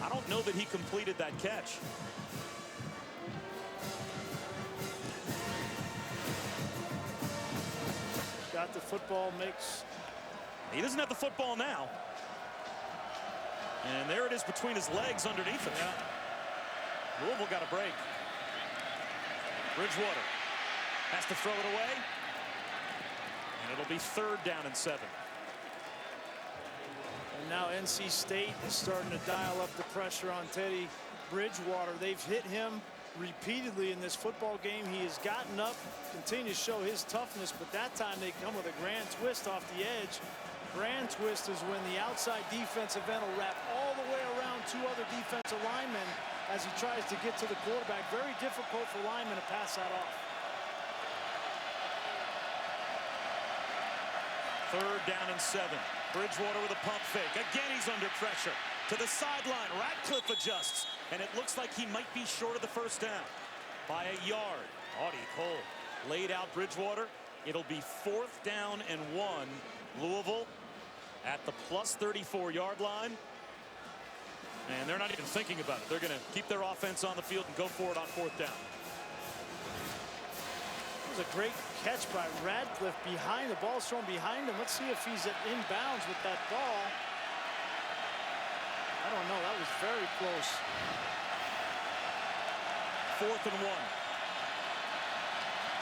I don't know that he completed that catch. Got the football mix. He doesn't have the football now. And there it is between his legs underneath him. Yeah. Louisville got a break. Bridgewater has to throw it away. And it'll be 3rd down and 7. And now NC State is starting to dial up the pressure on Teddy Bridgewater. They've hit him repeatedly in this football game. He has gotten up, continues to show his toughness, but that time they come with a grand twist off the edge. Grand twist is when the outside defensive end will wrap all the way around 2 other defensive linemen as he tries to get to the quarterback. Very difficult for linemen to pass that off. 3rd down and 7. Bridgewater with a pump fake. Again, he's under pressure. To the sideline. Ratcliffe adjusts. And it looks like he might be short of the 1st down by a yard. Audie Cole laid out Bridgewater. It'll be 4th down and 1. Louisville at the plus 34-yard line. And they're not even thinking about it. They're going to keep their offense on the field and go for it on 4th down. It was a great catch by Radcliffe behind. The ball's thrown behind him. Let's see if he's at inbounds with that ball. I don't know. That was very close. 4th and 1.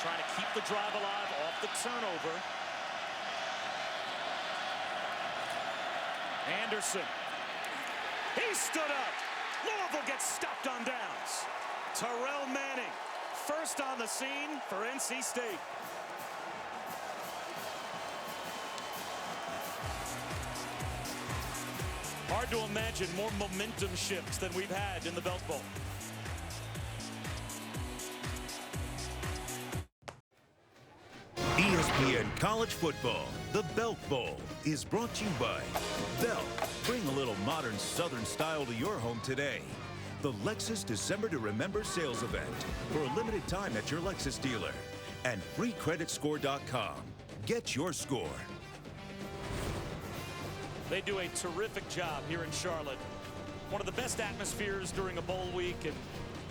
Trying to keep the drive alive off the turnover. Anderson. He stood up. Louisville gets stopped on downs. Terrell Manning, first on the scene for NC State. Hard to imagine more momentum shifts than we've had in the Belk Bowl. ESPN College Football, the Belk Bowl, is brought to you by Belk. Bring a little modern Southern style to your home today. The Lexus December to Remember sales event for a limited time at your Lexus dealer. And FreeCreditScore.com. Get your score. They do a terrific job here in Charlotte. One of the best atmospheres during a bowl week, and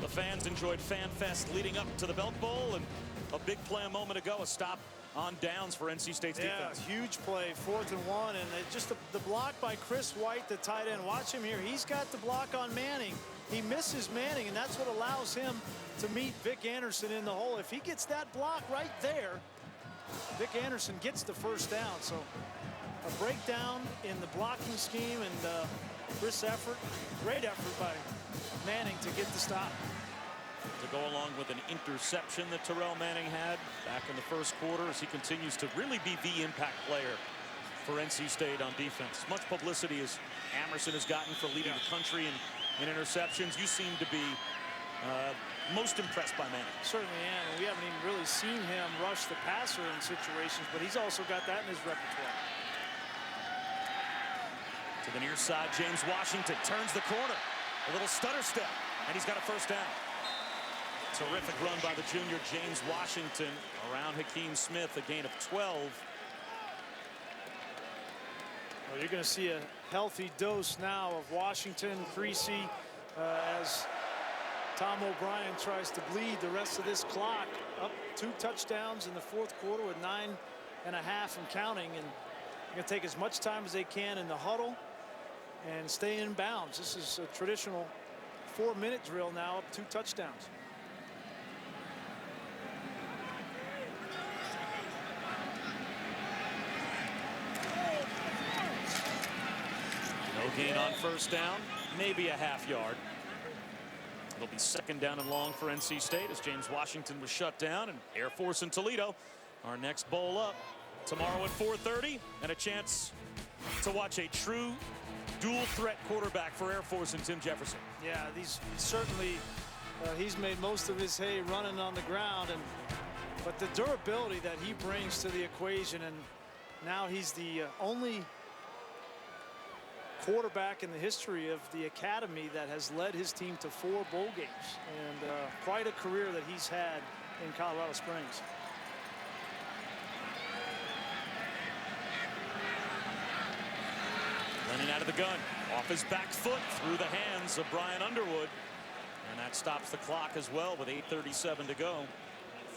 the fans enjoyed Fan Fest leading up to the Belk Bowl, and a big play a moment ago, a stop on downs for NC State's defense. Huge play, 4th and 1, and just the block by Chris White, the tight end. Watch him here. He's got the block on Manning. He misses Manning, and that's what allows him to meet Vic Anderson in the hole. If he gets that block right there, Vic Anderson gets the 1st down. So a breakdown in the blocking scheme, and Chris effort, great effort by Manning to get the stop. To go along with an interception that Terrell Manning had back in the 1st quarter, as he continues to really be the impact player for NC State on defense. Much publicity as Emerson has gotten for leading the country in interceptions. You seem to be most impressed by Manning. Certainly am. We haven't even really seen him rush the passer in situations, but he's also got that in his repertoire. To the near side, James Washington turns the corner. A little stutter step, and he's got a 1st down. Terrific run by the junior James Washington around Hakeem Smith, a gain of 12. Well, you're going to see a healthy dose now of Washington, Creasy, as Tom O'Brien tries to bleed the rest of this clock. Up 2 touchdowns in the 4th quarter with 9.5 and counting, and going to take as much time as they can in the huddle and stay in bounds. This is a traditional 4-minute drill now, up 2 touchdowns. No gain on 1st down, maybe a ½ yard. It'll be 2nd down and long for NC State as James Washington was shut down, and Air Force in Toledo. Our next bowl up tomorrow at 4:30, and a chance to watch a true dual threat quarterback for Air Force and Tim Jefferson. Yeah, these certainly he's made most of his hay running on the ground, but the durability that he brings to the equation, and now he's the only quarterback in the history of the academy that has led his team to 4 bowl games, and quite a career that he's had in Colorado Springs. Glennon out of the gun, off his back foot, through the hands of Brian Underwood. And that stops the clock as well with 8:37 to go.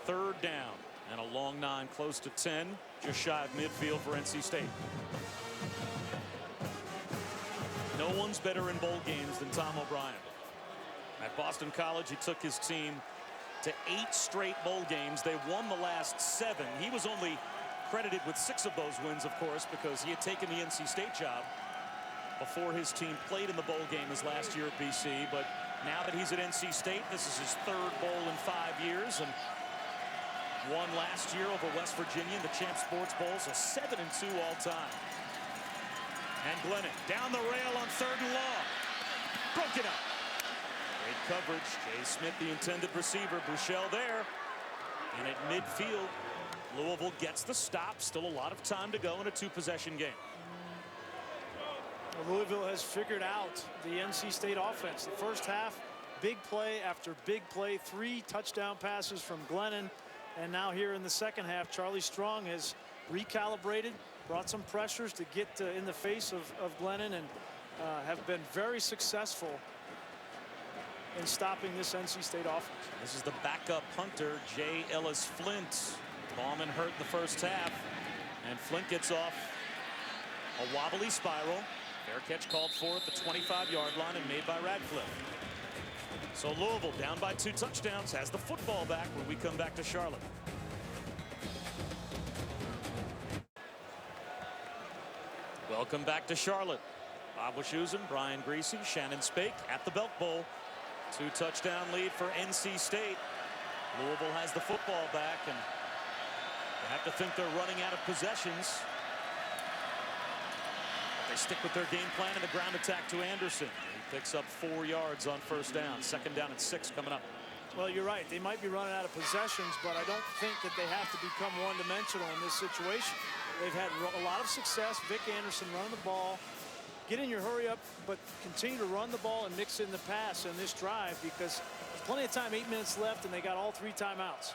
Third down and a long 9, close to 10, just shy of midfield for NC State. No one's better in bowl games than Tom O'Brien. At Boston College, he took his team to 8 straight bowl games. They won the last 7. He was only credited with 6 of those wins, of course, because he had taken the NC State job before his team played in the bowl game his last year at BC. But now that he's at NC State, this is his 3rd bowl in 5 years, and won last year over West Virginia in the Champ Sports Bowl, so 7-2 all time. And Glennon down the rail on 3rd and long. Broken up. Great coverage. Jay Smith, the intended receiver. Buechele there. And at midfield, Louisville gets the stop. Still a lot of time to go in a 2-possession game. Well, Louisville has figured out the NC State offense. The first half, big play after big play. 3 touchdown passes from Glennon. And now here in the second half, Charlie Strong has recalibrated, brought some pressures to get in the face of Glennon, and have been very successful in stopping this NC State offense. This is the backup punter, Jay Ellis Flint. Bauman hurt in the first half, and Flint gets off a wobbly spiral. Fair catch called for at the 25-yard line and made by Radcliffe. So Louisville down by 2 touchdowns, has the football back when we come back to Charlotte. Welcome back to Charlotte. Bob Wischusen, Brian Greasy, Shannon Spake at the Belk Bowl. 2-touchdown lead for NC State. Louisville has the football back, and you have to think they're running out of possessions. But they stick with their game plan in the ground attack to Anderson. He picks up 4 yards on first down. Second down and 6 coming up. Well, you're right. They might be running out of possessions, but I don't think that they have to become one-dimensional in this situation. They've had a lot of success. Vic Anderson running the ball. Get in your hurry up, but continue to run the ball and mix in the pass in this drive, because there's plenty of time, 8 minutes left, and they got all 3 timeouts.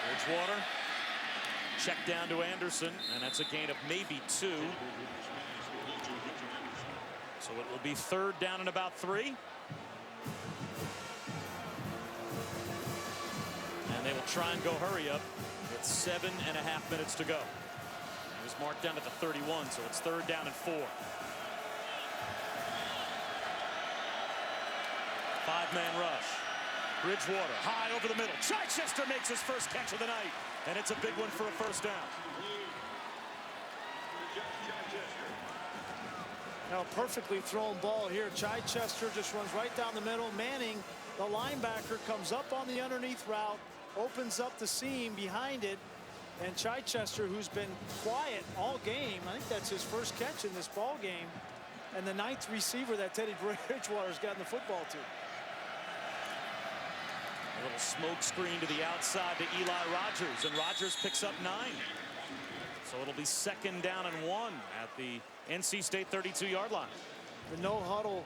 Bridgewater. Check down to Anderson, and that's a gain of maybe 2. So it will be 3rd down and about 3. And they will try and go hurry up with 7.5 minutes to go. It was marked down at the 31, so it's 3rd down and 4. 5-man rush. Bridgewater high over the middle. Chichester makes his first catch of the night, and it's a big one for a first down. Now, perfectly thrown ball here. Chichester just runs right down the middle. Manning, the linebacker, comes up on the underneath route, opens up the seam behind it, and Chichester, who's been quiet all game, I think that's his first catch in this ball game, and the 9th receiver that Teddy Bridgewater's gotten the football to. A little smoke screen to the outside to Eli Rogers, and Rogers picks up 9. So it'll be 2nd down and 1 at the NC State 32-yard line. The no huddle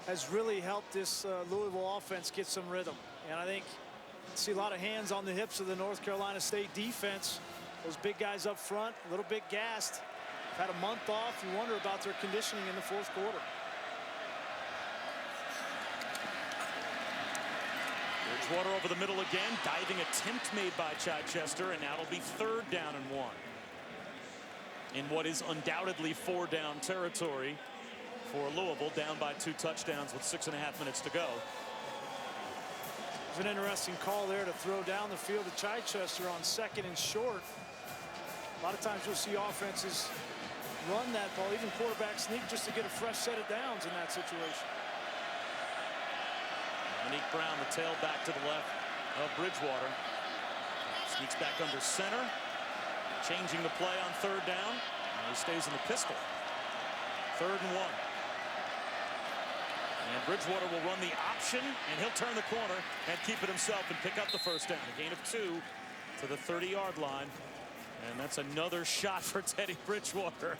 has really helped this Louisville offense get some rhythm, and I think you see a lot of hands on the hips of the North Carolina State defense. Those big guys up front, a little bit gassed, had a month off. You wonder about their conditioning in the 4th quarter. Bridgewater over the middle again. Diving attempt made by Chichester, and now it'll be 3rd down and 1. In what is undoubtedly 4-down territory for Louisville, down by 2 touchdowns with 6.5 minutes to go. It's an interesting call there to throw down the field to Chichester on 2nd and short. A lot of times you'll see offenses run that ball, even quarterbacks sneak just to get a fresh set of downs in that situation. Monique Brown, the tailback to the left of Bridgewater. Sneaks back under center. Changing the play on 3rd down. And he stays in the pistol. 3rd and 1. And Bridgewater will run the option, and he'll turn the corner and keep it himself and pick up the first down. A gain of 2 to the 30-yard line. And that's another shot for Teddy Bridgewater.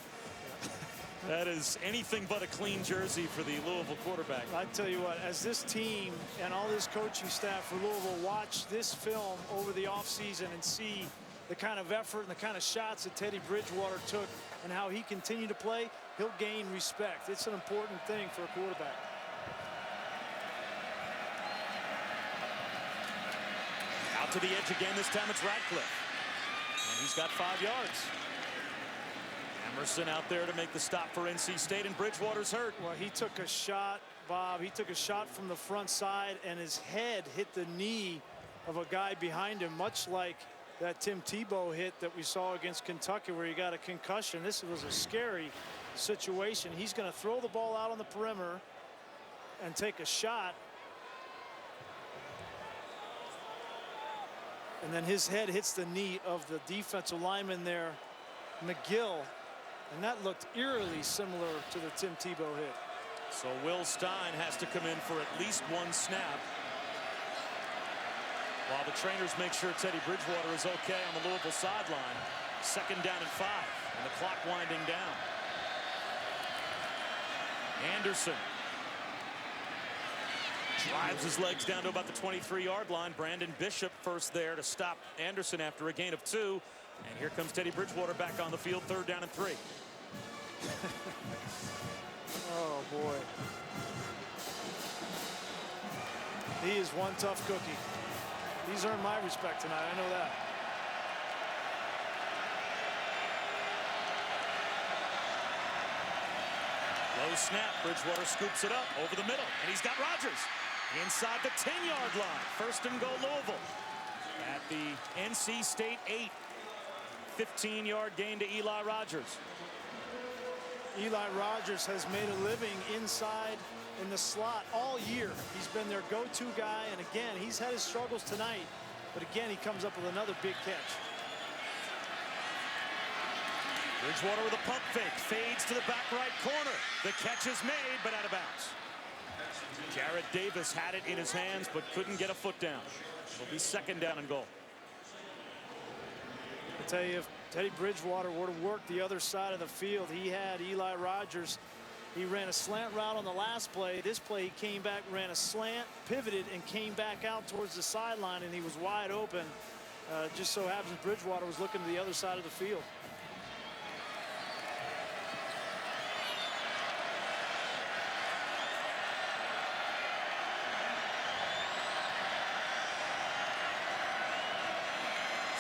That is anything but a clean jersey for the Louisville quarterback. I tell you what, as this team and all this coaching staff for Louisville watch this film over the offseason and see the kind of effort and the kind of shots that Teddy Bridgewater took and how he continued to play, he'll gain respect. It's an important thing for a quarterback. Out to the edge again. This time it's Radcliffe. And he's got 5 yards. Emerson out there to make the stop for NC State, and Bridgewater's hurt. Well, he took a shot, Bob. He took a shot from the front side, and his head hit the knee of a guy behind him, much like that Tim Tebow hit that we saw against Kentucky where he got a concussion. This was a scary situation. He's going to throw the ball out on the perimeter and take a shot. And then his head hits the knee of the defensive lineman there, McGill. And that looked eerily similar to the Tim Tebow hit. So Will Stein has to come in for at least 1 snap, while the trainers make sure Teddy Bridgewater is okay on the Louisville sideline. 2nd down and 5, and the clock winding down. Anderson drives his legs down to about the 23-yard line. Brandon Bishop first there to stop Anderson after a gain of 2. And here comes Teddy Bridgewater back on the field, 3rd down and 3. Oh, boy. He is one tough cookie. He's earned my respect tonight. I know that. Low snap. Bridgewater scoops it up over the middle. And he's got Rodgers inside the 10-yard line. 1st and goal, Louisville. At the NC State 8. 15-yard gain to Eli Rogers. Eli Rogers has made a living inside in the slot all year. He's been their go-to guy, and again, he's had his struggles tonight, but again, he comes up with another big catch. Bridgewater with a pump fake, fades to the back right corner. The catch is made, but out of bounds. Jarrett Davis had it in his hands, but couldn't get a foot down. It'll be 2nd down and goal. I tell you, if Teddy Bridgewater were to work the other side of the field, he had Eli Rogers. He ran a slant route on the last play. This play, he came back, ran a slant, pivoted, and came back out towards the sideline, and he was wide open. Just so happens Bridgewater was looking to the other side of the field.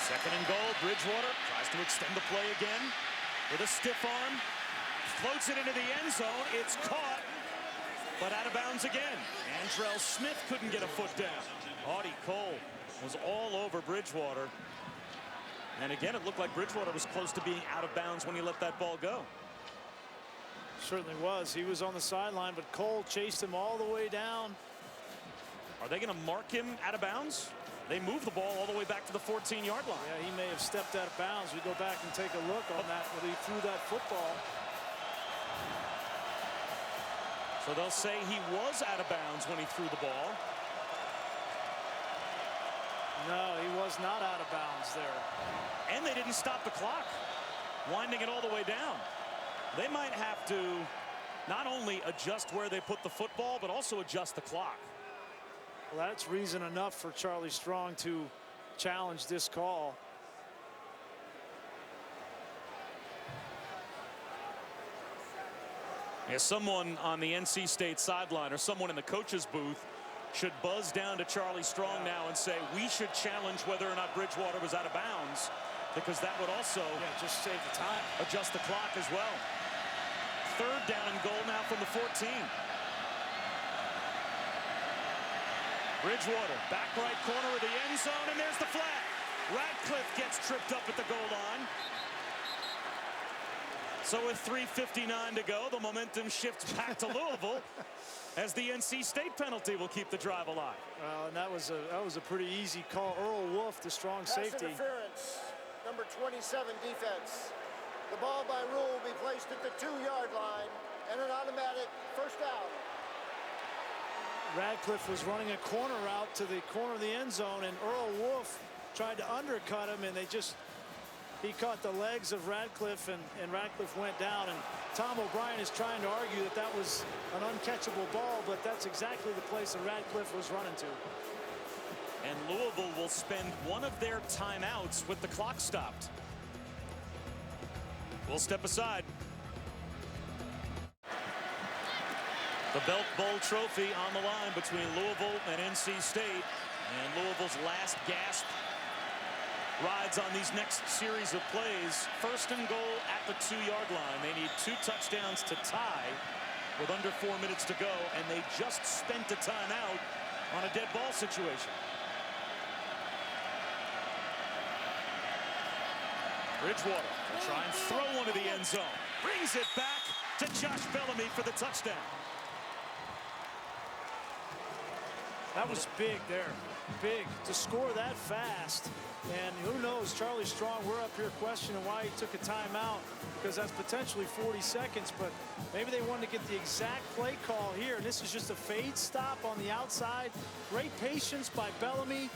Second and goal. Bridgewater tries to extend the play again with a stiff arm. Floats it into the end zone. It's caught, but out of bounds again. Andrell Smith couldn't get a foot down. Audie Cole was all over Bridgewater. And again, it looked like Bridgewater was close to being out of bounds when he let that ball go. Certainly was. He was on the sideline, but Cole chased him all the way down. Are they going to mark him out of bounds? They move the ball all the way back to the 14-yard line. Yeah, he may have stepped out of bounds. We go back and take a look on that when he threw that football. So they'll say he was out of bounds when he threw the ball. No, he was not out of bounds there. And they didn't stop the clock, winding it all the way down. They might have to not only adjust where they put the football, but also adjust the clock. Well, that's reason enough for Charlie Strong to challenge this call. Yeah, someone on the NC State sideline or someone in the coach's booth should buzz down to Charlie Strong now and say we should challenge whether or not Bridgewater was out of bounds, because that would also just save the time, adjust the clock as well. 3rd down and goal now from the 14. Bridgewater, back right corner of the end zone, and there's the flag. Radcliffe gets tripped up at the goal line. So with 3:59 to go, the momentum shifts back to Louisville as the NC State penalty will keep the drive alive. And that was a pretty easy call. Earl Wolf, the strong Pass safety. interference, number 27 defense. The ball by rule will be placed at the 2-yard line and an automatic 1st down. Radcliffe was running a corner route to the corner of the end zone, and Earl Wolf tried to undercut him, and he caught the legs of Radcliffe, and Radcliffe went down. And Tom O'Brien is trying to argue that that was an uncatchable ball, but that's exactly the place that Radcliffe was running to. And Louisville will spend one of their timeouts with the clock stopped. We'll step aside. The Belk Bowl trophy on the line between Louisville and NC State. And Louisville's last gasp rides on these next series of plays. First and goal at the 2-yard line. They need 2 touchdowns to tie with under 4 minutes to go. And they just spent a timeout on a dead ball situation. Bridgewater will try and throw one to the end zone. Brings it back to Josh Bellamy for the touchdown. That was big there. Big to score that fast. And who knows, Charlie Strong, we're up here questioning why he took a timeout, because that's potentially 40 seconds, but maybe they wanted to get the exact play call here. And this is just a fade stop on the outside. Great patience by Bellamy.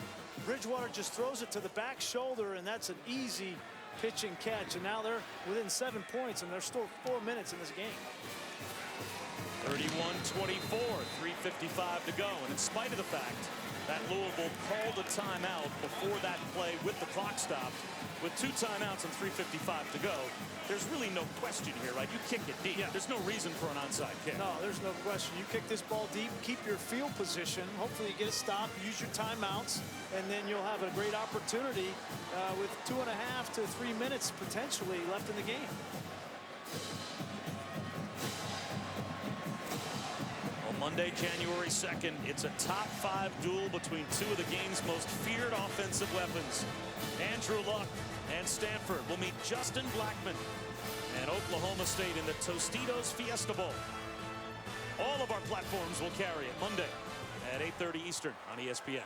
Bridgewater just throws it to the back shoulder, and that's an easy pitch and catch. And now they're within 7 points, and there's still 4 minutes in this game. 31-24, 3:55 to go. And in spite of the fact that Louisville called a timeout before that play with the clock stopped, with 2 timeouts and 3:55 to go, there's really no question here, right? You kick it deep. Yeah. There's no reason for an onside kick. No, there's no question. You kick this ball deep, keep your field position. Hopefully you get a stop, use your timeouts, and then you'll have a great opportunity with 2.5 to 3 minutes potentially left in the game. Monday, January 2nd, it's a top 5 duel between 2 of the game's most feared offensive weapons. Andrew Luck and Stanford will meet Justin Blackman and Oklahoma State in the Tostitos Fiesta Bowl. All of our platforms will carry it Monday at 8:30 Eastern on ESPN.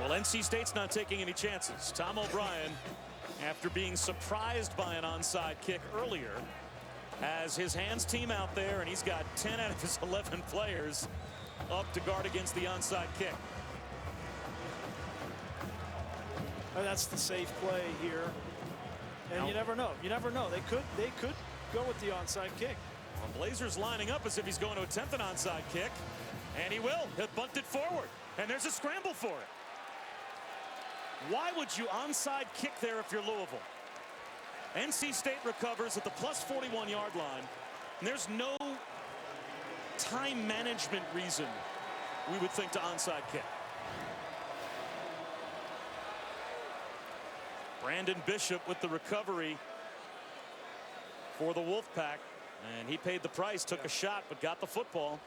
Well, NC State's not taking any chances. Tom O'Brien, after being surprised by an onside kick earlier, has his hands team out there, and he's got 10 out of his 11 players up to guard against the onside kick. And that's the safe play here. And you never know. You never know. They could go with the onside kick. Well, Blazers lining up as if he's going to attempt an onside kick. And he will. He'll bunt it forward. And there's a scramble for it. Why would you onside kick there if you're Louisville? NC State recovers at the plus 41-yard line. And there's no time management reason we would think to onside kick. Brandon Bishop with the recovery for the Wolfpack. And he paid the price, took a shot, but got the football.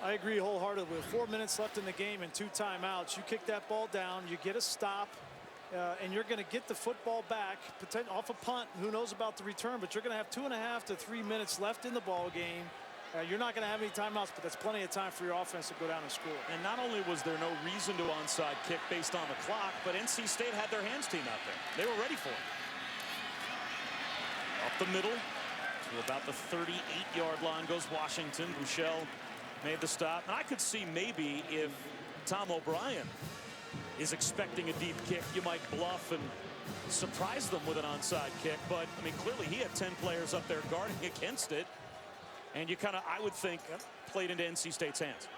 I agree wholeheartedly. With 4 minutes left in the game and 2 timeouts, you kick that ball down, you get a stop, and you're going to get the football back off a punt. Who knows about the return, but you're going to have 2.5 to 3 minutes left in the ball game. You're not going to have any timeouts, but that's plenty of time for your offense to go down and score. And not only was there no reason to onside kick based on the clock, but NC State had their hands team out there. They were ready for it. Up the middle to about the 38-yard line goes Washington. Buechele made the stop. And I could see maybe if Tom O'Brien is expecting a deep kick, you might bluff and surprise them with an onside kick. But, I mean, clearly he had 10 players up there guarding against it. And you kind of, I would think, played into NC State's hands.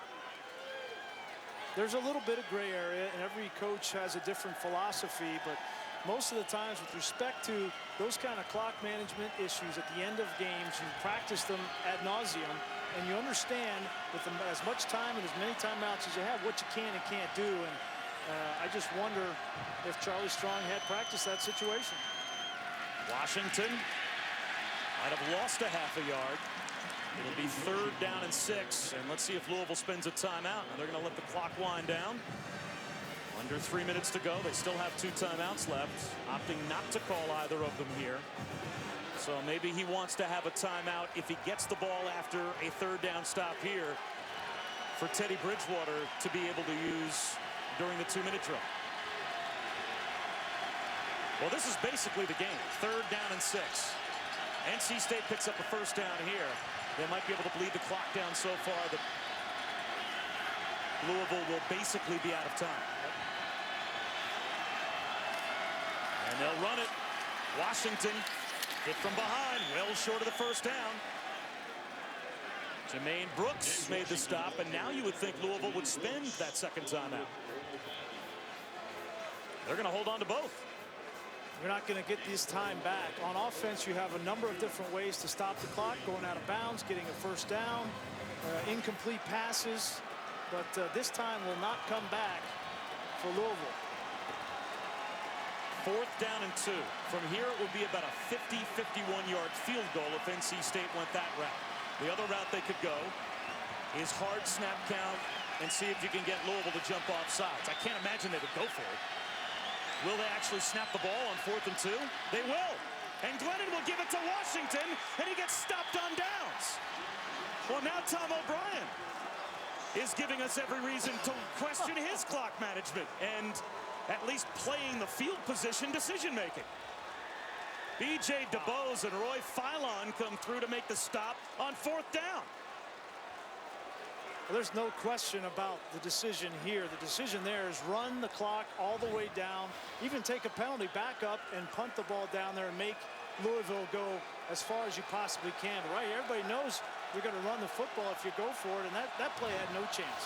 There's a little bit of gray area, and every coach has a different philosophy, but most of the times with respect to those kind of clock management issues at the end of games, you practice them ad nauseum, and you understand with as much time and as many timeouts as you have what you can and can't do. And I just wonder if Charlie Strong had practiced that situation. Washington might have lost a half a yard. It'll be 3rd down and 6, and let's see if Louisville spends a timeout. Now they're going to let the clock wind down. Under 3 minutes to go. They still have 2 timeouts left, opting not to call either of them here. So maybe he wants to have a timeout if he gets the ball after a 3rd down stop here for Teddy Bridgewater to be able to use during the 2-minute drill. Well, this is basically the game. 3rd down and 6. NC State picks up a 1st down here. They might be able to bleed the clock down so far that Louisville will basically be out of time. And they'll run it. Washington hit from behind, well short of the 1st down. Jermaine Brooks made the stop, and now you would think Louisville would spend that second timeout. They're going to hold on to both. You're not going to get this time back. On offense, you have a number of different ways to stop the clock, going out of bounds, getting a first down, incomplete passes. But this time will not come back for Louisville. 4th down and 2. From here, it would be about a 50, 51-yard field goal if NC State went that route. The other route they could go is hard snap count and see if you can get Louisville to jump off sides. I can't imagine they would go for it. Will they actually snap the ball on 4th and 2? They will. And Glennon will give it to Washington, and he gets stopped on downs. Well, now Tom O'Brien is giving us every reason to question his clock management and at least playing the field position decision-making. B.J. DeBose and Roy Philon come through to make the stop on 4th down. Well, there's no question about the decision here. The decision there is run the clock all the way down, even take a penalty, back up and punt the ball down there and make Louisville go as far as you possibly can. But right, everybody knows you're going to run the football if you go for it, and that play had no chance.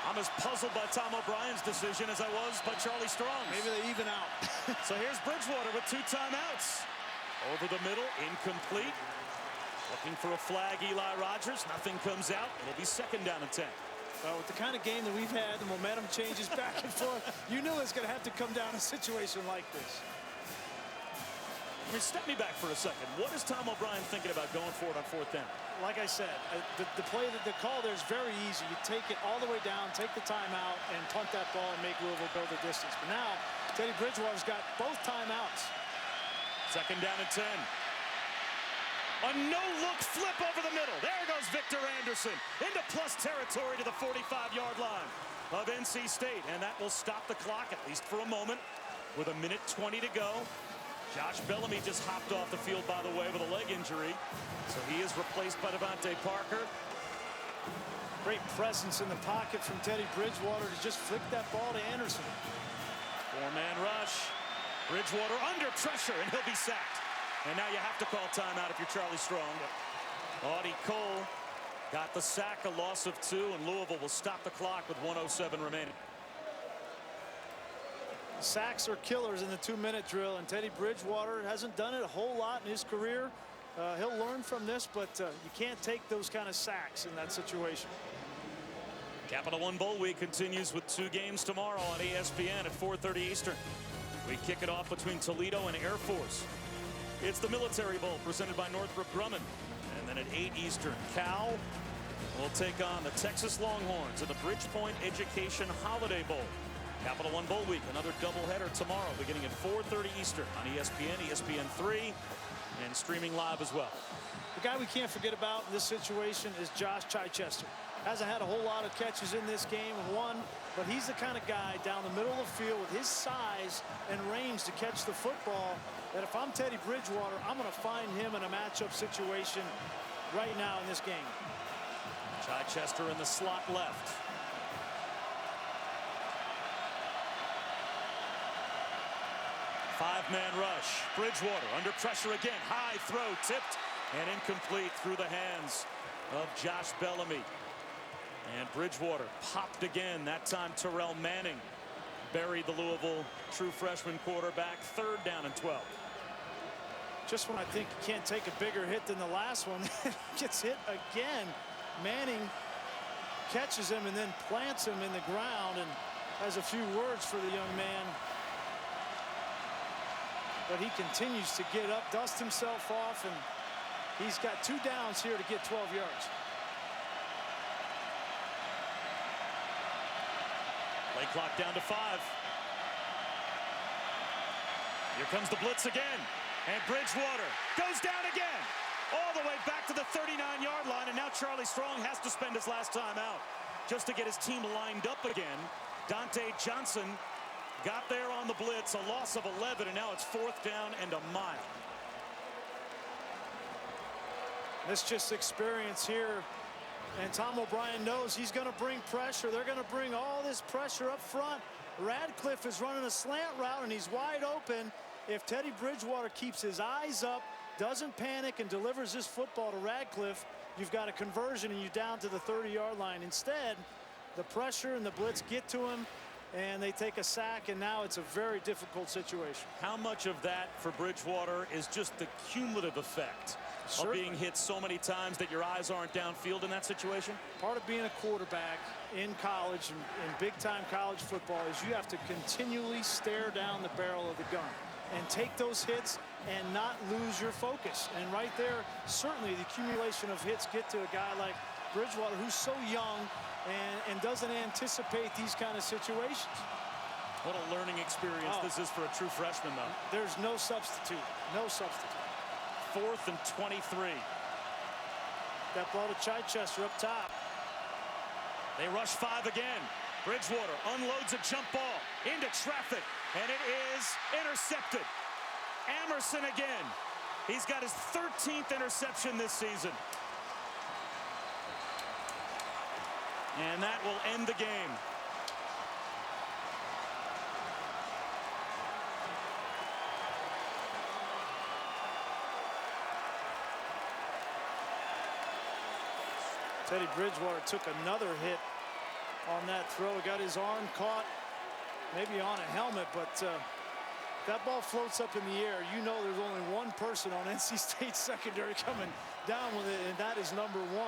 I'm as puzzled by Tom O'Brien's decision as I was by Charlie Strong's. Maybe they even out. So here's Bridgewater with 2 timeouts. Over the middle, incomplete. Looking for a flag, Eli Rogers. Nothing comes out. It'll be 2nd down and 10. Well, with the kind of game that we've had, the momentum changes back and forth. You knew it's going to have to come down to a situation like this. I mean, step me back for a second. What is Tom O'Brien thinking about going for it on 4th down? Like I said, the play, the call there is very easy. You take it all the way down, take the timeout, and punt that ball and make Louisville go the distance. But now, Teddy Bridgewater's got both timeouts. 2nd down and 10. A no-look flip over the middle. There goes Victor Anderson into plus territory to the 45-yard line of NC State. And that will stop the clock, at least for a moment, with 1:20 to go. Josh Bellamy just hopped off the field, by the way, with a leg injury. So he is replaced by Devontae Parker. Great presence in the pocket from Teddy Bridgewater to just flick that ball to Anderson. 4-man rush. Bridgewater under pressure, and he'll be sacked. And now you have to call timeout if you're Charlie Strong. Audie Cole got the sack, a loss of 2, and Louisville will stop the clock with 1:07 remaining. Sacks are killers in the 2-minute drill, and Teddy Bridgewater hasn't done it a whole lot in his career. He'll learn from this, but you can't take those kind of sacks in that situation. Capital One Bowl Week continues with 2 games tomorrow on ESPN at 4:30 Eastern. We kick it off between Toledo and Air Force. It's the Military Bowl presented by Northrop Grumman. And then at 8 Eastern, Cal will take on the Texas Longhorns at the Bridgepoint Education Holiday Bowl. Capital One Bowl Week, another doubleheader tomorrow beginning at 4:30 Eastern on ESPN, ESPN3, and streaming live as well. The guy we can't forget about in this situation is Josh Chichester. Hasn't had a whole lot of catches in this game, but he's the kind of guy down the middle of the field with his size and range to catch the football that if I'm Teddy Bridgewater, I'm going to find him in a matchup situation right now in this game. Chichester in the slot left. Five-man rush. Bridgewater under pressure again. High throw tipped and incomplete through the hands of Josh Bellamy. And Bridgewater popped again. That time Terrell Manning buried the Louisville true freshman quarterback. 3rd down and 12. Just when I think you can't take a bigger hit than the last one, gets hit again. Manning catches him and then plants him in the ground and has a few words for the young man. But he continues to get up, dust himself off, and he's got 2 downs here to get 12 yards. Play clock down to 5. Here comes the blitz again. And Bridgewater goes down again. All the way back to the 39-yard line. And now Charlie Strong has to spend his last time out just to get his team lined up again. Dante Johnson got there on the blitz, a loss of 11, and now it's 4th down and a mile. This just experience here, and Tom O'Brien knows he's going to bring pressure. They're going to bring all this pressure up front. Radcliffe is running a slant route, and he's wide open. If Teddy Bridgewater keeps his eyes up doesn't panic and delivers this football to Radcliffe, you've got a conversion and you're down to the 30-yard line. Instead, the pressure and the blitz get to him, and they take a sack, and now it's a very difficult situation. How much of that for Bridgewater is just the cumulative effect of being hit so many times that your eyes aren't downfield in that situation? Part of being a quarterback in college and in big-time college football is you have to continually stare down the barrel of the gun and take those hits and not lose your focus. And right there, certainly the accumulation of hits get to a guy like Bridgewater, who's so young and doesn't anticipate these kind of situations. What a learning experience this is for a true freshman, though. There's no substitute. No substitute. 4th and 23. That ball to Chichester up top. They rush 5 again. Bridgewater unloads a jump ball into traffic, and it is intercepted. Emerson again. He's got his 13th interception this season. And that will end the game. Teddy Bridgewater took another hit on that throw. Got his arm caught, maybe on a helmet, but that ball floats up in the air. You know there's only one person on NC State's secondary coming down with it, and that is number 1.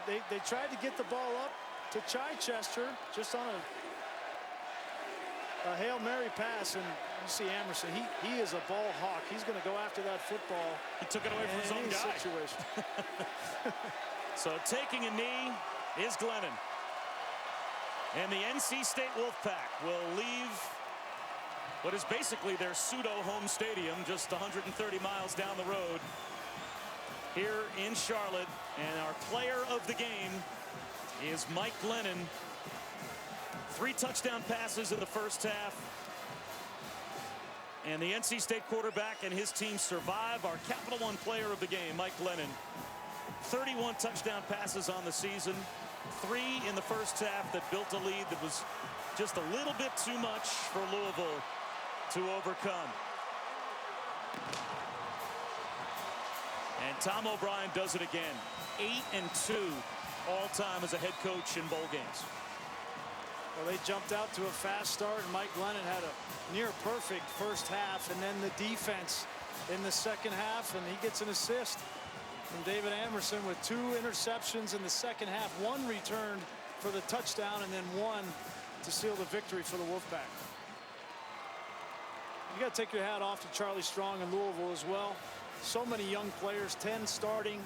They tried to get the ball up to Chichester just on a Hail Mary pass, and you see Emerson. He is a ball hawk. He's going to go after that football. He took it away from his own guy. Situation. So taking a knee is Glennon. And the NC State Wolfpack will leave what is basically their pseudo-home stadium just 130 miles down the road here in Charlotte. And our player of the game is Mike Glennon. 3 touchdown passes in the first half. And the NC State quarterback and his team survive. Our Capital One player of the game, Mike Glennon. 31 touchdown passes on the season. 3 in the first half that built a lead that was just a little bit too much for Louisville to overcome. And Tom O'Brien does it again. 8-2 all-time as a head coach in bowl games. Well, they jumped out to a fast start, and Mike Glennon had a near-perfect first half, and then the defense in the second half, and he gets an assist from David Emerson with 2 interceptions in the second half. 1 returned for the touchdown, and then 1 to seal the victory for the Wolfpack. You got to take your hat off to Charlie Strong in Louisville as well. So many young players, 10 starting,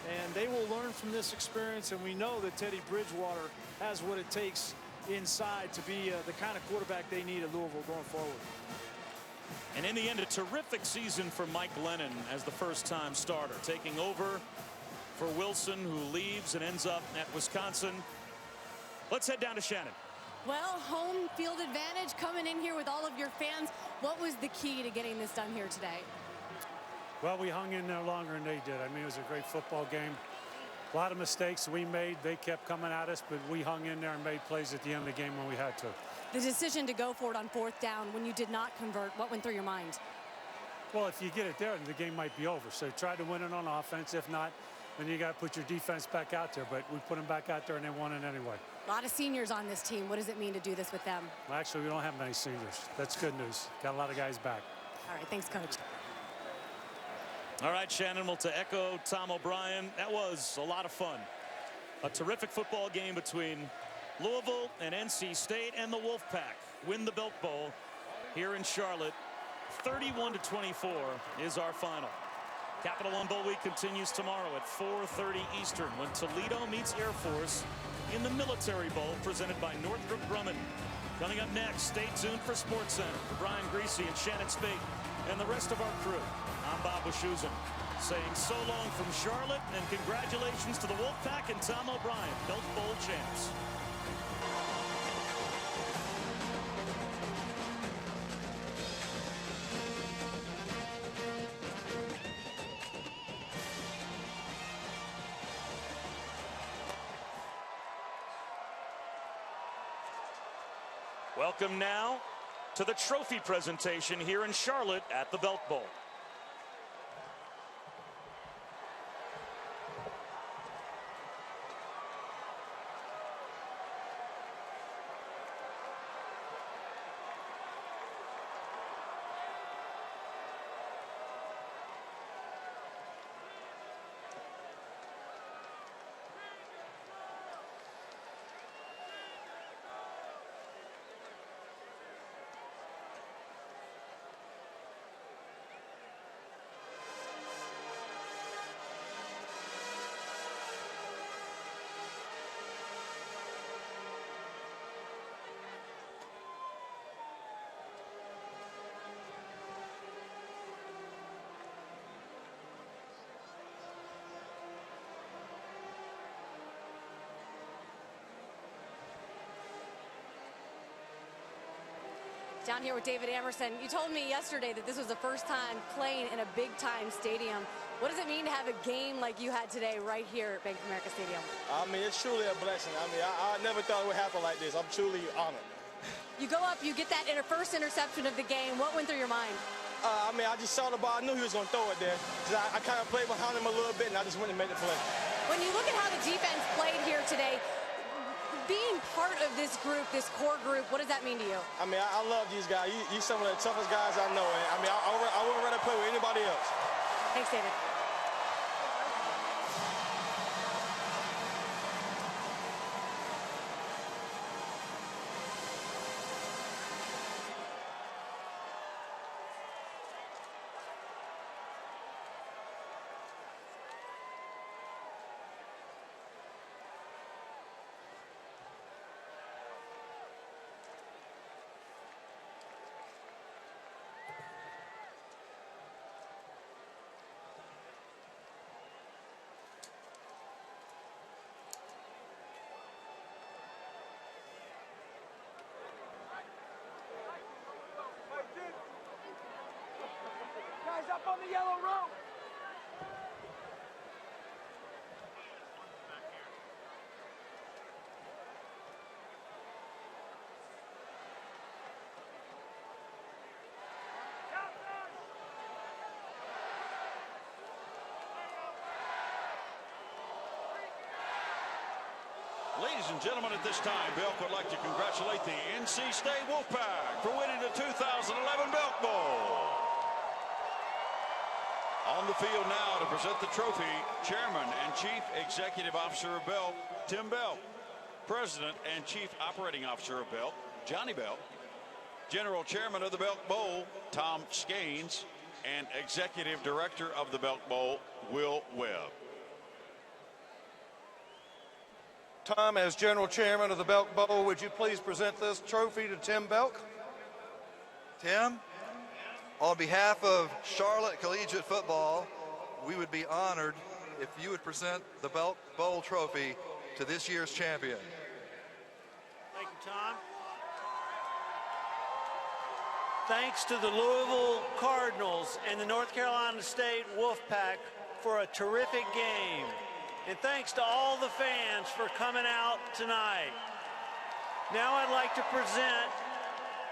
and they will learn from this experience, and we know that Teddy Bridgewater has what it takes inside to be the kind of quarterback they need at Louisville going forward. And in the end, a terrific season for Mike Glennon as the first-time starter, taking over for Wilson, who leaves and ends up at Wisconsin. Let's head down to Shannon. Well, home field advantage coming in here with all of your fans. What was the key to getting this done here today? Well, we hung in there longer than they did. I mean, it was a great football game. A lot of mistakes we made. They kept coming at us, but we hung in there and made plays at the end of the game when we had to. The decision to go for it on 4th down when you did not convert, what went through your mind? Well, if you get it there, then the game might be over. So try to win it on offense. If not, then you got to put your defense back out there. But we put them back out there, and they won it anyway. A lot of seniors on this team. What does it mean to do this with them? Well, actually, we don't have many seniors. That's good news. Got a lot of guys back. All right, thanks, Coach. All right, Shannon, well, to echo Tom O'Brien, that was a lot of fun. A terrific football game between Louisville and NC State, and the Wolfpack win the Belk Bowl here in Charlotte. 31-24 is our final. Capital One Bowl Week continues tomorrow at 4:30 Eastern when Toledo meets Air Force in the Military Bowl presented by Northrop Grumman. Coming up next, stay tuned for SportsCenter. For Brian Greasy and Shannon Spate and the rest of our crew, I'm Bob Wischusen, saying so long from Charlotte, and congratulations to the Wolfpack and Tom O'Brien, Belk Bowl champs. Welcome now to the trophy presentation here in Charlotte at the Belk Bowl. Down here with David Amerson. You told me yesterday that this was the first time playing in a big-time stadium. What does it mean to have a game like you had today right here at Bank of America Stadium? I mean, it's truly a blessing. I mean, I never thought it would happen like this. I'm truly honored. You go up, you get that first interception of the game. What went through your mind? I mean, I just saw the ball. I knew he was going to throw it there. I kind of played behind him a little bit, and I just went and made the play. When you look at how the defense played here today, being part of this group, this core group, what does that mean to you? I mean, I love these guys. You're some of the toughest guys I know. And I mean, I wouldn't rather play with anybody else. Thanks, David. Guys up on the yellow rope. Ladies and gentlemen, at this time, Belk would like to congratulate the NC State Wolfpack for winning the 2011 Belk Bowl. On the field now to present the trophy, Chairman and Chief Executive Officer of Belk, Tim Belk. President and Chief Operating Officer of Belk, Johnny Belk. General Chairman of the Belk Bowl, Tom Skanes. And Executive Director of the Belk Bowl, Will Webb. Tom, as General Chairman of the Belk Bowl, would you please present this trophy to Tim Belk? Tim, on behalf of Charlotte Collegiate Football, we would be honored if you would present the Belk Bowl trophy to this year's champion. Thank you, Tom. Thanks to the Louisville Cardinals and the North Carolina State Wolfpack for a terrific game. And thanks to all the fans for coming out tonight. Now I'd like to present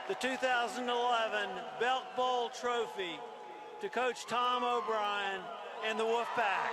the 2011 Belk Bowl trophy to Coach Tom O'Brien and the Wolfpack.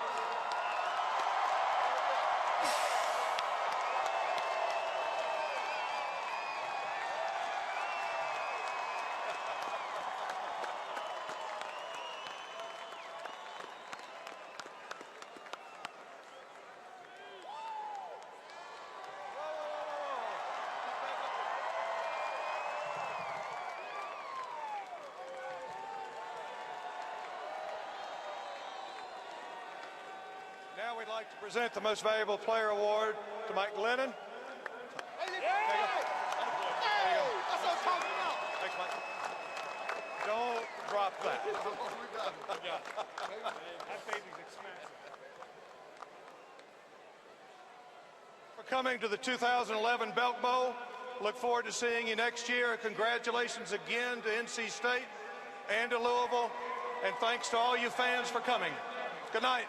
Now we'd like to present the Most Valuable Player Award to Mike Glennon. Thanks, Mike. Don't drop that. That baby's expensive. For coming to the 2011 Belk Bowl. Look forward to seeing you next year. Congratulations again to NC State and to Louisville. And thanks to all you fans for coming. Good night.